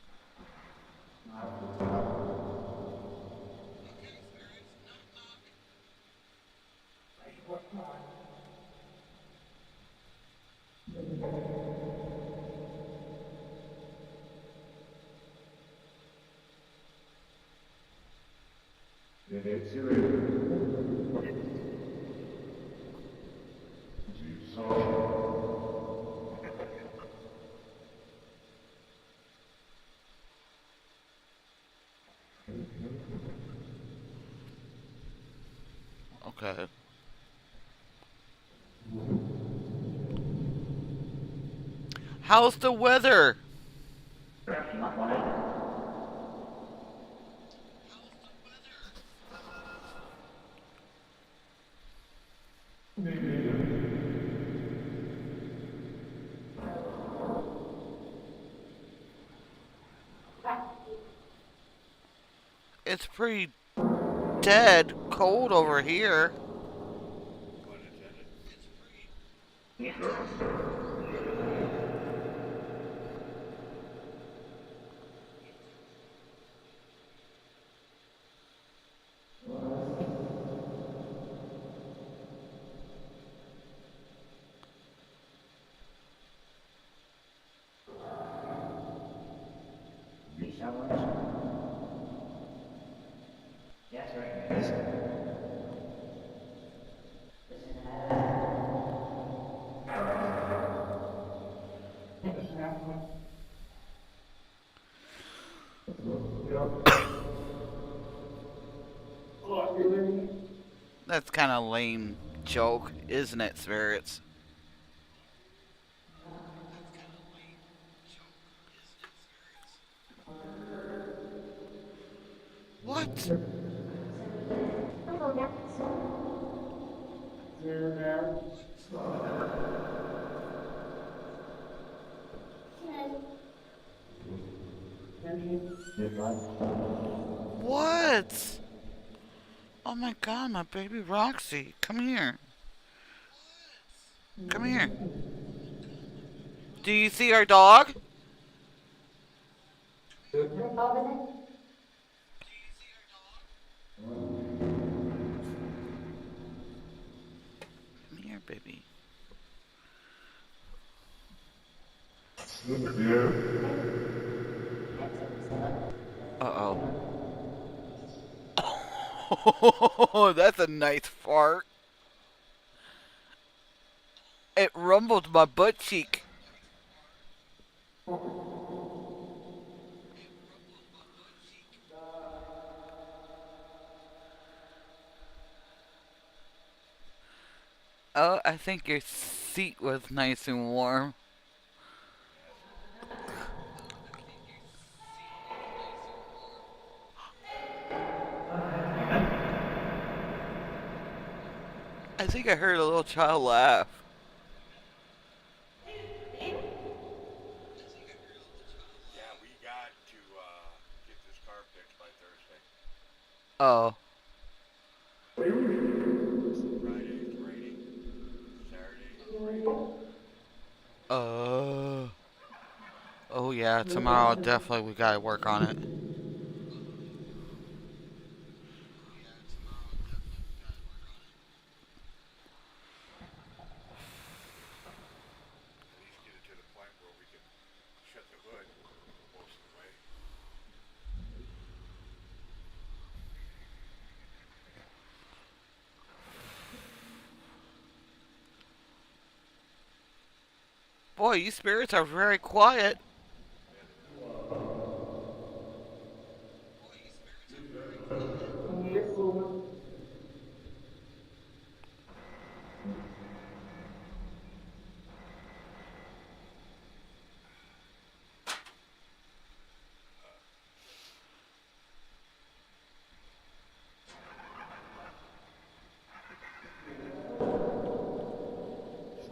Okay. How's the weather? It's pretty dead cold over here. That's kind of lame joke, isn't it, spirits? What? What? Oh my god, my baby Roxy. Come here. Come here. Do you see our dog? Come here, baby. Uh-oh. Oh, that's a nice fart. It rumbled my butt cheek. Oh, I think your seat was nice and warm. I think I heard a little child laugh. Yeah, we got to get this car fixed by Thursday. Oh. Friday it's raining. Saturday it's raining. Oh. Oh yeah, tomorrow definitely we gotta work on it. At least get it to the point where we can shut the hood most of the way. Boy, you spirits are very quiet.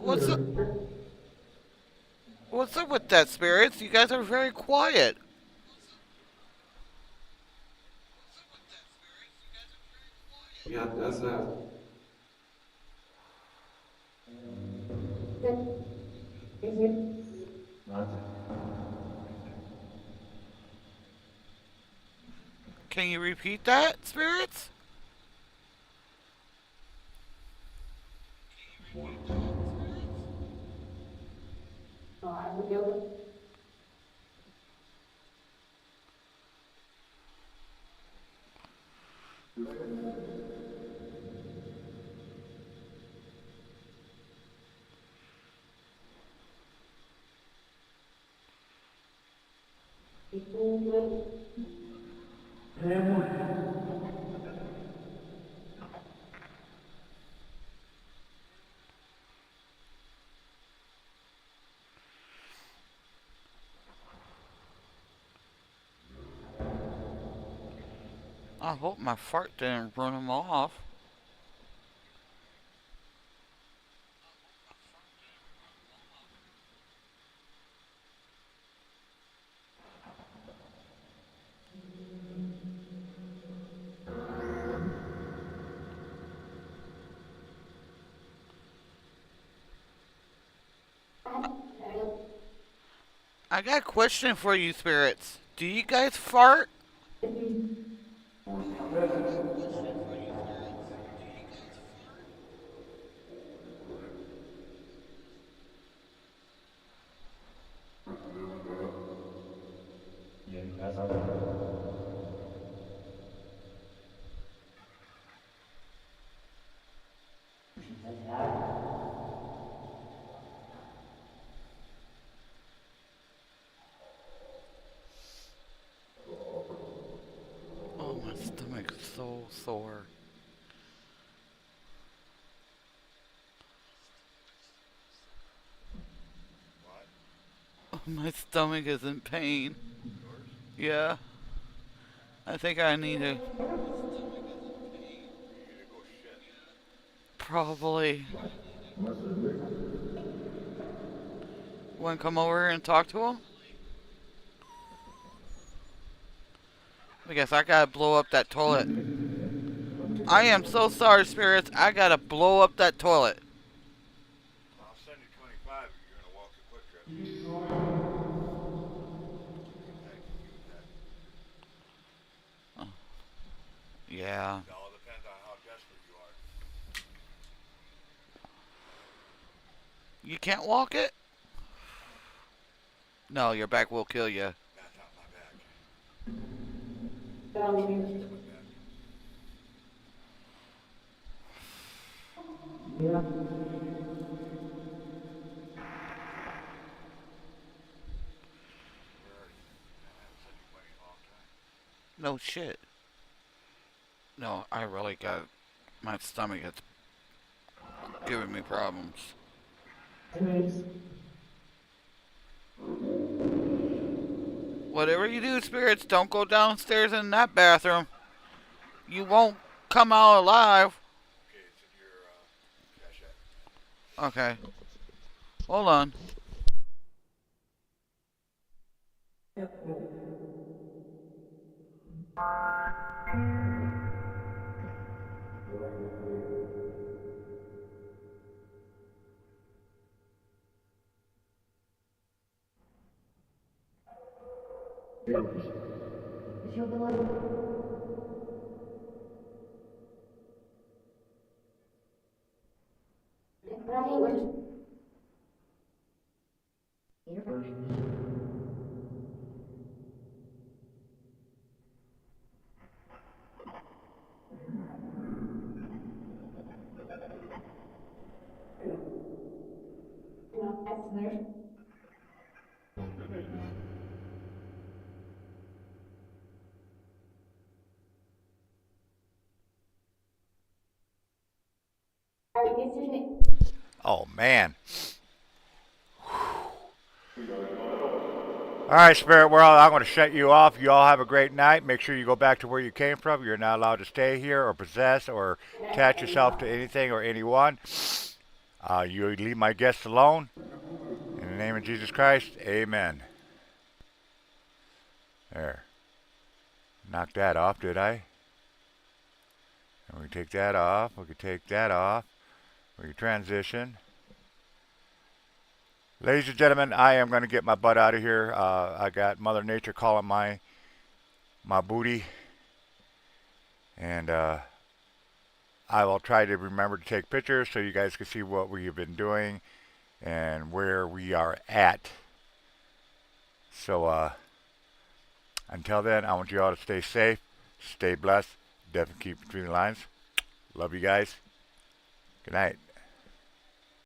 What's up? What's up with that, spirits? You guys are very quiet. Can you repeat that, spirits? I hope my fart didn't run them off. I got a question for you, spirits. Do you guys fart? Oh, my stomach is so sore. What? Oh, my stomach is in pain. Yours? Yeah. I think I need to probably want to come over here and talk to him. I guess I gotta blow up that toilet. I am so sorry, spirits. I gotta blow up that toilet. I'll send you 25 if you're gonna walk the quick trip. Yeah. It all depends on how desperate you are. You can't walk it? No, your back will kill you. That's not my back. That's my back. No shit. No, I really got... My stomach is giving me problems. Whatever you do, spirits, don't go downstairs in that bathroom. You won't come out alive. Okay, it's in your cash app. Okay. Hold on. Oh man. All right, Spirit World, I'm going to shut you off. You all have a great night. Make sure you go back to where you came from. You're not allowed to stay here or possess or attach yourself to anything or anyone. You leave my guests alone. In the name of Jesus Christ, amen. There. Knocked that off, did I? And we can take that off. We can take that off. We can transition. Ladies and gentlemen, I am going to get my butt out of here. I got Mother Nature calling my booty. And I will try to remember to take pictures so you guys can see what we have been doing and where we are at. So until then, I want you all to stay safe, stay blessed, definitely keep between the lines. Love you guys. Good night.